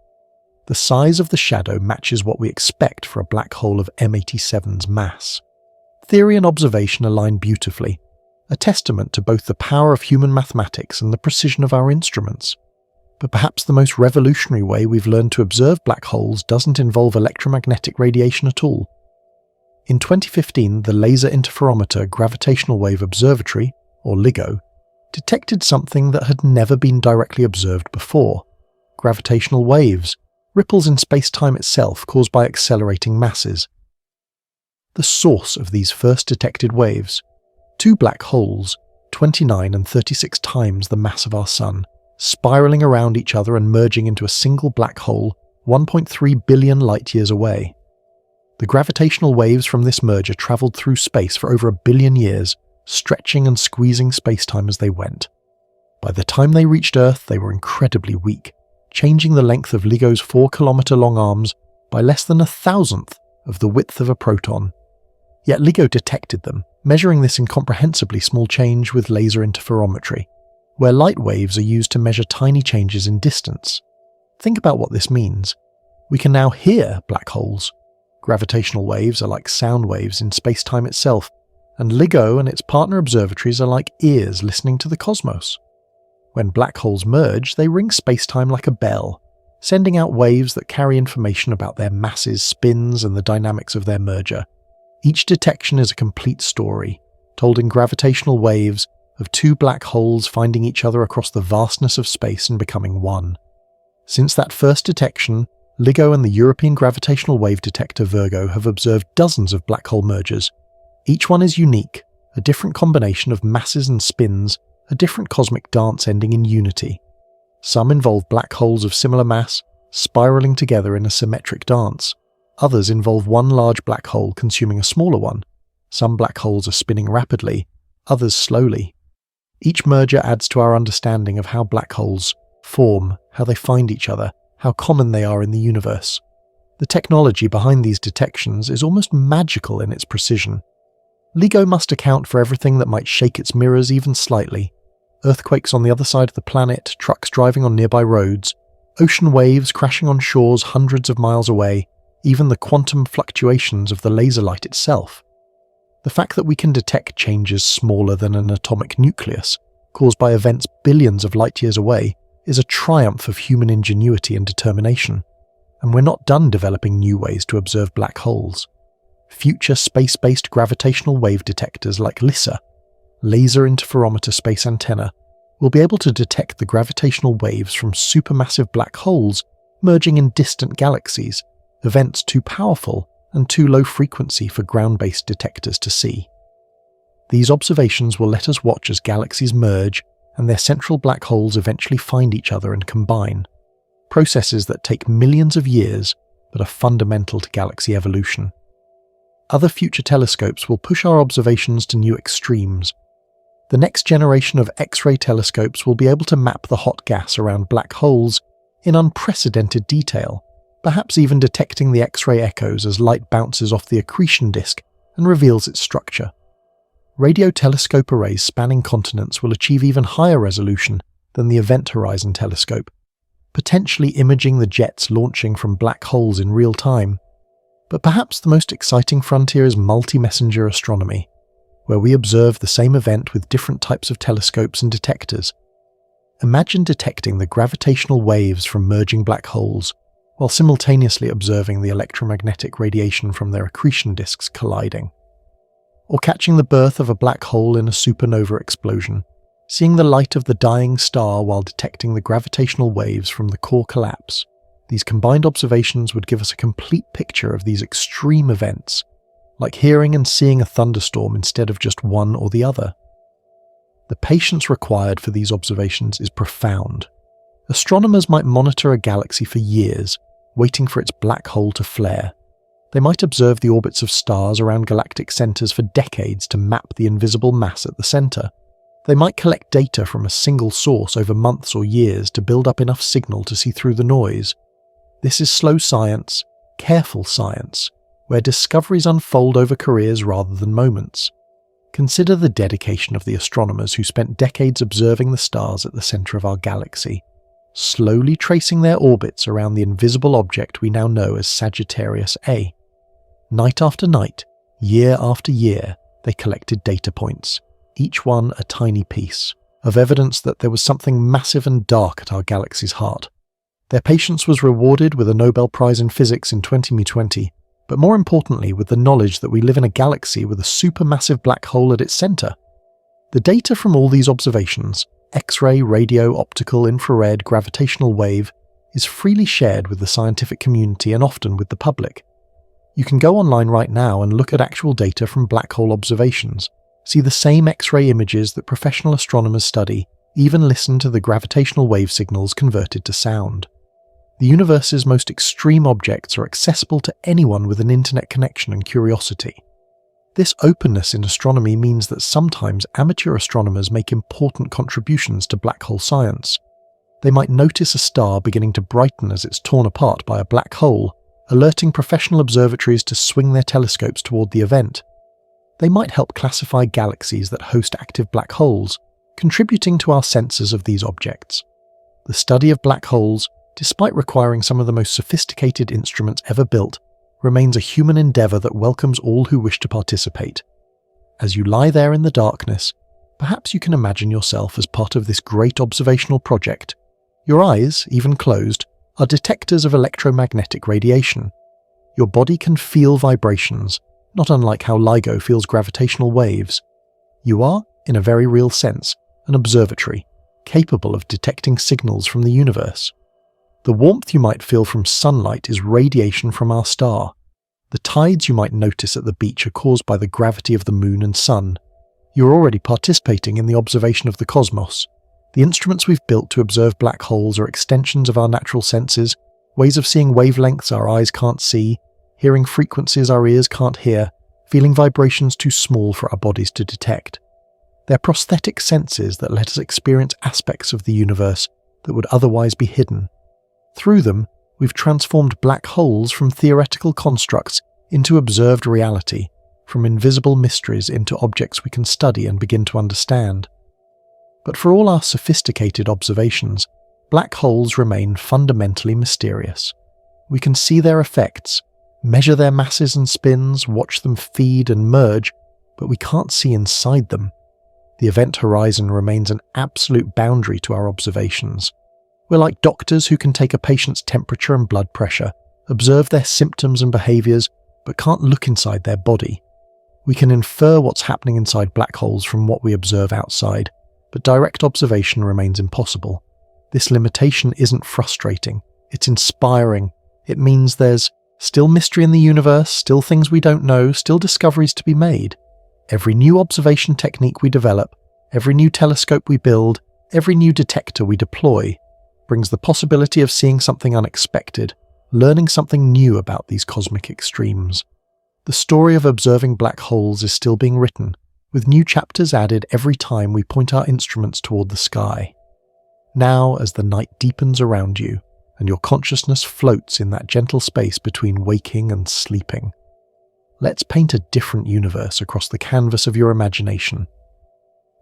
The size of the shadow matches what we expect for a black hole of M87's mass. Theory and observation align beautifully, a testament to both the power of human mathematics and the precision of our instruments. But perhaps the most revolutionary way we've learned to observe black holes doesn't involve electromagnetic radiation at all. In 2015, the Laser Interferometer Gravitational Wave Observatory, or LIGO, detected something that had never been directly observed before: gravitational waves, ripples in space-time itself caused by accelerating masses. The source of these first detected waves, two black holes, 29 and 36 times the mass of our Sun, spiraling around each other and merging into a single black hole 1.3 billion light-years away. The gravitational waves from this merger travelled through space for over 1 billion years, stretching and squeezing space-time as they went. By the time they reached Earth, they were incredibly weak, changing the length of LIGO's 4-kilometre-long arms by less than 1,000th of the width of a proton. Yet LIGO detected them, measuring this incomprehensibly small change with laser interferometry, where light waves are used to measure tiny changes in distance. Think about what this means. We can now hear black holes. Gravitational waves are like sound waves in space-time itself, and LIGO and its partner observatories are like ears listening to the cosmos. When black holes merge, they ring space-time like a bell, sending out waves that carry information about their masses, spins, and the dynamics of their merger. Each detection is a complete story, told in gravitational waves of two black holes finding each other across the vastness of space and becoming one. Since that first detection, LIGO and the European Gravitational Wave Detector Virgo have observed dozens of black hole mergers. Each one is unique, a different combination of masses and spins, a different cosmic dance ending in unity. Some involve black holes of similar mass, spiraling together in a symmetric dance. Others involve one large black hole consuming a smaller one. Some black holes are spinning rapidly, others slowly. Each merger adds to our understanding of how black holes form, how they find each other, how common they are in the universe. The technology behind these detections is almost magical in its precision. LIGO must account for everything that might shake its mirrors even slightly. Earthquakes on the other side of the planet, trucks driving on nearby roads, ocean waves crashing on shores hundreds of miles away, even the quantum fluctuations of the laser light itself. The fact that we can detect changes smaller than an atomic nucleus, caused by events billions of light-years away, is a triumph of human ingenuity and determination. And we're not done developing new ways to observe black holes. Future space-based gravitational wave detectors like LISA, Laser Interferometer Space Antenna, we'll be able to detect the gravitational waves from supermassive black holes merging in distant galaxies, events too powerful and too low frequency for ground-based detectors to see. These observations will let us watch as galaxies merge and their central black holes eventually find each other and combine, processes that take millions of years but are fundamental to galaxy evolution. Other future telescopes will push our observations to new extremes. The next generation of X-ray telescopes will be able to map the hot gas around black holes in unprecedented detail, perhaps even detecting the X-ray echoes as light bounces off the accretion disk and reveals its structure. Radio telescope arrays spanning continents will achieve even higher resolution than the Event Horizon telescope, potentially imaging the jets launching from black holes in real time. But perhaps the most exciting frontier is multi-messenger astronomy, where we observe the same event with different types of telescopes and detectors. Imagine detecting the gravitational waves from merging black holes, while simultaneously observing the electromagnetic radiation from their accretion disks colliding. Or catching the birth of a black hole in a supernova explosion, seeing the light of the dying star while detecting the gravitational waves from the core collapse. These combined observations would give us a complete picture of these extreme events, like hearing and seeing a thunderstorm instead of just one or the other. The patience required for these observations is profound. Astronomers might monitor a galaxy for years, waiting for its black hole to flare. They might observe the orbits of stars around galactic centers for decades to map the invisible mass at the center. They might collect data from a single source over months or years to build up enough signal to see through the noise. This is slow science, careful science, where discoveries unfold over careers rather than moments. Consider the dedication of the astronomers who spent decades observing the stars at the center of our galaxy, slowly tracing their orbits around the invisible object we now know as Sagittarius A. Night after night, year after year, they collected data points, each one a tiny piece, of evidence that there was something massive and dark at our galaxy's heart. Their patience was rewarded with a Nobel Prize in Physics in 2020, but more importantly with the knowledge that we live in a galaxy with a supermassive black hole at its center. The data from all these observations, X-ray, radio, optical, infrared, gravitational wave, is freely shared with the scientific community and often with the public. You can go online right now and look at actual data from black hole observations, see the same X-ray images that professional astronomers study, even listen to the gravitational wave signals converted to sound. The universe's most extreme objects are accessible to anyone with an internet connection and curiosity. This openness in astronomy means that sometimes amateur astronomers make important contributions to black hole science. They might notice a star beginning to brighten as it's torn apart by a black hole, alerting professional observatories to swing their telescopes toward the event. They might help classify galaxies that host active black holes, contributing to our sensors of these objects. The study of black holes, despite requiring some of the most sophisticated instruments ever built, remains a human endeavor that welcomes all who wish to participate. As you lie there in the darkness, perhaps you can imagine yourself as part of this great observational project. Your eyes, even closed, are detectors of electromagnetic radiation. Your body can feel vibrations, not unlike how LIGO feels gravitational waves. You are, in a very real sense, an observatory, capable of detecting signals from the universe. The warmth you might feel from sunlight is radiation from our star. The tides you might notice at the beach are caused by the gravity of the moon and sun. You're already participating in the observation of the cosmos. The instruments we've built to observe black holes are extensions of our natural senses, ways of seeing wavelengths our eyes can't see, hearing frequencies our ears can't hear, feeling vibrations too small for our bodies to detect. They're prosthetic senses that let us experience aspects of the universe that would otherwise be hidden. Through them, we've transformed black holes from theoretical constructs into observed reality, from invisible mysteries into objects we can study and begin to understand. But for all our sophisticated observations, black holes remain fundamentally mysterious. We can see their effects, measure their masses and spins, watch them feed and merge, but we can't see inside them. The event horizon remains an absolute boundary to our observations. We're like doctors who can take a patient's temperature and blood pressure, observe their symptoms and behaviors, but can't look inside their body. We can infer what's happening inside black holes from what we observe outside, but direct observation remains impossible. This limitation isn't frustrating, it's inspiring. It means there's still mystery in the universe, still things we don't know, still discoveries to be made. Every new observation technique we develop, every new telescope we build, every new detector we deploy, brings the possibility of seeing something unexpected, learning something new about these cosmic extremes. The story of observing black holes is still being written, with new chapters added every time we point our instruments toward the sky. Now, as the night deepens around you, and your consciousness floats in that gentle space between waking and sleeping, let's paint a different universe across the canvas of your imagination.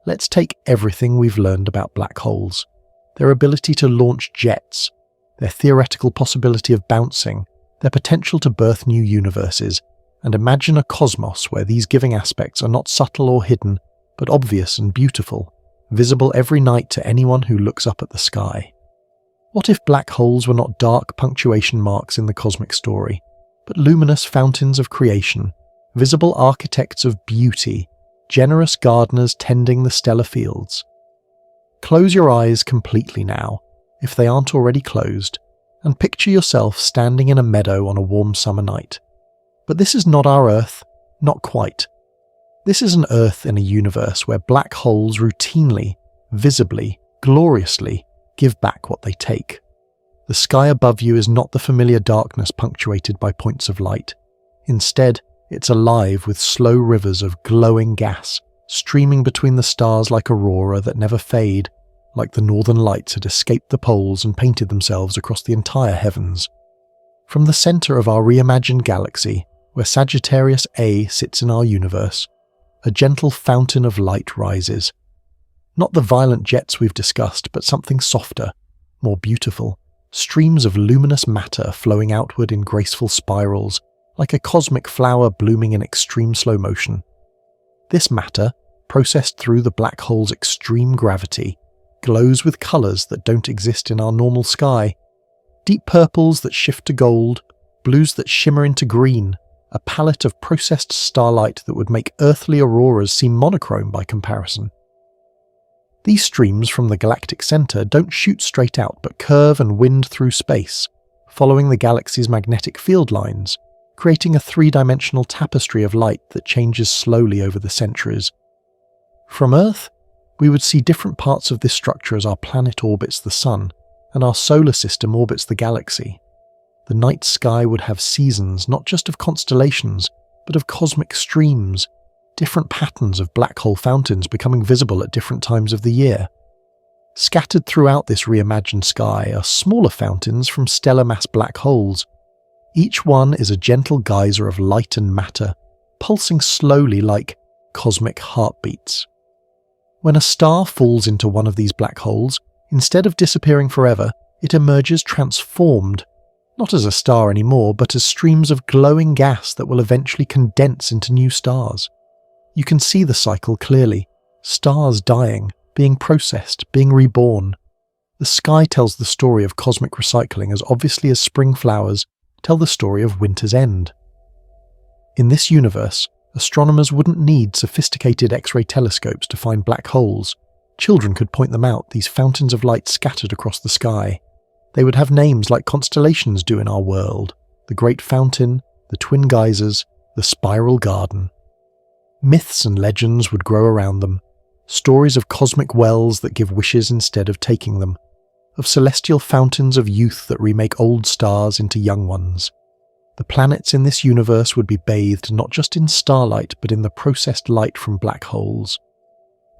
Let's take everything we've learned about black holes, their ability to launch jets, their theoretical possibility of bouncing, their potential to birth new universes, and imagine a cosmos where these giving aspects are not subtle or hidden, but obvious and beautiful, visible every night to anyone who looks up at the sky. What if black holes were not dark punctuation marks in the cosmic story, but luminous fountains of creation, visible architects of beauty, generous gardeners tending the stellar fields? Close your eyes completely now, if they aren't already closed, and picture yourself standing in a meadow on a warm summer night. But this is not our Earth, not quite. This is an Earth in a universe where black holes routinely, visibly, gloriously give back what they take. The sky above you is not the familiar darkness punctuated by points of light. Instead, it's alive with slow rivers of glowing gas, streaming between the stars like aurora that never fade, like the northern lights had escaped the poles and painted themselves across the entire heavens. From the center of our reimagined galaxy, where Sagittarius A sits in our universe, a gentle fountain of light rises. Not the violent jets we've discussed, but something softer, more beautiful, streams of luminous matter flowing outward in graceful spirals, like a cosmic flower blooming in extreme slow motion. This matter, processed through the black hole's extreme gravity, glows with colours that don't exist in our normal sky. Deep purples that shift to gold, blues that shimmer into green, a palette of processed starlight that would make earthly auroras seem monochrome by comparison. These streams from the galactic centre don't shoot straight out but curve and wind through space, following the galaxy's magnetic field lines, creating a three-dimensional tapestry of light that changes slowly over the centuries. From Earth, we would see different parts of this structure as our planet orbits the Sun, and our solar system orbits the galaxy. The night sky would have seasons not just of constellations, but of cosmic streams, different patterns of black hole fountains becoming visible at different times of the year. Scattered throughout this reimagined sky are smaller fountains from stellar mass black holes. Each one is a gentle geyser of light and matter, pulsing slowly like cosmic heartbeats. When a star falls into one of these black holes, instead of disappearing forever, it emerges transformed, not as a star anymore, but as streams of glowing gas that will eventually condense into new stars. You can see the cycle clearly, stars dying, being processed, being reborn. The sky tells the story of cosmic recycling as obviously as spring flowers tell the story of winter's end. In this universe, astronomers wouldn't need sophisticated X-ray telescopes to find black holes. Children could point them out, these fountains of light scattered across the sky. They would have names like constellations do in our world: the Great Fountain, the Twin Geysers, the Spiral Garden. Myths and legends would grow around them, stories of cosmic wells that give wishes instead of taking them, of celestial fountains of youth that remake old stars into young ones. The planets in this universe would be bathed not just in starlight but in the processed light from black holes.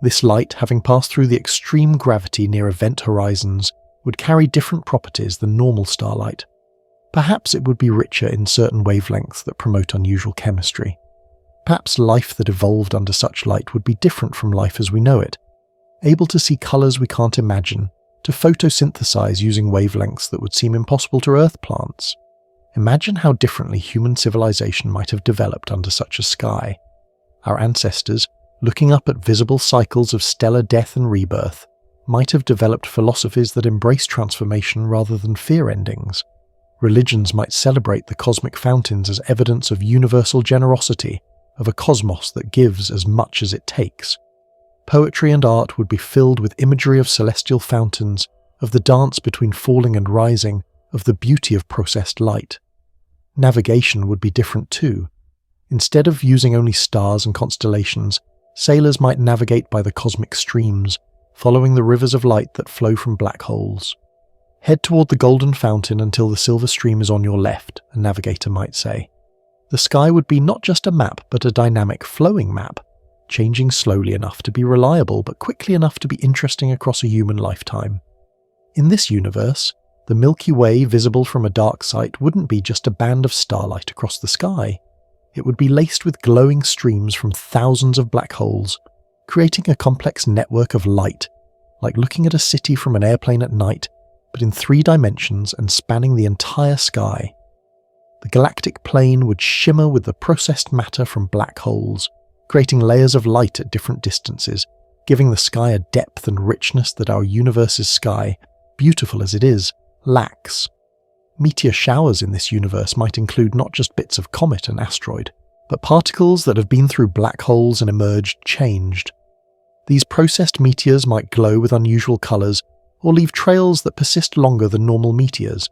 This light, having passed through the extreme gravity near event horizons, would carry different properties than normal starlight. Perhaps it would be richer in certain wavelengths that promote unusual chemistry. Perhaps life that evolved under such light would be different from life as we know it, able to see colours we can't imagine, to photosynthesize using wavelengths that would seem impossible to Earth plants. Imagine how differently human civilization might have developed under such a sky. Our ancestors, looking up at visible cycles of stellar death and rebirth, might have developed philosophies that embrace transformation rather than fear endings. Religions might celebrate the cosmic fountains as evidence of universal generosity, of a cosmos that gives as much as it takes. Poetry and art would be filled with imagery of celestial fountains, of the dance between falling and rising, of the beauty of processed light. Navigation would be different too. Instead of using only stars and constellations, sailors might navigate by the cosmic streams, following the rivers of light that flow from black holes. Head toward the golden fountain until the silver stream is on your left, a navigator might say. The sky would be not just a map, but a dynamic, flowing map, changing slowly enough to be reliable but quickly enough to be interesting across a human lifetime. In this universe, the Milky Way visible from a dark site wouldn't be just a band of starlight across the sky. It would be laced with glowing streams from thousands of black holes, creating a complex network of light, like looking at a city from an airplane at night, but in 3 dimensions and spanning the entire sky. The galactic plane would shimmer with the processed matter from black holes, creating layers of light at different distances, giving the sky a depth and richness that our universe's sky, beautiful as it is, lacks. Meteor showers in this universe might include not just bits of comet and asteroid, but particles that have been through black holes and emerged changed. These processed meteors might glow with unusual colours, or leave trails that persist longer than normal meteors.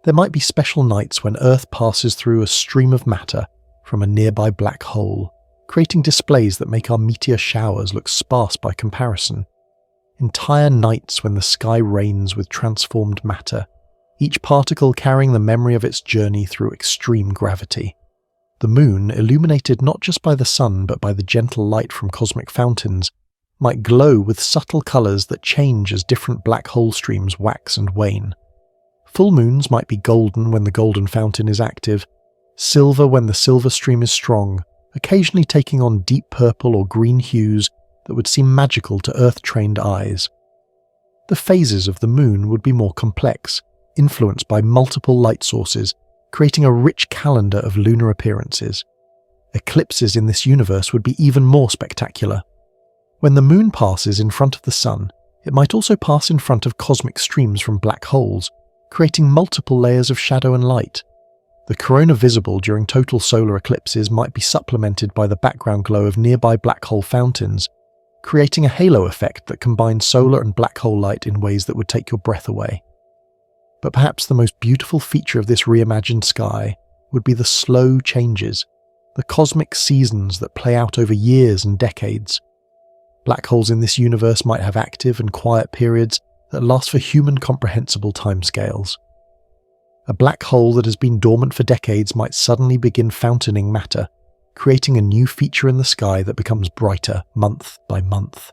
There might be special nights when Earth passes through a stream of matter from a nearby black hole, creating displays that make our meteor showers look sparse by comparison. Entire nights when the sky rains with transformed matter, each particle carrying the memory of its journey through extreme gravity. The moon, illuminated not just by the sun but by the gentle light from cosmic fountains, might glow with subtle colours that change as different black hole streams wax and wane. Full moons might be golden when the golden fountain is active, silver when the silver stream is strong, occasionally taking on deep purple or green hues that would seem magical to Earth-trained eyes. The phases of the moon would be more complex, influenced by multiple light sources, creating a rich calendar of lunar appearances. Eclipses in this universe would be even more spectacular. When the moon passes in front of the sun, it might also pass in front of cosmic streams from black holes, creating multiple layers of shadow and light. The corona visible during total solar eclipses might be supplemented by the background glow of nearby black hole fountains, creating a halo effect that combines solar and black hole light in ways that would take your breath away. But perhaps the most beautiful feature of this reimagined sky would be the slow changes, the cosmic seasons that play out over years and decades. Black holes in this universe might have active and quiet periods that last for human comprehensible timescales. A black hole that has been dormant for decades might suddenly begin fountaining matter, creating a new feature in the sky that becomes brighter month by month.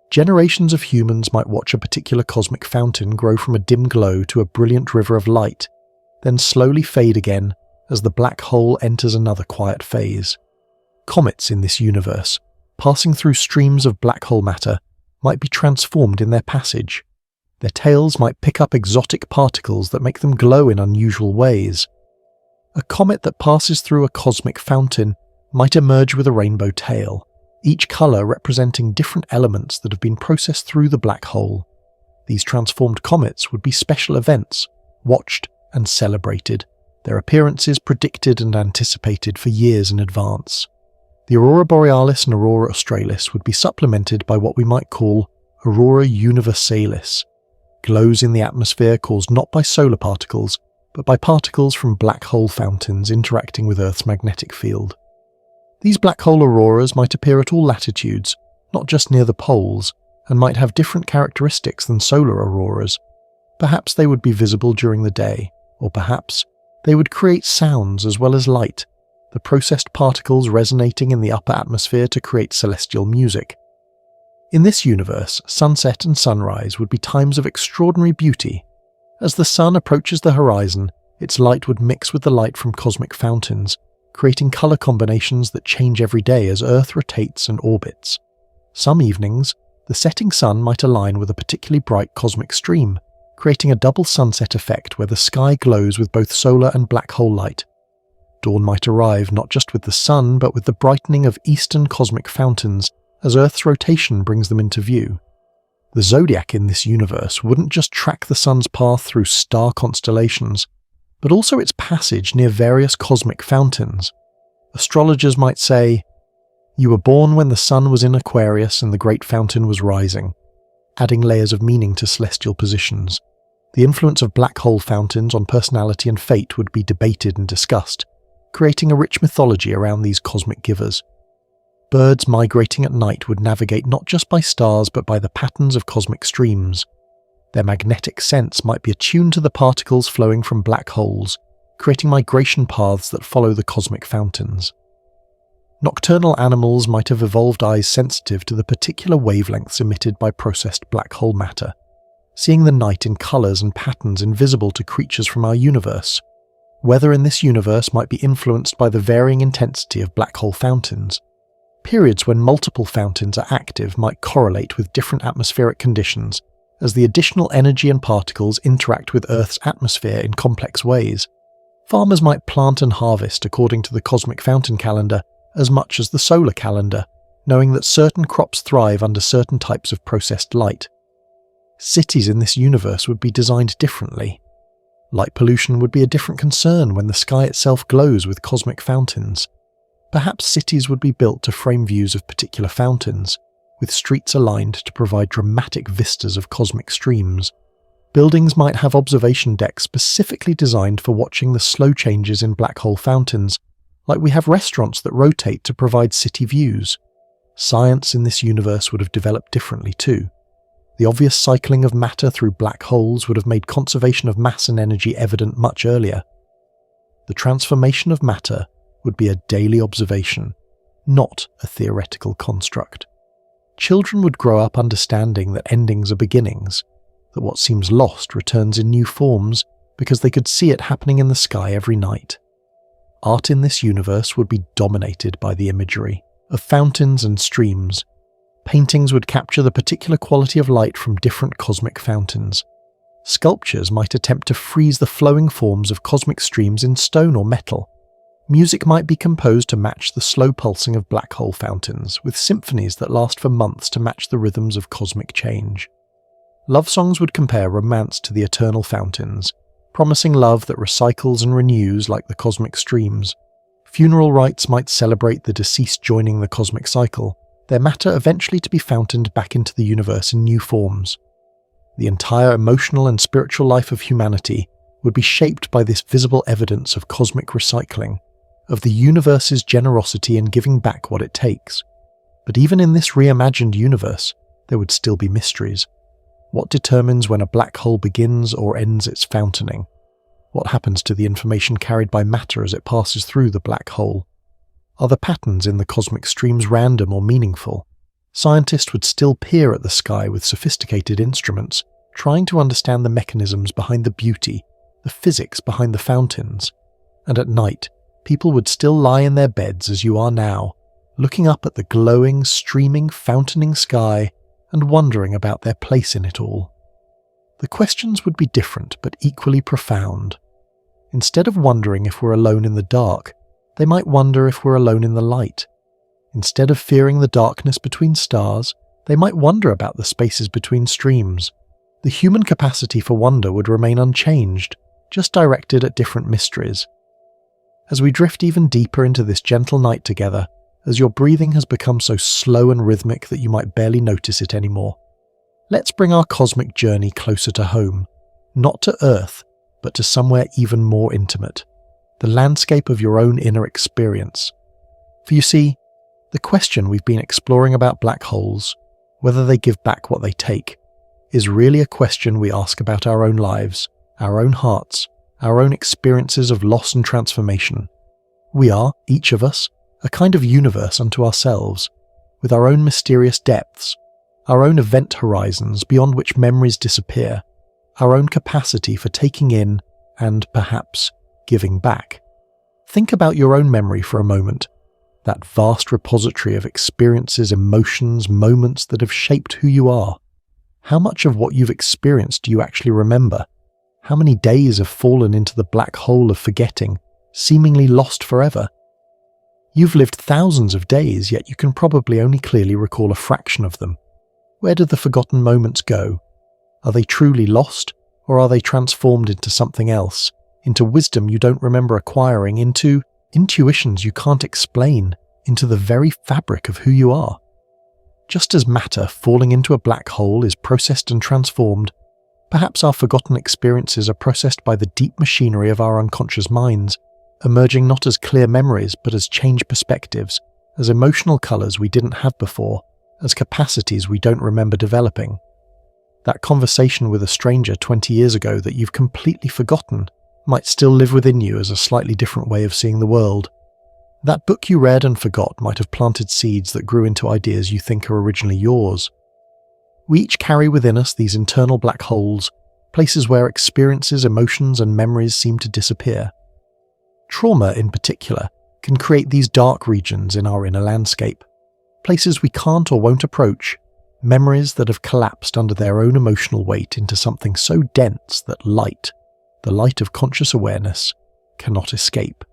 Generations of humans might watch a particular cosmic fountain grow from a dim glow to a brilliant river of light, then slowly fade again as the black hole enters another quiet phase. Comets in this universe, passing through streams of black hole matter, might be transformed in their passage. Their tails might pick up exotic particles that make them glow in unusual ways. A comet that passes through a cosmic fountain might emerge with a rainbow tail, each colour representing different elements that have been processed through the black hole. These transformed comets would be special events, watched and celebrated, their appearances predicted and anticipated for years in advance. The Aurora Borealis and Aurora Australis would be supplemented by what we might call Aurora Universalis, glows in the atmosphere caused not by solar particles, but by particles from black hole fountains interacting with Earth's magnetic field. These black hole auroras might appear at all latitudes, not just near the poles, and might have different characteristics than solar auroras. Perhaps they would be visible during the day, or perhaps they would create sounds as well as light, the processed particles resonating in the upper atmosphere to create celestial music. In this universe, sunset and sunrise would be times of extraordinary beauty. As the sun approaches the horizon, its light would mix with the light from cosmic fountains, creating colour combinations that change every day as Earth rotates and orbits. Some evenings, the setting sun might align with a particularly bright cosmic stream, creating a double sunset effect where the sky glows with both solar and black hole light. Dawn might arrive not just with the sun but with the brightening of eastern cosmic fountains as Earth's rotation brings them into view. The zodiac in this universe wouldn't just track the sun's path through star constellations, but also its passage near various cosmic fountains. Astrologers might say, You were born when the sun was in Aquarius and the great fountain was rising, adding layers of meaning to celestial positions. The influence of black hole fountains on personality and fate would be debated and discussed, creating a rich mythology around these cosmic givers. Birds migrating at night would navigate not just by stars but by the patterns of cosmic streams. Their magnetic sense might be attuned to the particles flowing from black holes, creating migration paths that follow the cosmic fountains. Nocturnal animals might have evolved eyes sensitive to the particular wavelengths emitted by processed black hole matter, seeing the night in colours and patterns invisible to creatures from our universe. Weather in this universe might be influenced by the varying intensity of black hole fountains. Periods when multiple fountains are active might correlate with different atmospheric conditions, as the additional energy and particles interact with Earth's atmosphere in complex ways. Farmers might plant and harvest according to the cosmic fountain calendar as much as the solar calendar, knowing that certain crops thrive under certain types of processed light. Cities in this universe would be designed differently. Light pollution would be a different concern when the sky itself glows with cosmic fountains. Perhaps cities would be built to frame views of particular fountains, with streets aligned to provide dramatic vistas of cosmic streams. Buildings might have observation decks specifically designed for watching the slow changes in black hole fountains, like we have restaurants that rotate to provide city views. Science in this universe would have developed differently too. The obvious cycling of matter through black holes would have made conservation of mass and energy evident much earlier. The transformation of matter would be a daily observation, not a theoretical construct. Children would grow up understanding that endings are beginnings, that what seems lost returns in new forms because they could see it happening in the sky every night. Art in this universe would be dominated by the imagery of fountains and streams. Paintings would capture the particular quality of light from different cosmic fountains. Sculptures might attempt to freeze the flowing forms of cosmic streams in stone or metal. Music might be composed to match the slow pulsing of black hole fountains, with symphonies that last for months to match the rhythms of cosmic change. Love songs would compare romance to the eternal fountains, promising love that recycles and renews like the cosmic streams. Funeral rites might celebrate the deceased joining the cosmic cycle, their matter eventually to be fountained back into the universe in new forms. The entire emotional and spiritual life of humanity would be shaped by this visible evidence of cosmic recycling, of the universe's generosity in giving back what it takes. But even in this reimagined universe, there would still be mysteries. What determines when a black hole begins or ends its fountaining? What happens to the information carried by matter as it passes through the black hole? Are the patterns in the cosmic streams random or meaningful? Scientists would still peer at the sky with sophisticated instruments, trying to understand the mechanisms behind the beauty, the physics behind the fountains. And at night, people would still lie in their beds as you are now, looking up at the glowing, streaming, fountaining sky and wondering about their place in it all. The questions would be different but equally profound. Instead of wondering if we're alone in the dark, they might wonder if we're alone in the light. Instead of fearing the darkness between stars, they might wonder about the spaces between streams. The human capacity for wonder would remain unchanged, just directed at different mysteries. As we drift even deeper into this gentle night together, as your breathing has become so slow and rhythmic that you might barely notice it anymore, let's bring our cosmic journey closer to home, not to Earth, but to somewhere even more intimate, the landscape of your own inner experience. For you see, the question we've been exploring about black holes, whether they give back what they take, is really a question we ask about our own lives, our own hearts, our own experiences of loss and transformation. We are, each of us, a kind of universe unto ourselves, with our own mysterious depths, our own event horizons beyond which memories disappear, our own capacity for taking in and, perhaps, giving back. Think about your own memory for a moment, that vast repository of experiences, emotions, moments that have shaped who you are. How much of what you've experienced do you actually remember? How many days have fallen into the black hole of forgetting, seemingly lost forever? You've lived thousands of days, yet you can probably only clearly recall a fraction of them. Where do the forgotten moments go? Are they truly lost, or are they transformed into something else, into wisdom you don't remember acquiring, into intuitions you can't explain, into the very fabric of who you are. Just as matter falling into a black hole is processed and transformed, perhaps our forgotten experiences are processed by the deep machinery of our unconscious minds, emerging not as clear memories but as changed perspectives, as emotional colours we didn't have before, as capacities we don't remember developing. That conversation with a stranger 20 years ago that you've completely forgotten might still live within you as a slightly different way of seeing the world. That book you read and forgot might have planted seeds that grew into ideas you think are originally yours. We each carry within us these internal black holes, places where experiences, emotions, and memories seem to disappear. Trauma, in particular, can create these dark regions in our inner landscape, places we can't or won't approach, memories that have collapsed under their own emotional weight into something so dense that light, the light of conscious awareness, cannot escape.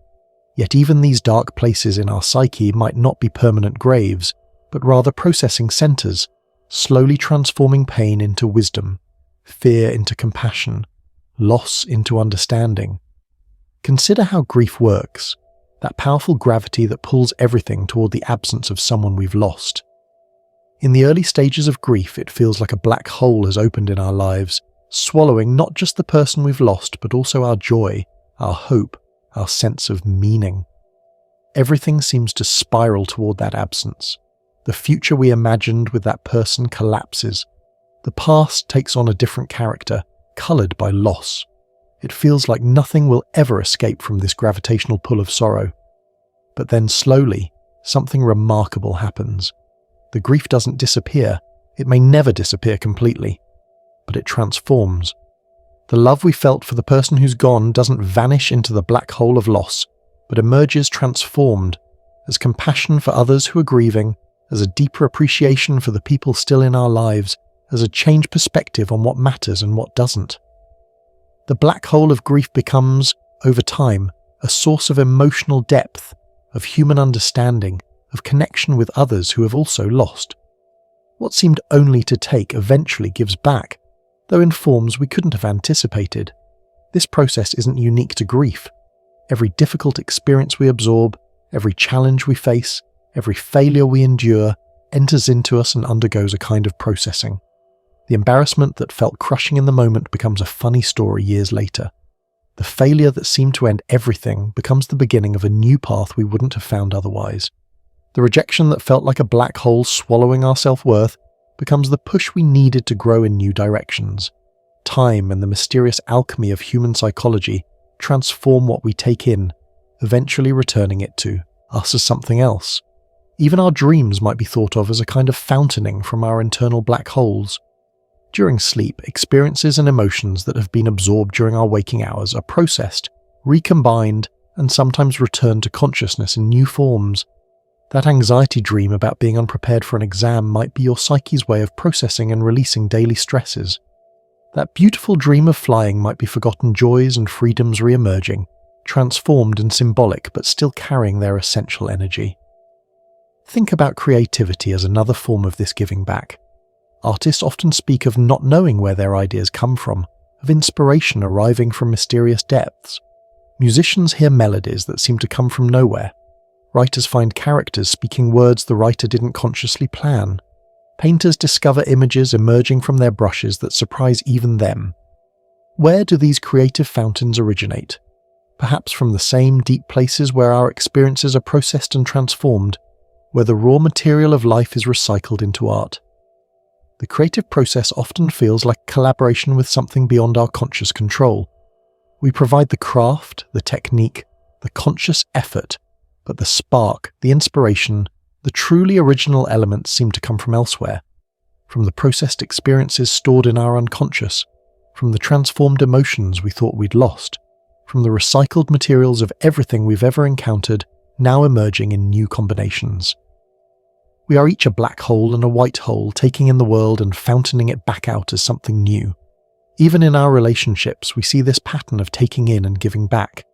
Yet even these dark places in our psyche might not be permanent graves, but rather processing centres, slowly transforming pain into wisdom, fear into compassion, loss into understanding. Consider how grief works, that powerful gravity that pulls everything toward the absence of someone we've lost. In the early stages of grief, it feels like a black hole has opened in our lives, swallowing not just the person we've lost, but also our joy, our hope, our sense of meaning. Everything seems to spiral toward that absence. The future we imagined with that person collapses. The past takes on a different character, coloured by loss. It feels like nothing will ever escape from this gravitational pull of sorrow. But then slowly, something remarkable happens. The grief doesn't disappear. It may never disappear completely, but it transforms. The love we felt for the person who's gone doesn't vanish into the black hole of loss, but emerges transformed, as compassion for others who are grieving, as a deeper appreciation for the people still in our lives, as a changed perspective on what matters and what doesn't. The black hole of grief becomes, over time, a source of emotional depth, of human understanding, of connection with others who have also lost. What seemed only to take eventually gives back, though in forms we couldn't have anticipated. This process isn't unique to grief. Every difficult experience we absorb, every challenge we face, every failure we endure, enters into us and undergoes a kind of processing. The embarrassment that felt crushing in the moment becomes a funny story years later. The failure that seemed to end everything becomes the beginning of a new path we wouldn't have found otherwise. The rejection that felt like a black hole swallowing our self-worth becomes the push we needed to grow in new directions. Time and the mysterious alchemy of human psychology transform what we take in, eventually returning it to us as something else. Even our dreams might be thought of as a kind of fountaining from our internal black holes. During sleep, experiences and emotions that have been absorbed during our waking hours are processed, recombined, and sometimes returned to consciousness in new forms. That anxiety dream about being unprepared for an exam might be your psyche's way of processing and releasing daily stresses. That beautiful dream of flying might be forgotten joys and freedoms re-emerging, transformed and symbolic but still carrying their essential energy. Think about creativity as another form of this giving back. Artists often speak of not knowing where their ideas come from, of inspiration arriving from mysterious depths. Musicians hear melodies that seem to come from nowhere. Writers find characters speaking words the writer didn't consciously plan. Painters discover images emerging from their brushes that surprise even them. Where do these creative fountains originate? Perhaps from the same deep places where our experiences are processed and transformed, where the raw material of life is recycled into art. The creative process often feels like collaboration with something beyond our conscious control. We provide the craft, the technique, the conscious effort, but the spark, the inspiration, the truly original elements seem to come from elsewhere, from the processed experiences stored in our unconscious, from the transformed emotions we thought we'd lost, from the recycled materials of everything we've ever encountered, now emerging in new combinations. We are each a black hole and a white hole, taking in the world and fountaining it back out as something new. Even in our relationships, we see this pattern of taking in and giving back.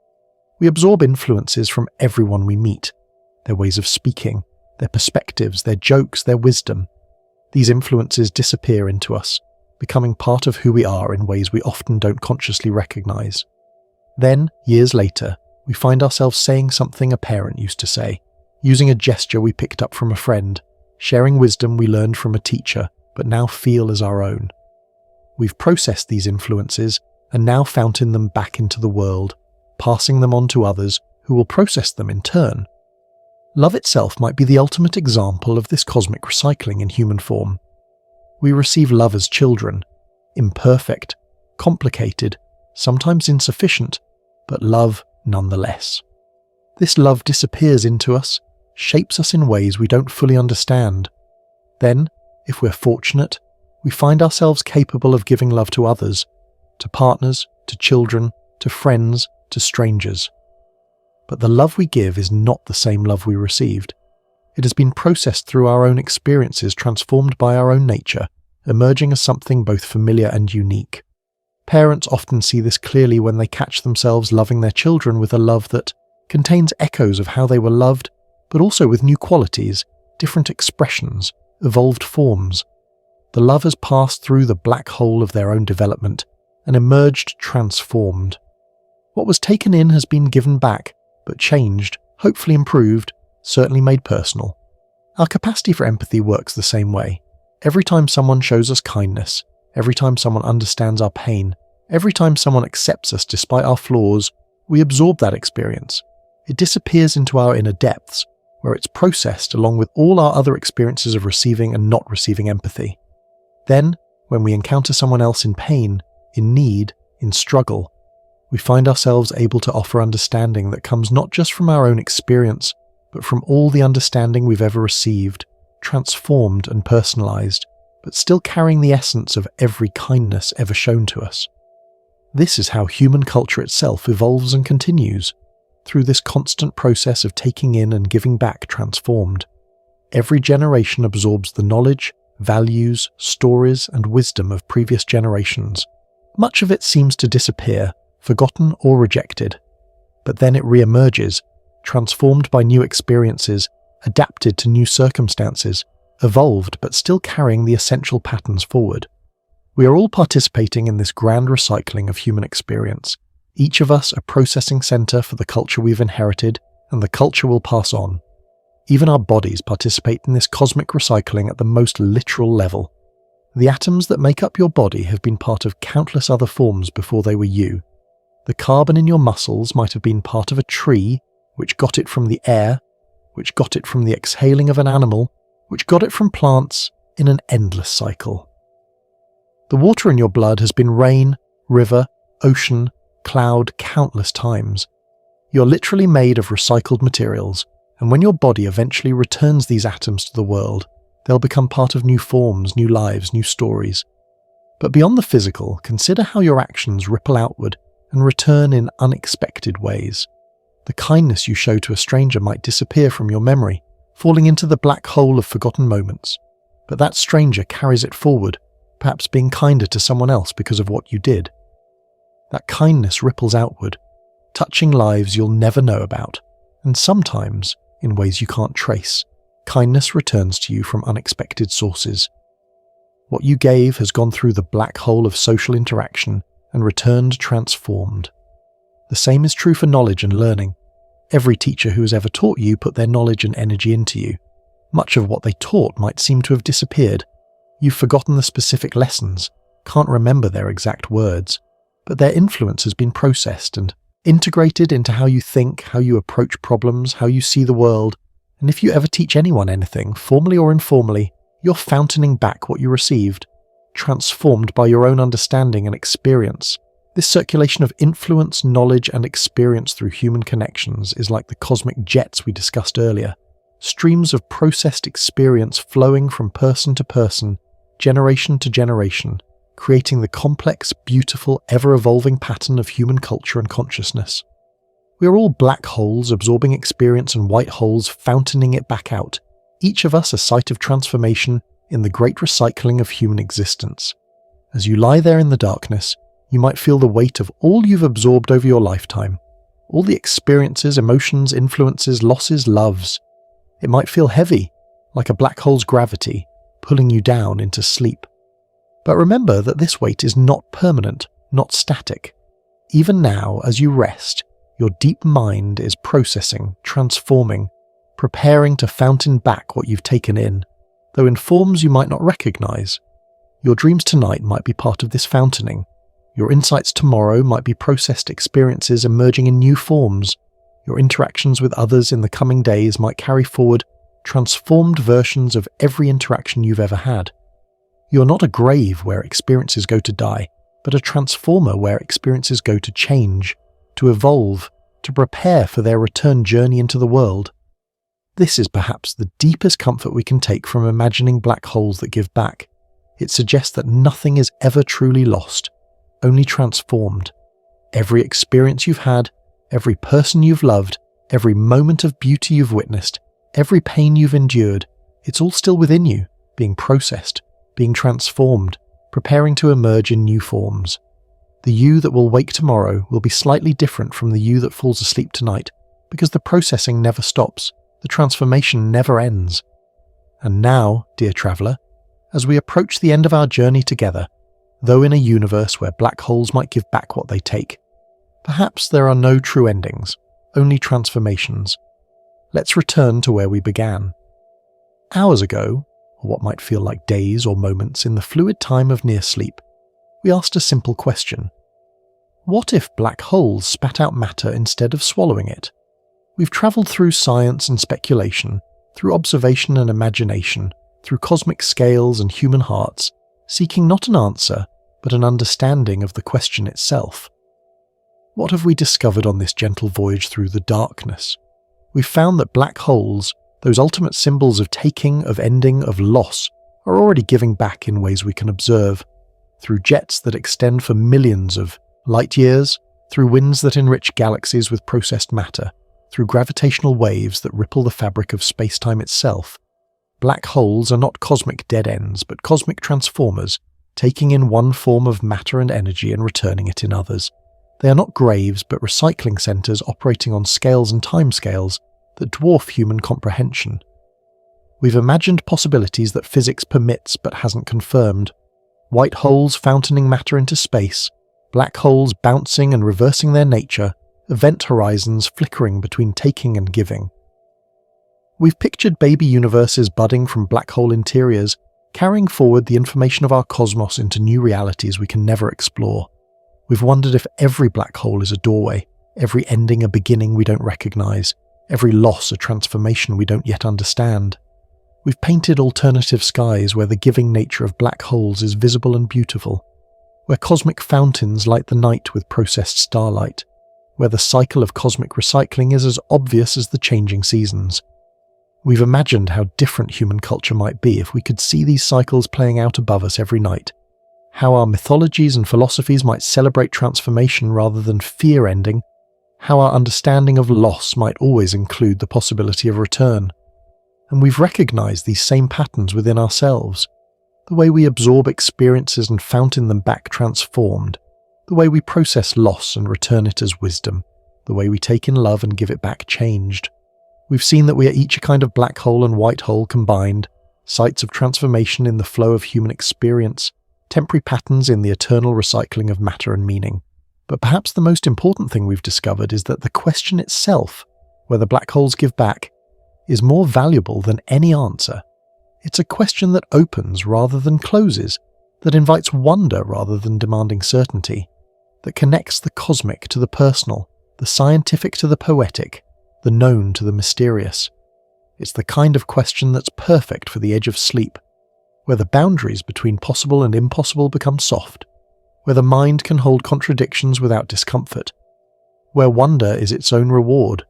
We absorb influences from everyone we meet, their ways of speaking, their perspectives, their jokes, their wisdom. These influences disappear into us, becoming part of who we are in ways we often don't consciously recognize. Then, years later, we find ourselves saying something a parent used to say, using a gesture we picked up from a friend, sharing wisdom we learned from a teacher but now feel as our own. We've processed these influences and now fountain them back into the world, passing them on to others who will process them in turn. Love itself might be the ultimate example of this cosmic recycling in human form. We receive love as children, imperfect, complicated, sometimes insufficient, but love nonetheless. This love disappears into us, shapes us in ways we don't fully understand. Then, if we're fortunate, we find ourselves capable of giving love to others, to partners, to children, to friends, to strangers. But the love we give is not the same love we received. It has been processed through our own experiences, transformed by our own nature, emerging as something both familiar and unique. Parents often see this clearly when they catch themselves loving their children with a love that contains echoes of how they were loved, but also with new qualities, different expressions, evolved forms. The love has passed through the black hole of their own development and emerged transformed. What was taken in has been given back, but changed, hopefully improved, certainly made personal. Our capacity for empathy works the same way. Every time someone shows us kindness, every time someone understands our pain, every time someone accepts us despite our flaws, we absorb that experience. It disappears into our inner depths, where it's processed along with all our other experiences of receiving and not receiving empathy. Then, when we encounter someone else in pain, in need, in struggle, we find ourselves able to offer understanding that comes not just from our own experience, but from all the understanding we've ever received, transformed and personalized, but still carrying the essence of every kindness ever shown to us. This is how human culture itself evolves and continues, through this constant process of taking in and giving back transformed. Every generation absorbs the knowledge, values, stories, and wisdom of previous generations. Much of it seems to disappear, forgotten or rejected, but then it re-emerges, transformed by new experiences, adapted to new circumstances, evolved but still carrying the essential patterns forward. We are all participating in this grand recycling of human experience, each of us a processing center for the culture we've inherited and the culture we'll pass on. Even our bodies participate in this cosmic recycling at the most literal level. The atoms that make up your body have been part of countless other forms before they were you. The carbon in your muscles might have been part of a tree, which got it from the air, which got it from the exhaling of an animal, which got it from plants, in an endless cycle. The water in your blood has been rain, river, ocean, cloud countless times. You're literally made of recycled materials, and when your body eventually returns these atoms to the world, they'll become part of new forms, new lives, new stories. But beyond the physical, consider how your actions ripple outward and return in unexpected ways. The kindness you show to a stranger might disappear from your memory, falling into the black hole of forgotten moments. But that stranger carries it forward, perhaps being kinder to someone else because of what you did. That kindness ripples outward, touching lives you'll never know about, and sometimes, in ways you can't trace, kindness returns to you from unexpected sources. What you gave has gone through the black hole of social interaction and returned transformed. The same is true for knowledge and learning. Every teacher who has ever taught you put their knowledge and energy into you. Much of what they taught might seem to have disappeared. You've forgotten the specific lessons, can't remember their exact words, but their influence has been processed and integrated into how you think, how you approach problems, how you see the world. And if you ever teach anyone anything, formally or informally, you're fountaining back what you received, transformed by your own understanding and experience. This circulation of influence, knowledge, and experience through human connections is like the cosmic jets we discussed earlier, streams of processed experience flowing from person to person, generation to generation, creating the complex, beautiful, ever-evolving pattern of human culture and consciousness. We are all black holes absorbing experience and white holes fountaining it back out, each of us a site of transformation in the great recycling of human existence. As you lie there in the darkness, you might feel the weight of all you've absorbed over your lifetime, all the experiences, emotions, influences, losses, loves. It might feel heavy, like a black hole's gravity, pulling you down into sleep. But remember that this weight is not permanent, not static. Even now, as you rest, your deep mind is processing, transforming, preparing to fountain back what you've taken in, though in forms you might not recognize. Your dreams tonight might be part of this fountaining. Your insights tomorrow might be processed experiences emerging in new forms. Your interactions with others in the coming days might carry forward transformed versions of every interaction you've ever had. You're not a grave where experiences go to die, but a transformer where experiences go to change, to evolve, to prepare for their return journey into the world. This is perhaps the deepest comfort we can take from imagining black holes that give back. It suggests that nothing is ever truly lost, only transformed. Every experience you've had, every person you've loved, every moment of beauty you've witnessed, every pain you've endured, it's all still within you, being processed, being transformed, preparing to emerge in new forms. The you that will wake tomorrow will be slightly different from the you that falls asleep tonight, because the processing never stops, the transformation never ends. And now, dear traveller, as we approach the end of our journey together, though in a universe where black holes might give back what they take, perhaps there are no true endings, only transformations. Let's return to where we began. Hours ago, or what might feel like days or moments in the fluid time of near sleep, we asked a simple question. What if black holes spat out matter instead of swallowing it? We've travelled through science and speculation, through observation and imagination, through cosmic scales and human hearts, seeking not an answer, but an understanding of the question itself. What have we discovered on this gentle voyage through the darkness? We've found that black holes, those ultimate symbols of taking, of ending, of loss, are already giving back in ways we can observe, through jets that extend for millions of light years, through winds that enrich galaxies with processed matter, through gravitational waves that ripple the fabric of space-time itself. Black holes are not cosmic dead ends, but cosmic transformers, taking in one form of matter and energy and returning it in others. They are not graves, but recycling centres operating on scales and timescales that dwarf human comprehension. We've imagined possibilities that physics permits but hasn't confirmed. White holes fountaining matter into space, black holes bouncing and reversing their nature, event horizons flickering between taking and giving. We've pictured baby universes budding from black hole interiors, carrying forward the information of our cosmos into new realities we can never explore. We've wondered if every black hole is a doorway, every ending a beginning we don't recognize, every loss a transformation we don't yet understand. We've painted alternative skies where the giving nature of black holes is visible and beautiful, where cosmic fountains light the night with processed starlight, where the cycle of cosmic recycling is as obvious as the changing seasons. We've imagined how different human culture might be if we could see these cycles playing out above us every night, how our mythologies and philosophies might celebrate transformation rather than fear ending, how our understanding of loss might always include the possibility of return. And we've recognized these same patterns within ourselves, the way we absorb experiences and fountain them back transformed, the way we process loss and return it as wisdom, the way we take in love and give it back changed. We've seen that we are each a kind of black hole and white hole combined, sites of transformation in the flow of human experience, temporary patterns in the eternal recycling of matter and meaning. But perhaps the most important thing we've discovered is that the question itself, whether black holes give back, is more valuable than any answer. It's a question that opens rather than closes, that invites wonder rather than demanding certainty, that connects the cosmic to the personal, the scientific to the poetic, the known to the mysterious. It's the kind of question that's perfect for the edge of sleep, where the boundaries between possible and impossible become soft, where the mind can hold contradictions without discomfort, where wonder is its own reward.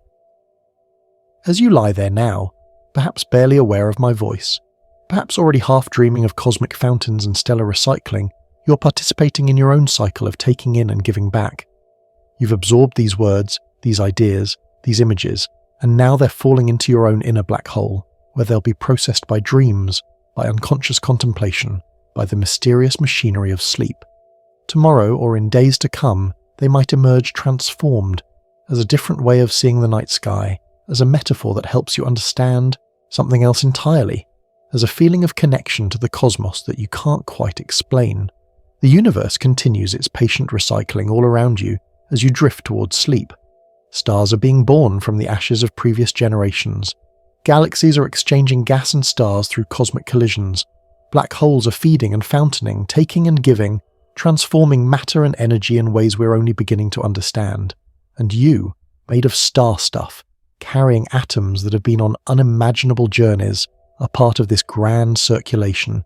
As you lie there now, perhaps barely aware of my voice, perhaps already half dreaming of cosmic fountains and stellar recycling, you're participating in your own cycle of taking in and giving back. You've absorbed these words, these ideas, these images, and now they're falling into your own inner black hole, where they'll be processed by dreams, by unconscious contemplation, by the mysterious machinery of sleep. Tomorrow, or in days to come, they might emerge transformed, as a different way of seeing the night sky, as a metaphor that helps you understand something else entirely, as a feeling of connection to the cosmos that you can't quite explain. The universe continues its patient recycling all around you as you drift towards sleep. Stars are being born from the ashes of previous generations. Galaxies are exchanging gas and stars through cosmic collisions. Black holes are feeding and fountaining, taking and giving, transforming matter and energy in ways we're only beginning to understand. And you, made of star stuff, carrying atoms that have been on unimaginable journeys, are part of this grand circulation.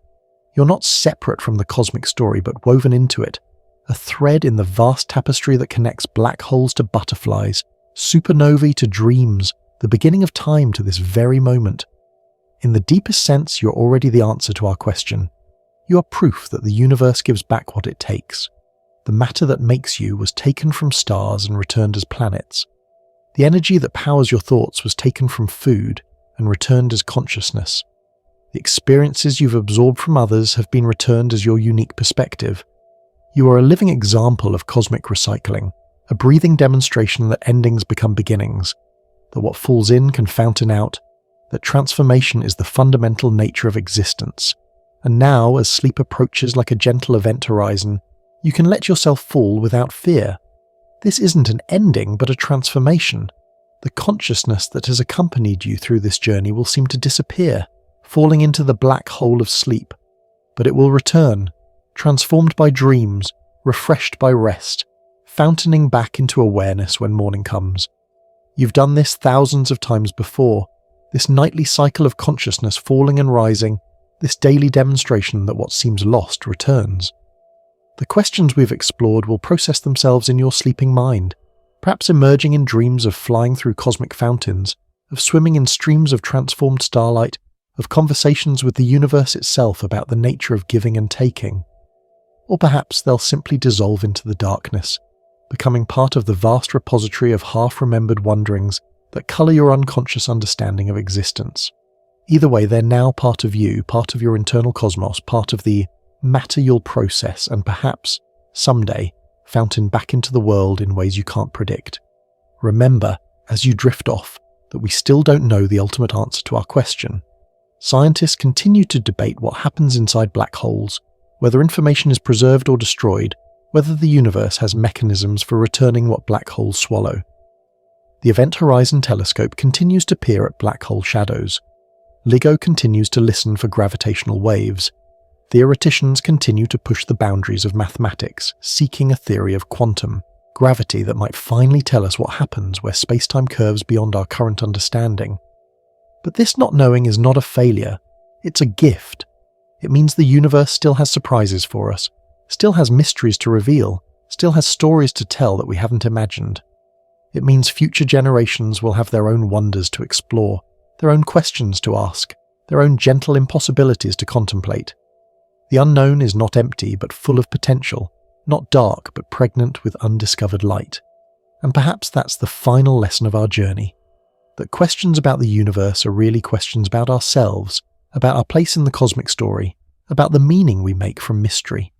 You're not separate from the cosmic story, but woven into it, a thread in the vast tapestry that connects black holes to butterflies, supernovae to dreams, the beginning of time to this very moment. In the deepest sense, you're already the answer to our question. You are proof that the universe gives back what it takes. The matter that makes you was taken from stars and returned as planets. The energy that powers your thoughts was taken from food and returned as consciousness. The experiences you've absorbed from others have been returned as your unique perspective. You are a living example of cosmic recycling, a breathing demonstration that endings become beginnings, that what falls in can fountain out, that transformation is the fundamental nature of existence. And now, as sleep approaches like a gentle event horizon, you can let yourself fall without fear. This isn't an ending, but a transformation. The consciousness that has accompanied you through this journey will seem to disappear, falling into the black hole of sleep. But it will return, transformed by dreams, refreshed by rest, fountaining back into awareness when morning comes. You've done this thousands of times before, this nightly cycle of consciousness falling and rising, this daily demonstration that what seems lost returns. The questions we've explored will process themselves in your sleeping mind, perhaps emerging in dreams of flying through cosmic fountains, of swimming in streams of transformed starlight, of conversations with the universe itself about the nature of giving and taking. Or perhaps they'll simply dissolve into the darkness, becoming part of the vast repository of half-remembered wonderings that colour your unconscious understanding of existence. Either way, they're now part of you, part of your internal cosmos, part of the matter you'll process and perhaps, someday, fountain back into the world in ways you can't predict. Remember, as you drift off, that we still don't know the ultimate answer to our question. Scientists continue to debate what happens inside black holes, whether information is preserved or destroyed, whether the universe has mechanisms for returning what black holes swallow. The Event Horizon Telescope continues to peer at black hole shadows. LIGO continues to listen for gravitational waves. Theoreticians continue to push the boundaries of mathematics, seeking a theory of quantum gravity that might finally tell us what happens where space-time curves beyond our current understanding. But this not knowing is not a failure, it's a gift. It means the universe still has surprises for us, still has mysteries to reveal, still has stories to tell that we haven't imagined. It means future generations will have their own wonders to explore, their own questions to ask, their own gentle impossibilities to contemplate. The unknown is not empty but full of potential, not dark but pregnant with undiscovered light. And perhaps that's the final lesson of our journey, that questions about the universe are really questions about ourselves, about our place in the cosmic story, about the meaning we make from mystery.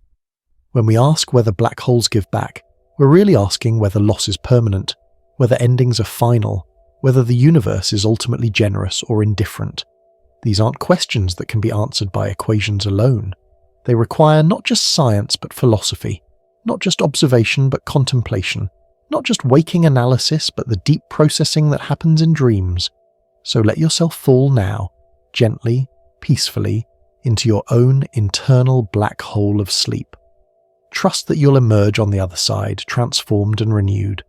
When we ask whether black holes give back, we're really asking whether loss is permanent, whether endings are final, whether the universe is ultimately generous or indifferent. These aren't questions that can be answered by equations alone. They require not just science but philosophy, not just observation but contemplation, not just waking analysis but the deep processing that happens in dreams. So let yourself fall now, gently, peacefully, into your own internal black hole of sleep. Trust that you'll emerge on the other side, transformed and renewed.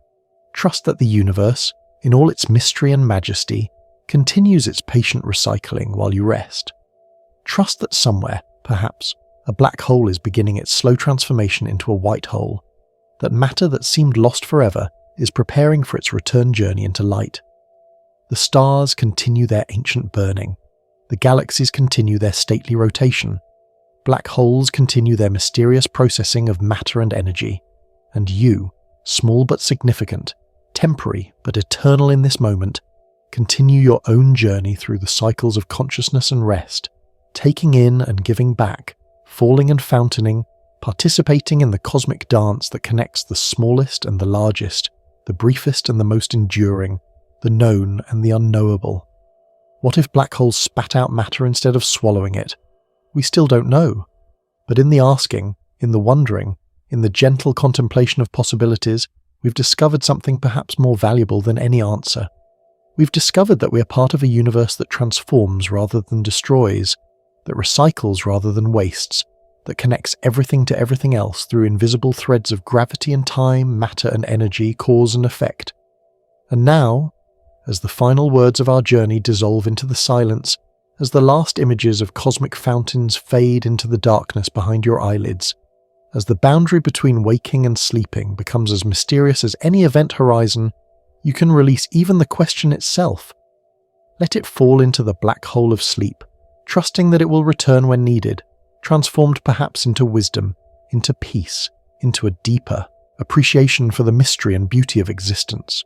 Trust that the universe, in all its mystery and majesty, continues its patient recycling while you rest. Trust that somewhere, perhaps, a black hole is beginning its slow transformation into a white hole, that matter that seemed lost forever is preparing for its return journey into light. The stars continue their ancient burning. The galaxies continue their stately rotation. Black holes continue their mysterious processing of matter and energy. And you, small but significant, temporary but eternal in this moment, continue your own journey through the cycles of consciousness and rest, taking in and giving back, falling and fountaining, participating in the cosmic dance that connects the smallest and the largest, the briefest and the most enduring, the known and the unknowable. What if black holes spat out matter instead of swallowing it? We still don't know. But in the asking, in the wondering, in the gentle contemplation of possibilities, we've discovered something perhaps more valuable than any answer. We've discovered that we are part of a universe that transforms rather than destroys, that recycles rather than wastes, that connects everything to everything else through invisible threads of gravity and time, matter and energy, cause and effect. And now, as the final words of our journey dissolve into the silence, as the last images of cosmic fountains fade into the darkness behind your eyelids, as the boundary between waking and sleeping becomes as mysterious as any event horizon, you can release even the question itself. Let it fall into the black hole of sleep, trusting that it will return when needed, transformed perhaps into wisdom, into peace, into a deeper appreciation for the mystery and beauty of existence.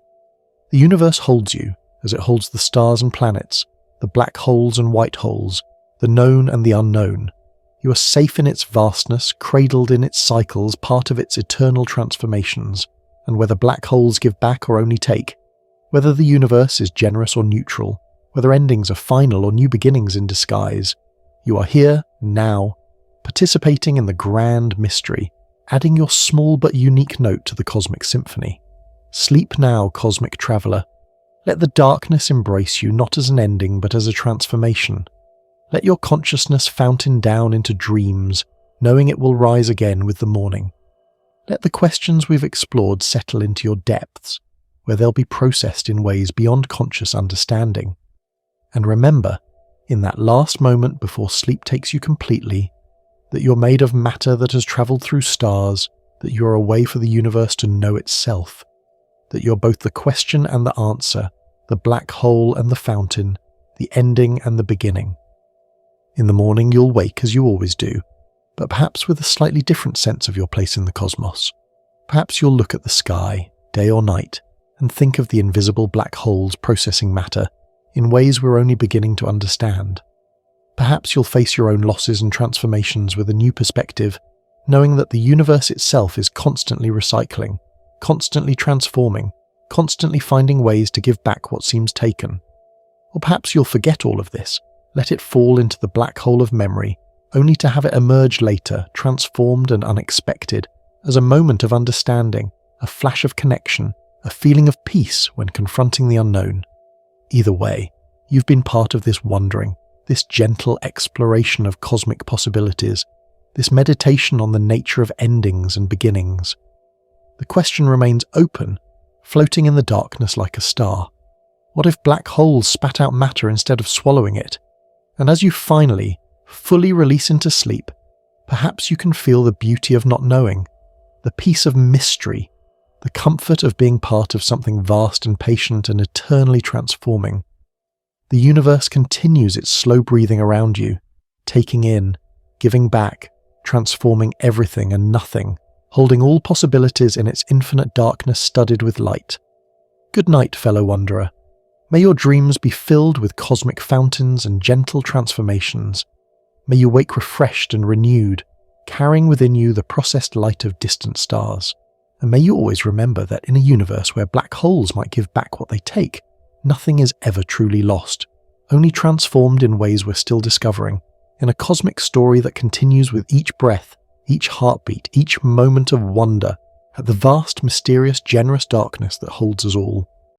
The universe holds you, as it holds the stars and planets, the black holes and white holes, the known and the unknown. You are safe in its vastness, cradled in its cycles, part of its eternal transformations, and whether black holes give back or only take, whether the universe is generous or neutral, whether endings are final or new beginnings in disguise, you are here, now, participating in the grand mystery, adding your small but unique note to the cosmic symphony. Sleep now, cosmic traveller. Let the darkness embrace you not as an ending but as a transformation. Let your consciousness fountain down into dreams, knowing it will rise again with the morning. Let the questions we've explored settle into your depths, where they'll be processed in ways beyond conscious understanding. And remember, in that last moment before sleep takes you completely, that you're made of matter that has travelled through stars, that you're a way for the universe to know itself, that you're both the question and the answer, the black hole and the fountain, the ending and the beginning. In the morning you'll wake as you always do, but perhaps with a slightly different sense of your place in the cosmos. Perhaps you'll look at the sky, day or night, and think of the invisible black holes processing matter in ways we're only beginning to understand. Perhaps you'll face your own losses and transformations with a new perspective, knowing that the universe itself is constantly recycling, constantly transforming, constantly finding ways to give back what seems taken. Or perhaps you'll forget all of this, let it fall into the black hole of memory, only to have it emerge later, transformed and unexpected, as a moment of understanding, a flash of connection, a feeling of peace when confronting the unknown. Either way, you've been part of this wandering, this gentle exploration of cosmic possibilities, this meditation on the nature of endings and beginnings. The question remains open, floating in the darkness like a star. What if black holes spat out matter instead of swallowing it? And as you finally, fully release into sleep, perhaps you can feel the beauty of not knowing, the peace of mystery, the comfort of being part of something vast and patient and eternally transforming. The universe continues its slow breathing around you, taking in, giving back, transforming everything and nothing, holding all possibilities in its infinite darkness studded with light. Good night, fellow wanderer. May your dreams be filled with cosmic fountains and gentle transformations. May you wake refreshed and renewed, carrying within you the processed light of distant stars. And may you always remember that in a universe where black holes might give back what they take, nothing is ever truly lost, only transformed in ways we're still discovering, in a cosmic story that continues with each breath, each heartbeat, each moment of wonder, at the vast, mysterious, generous darkness that holds us all.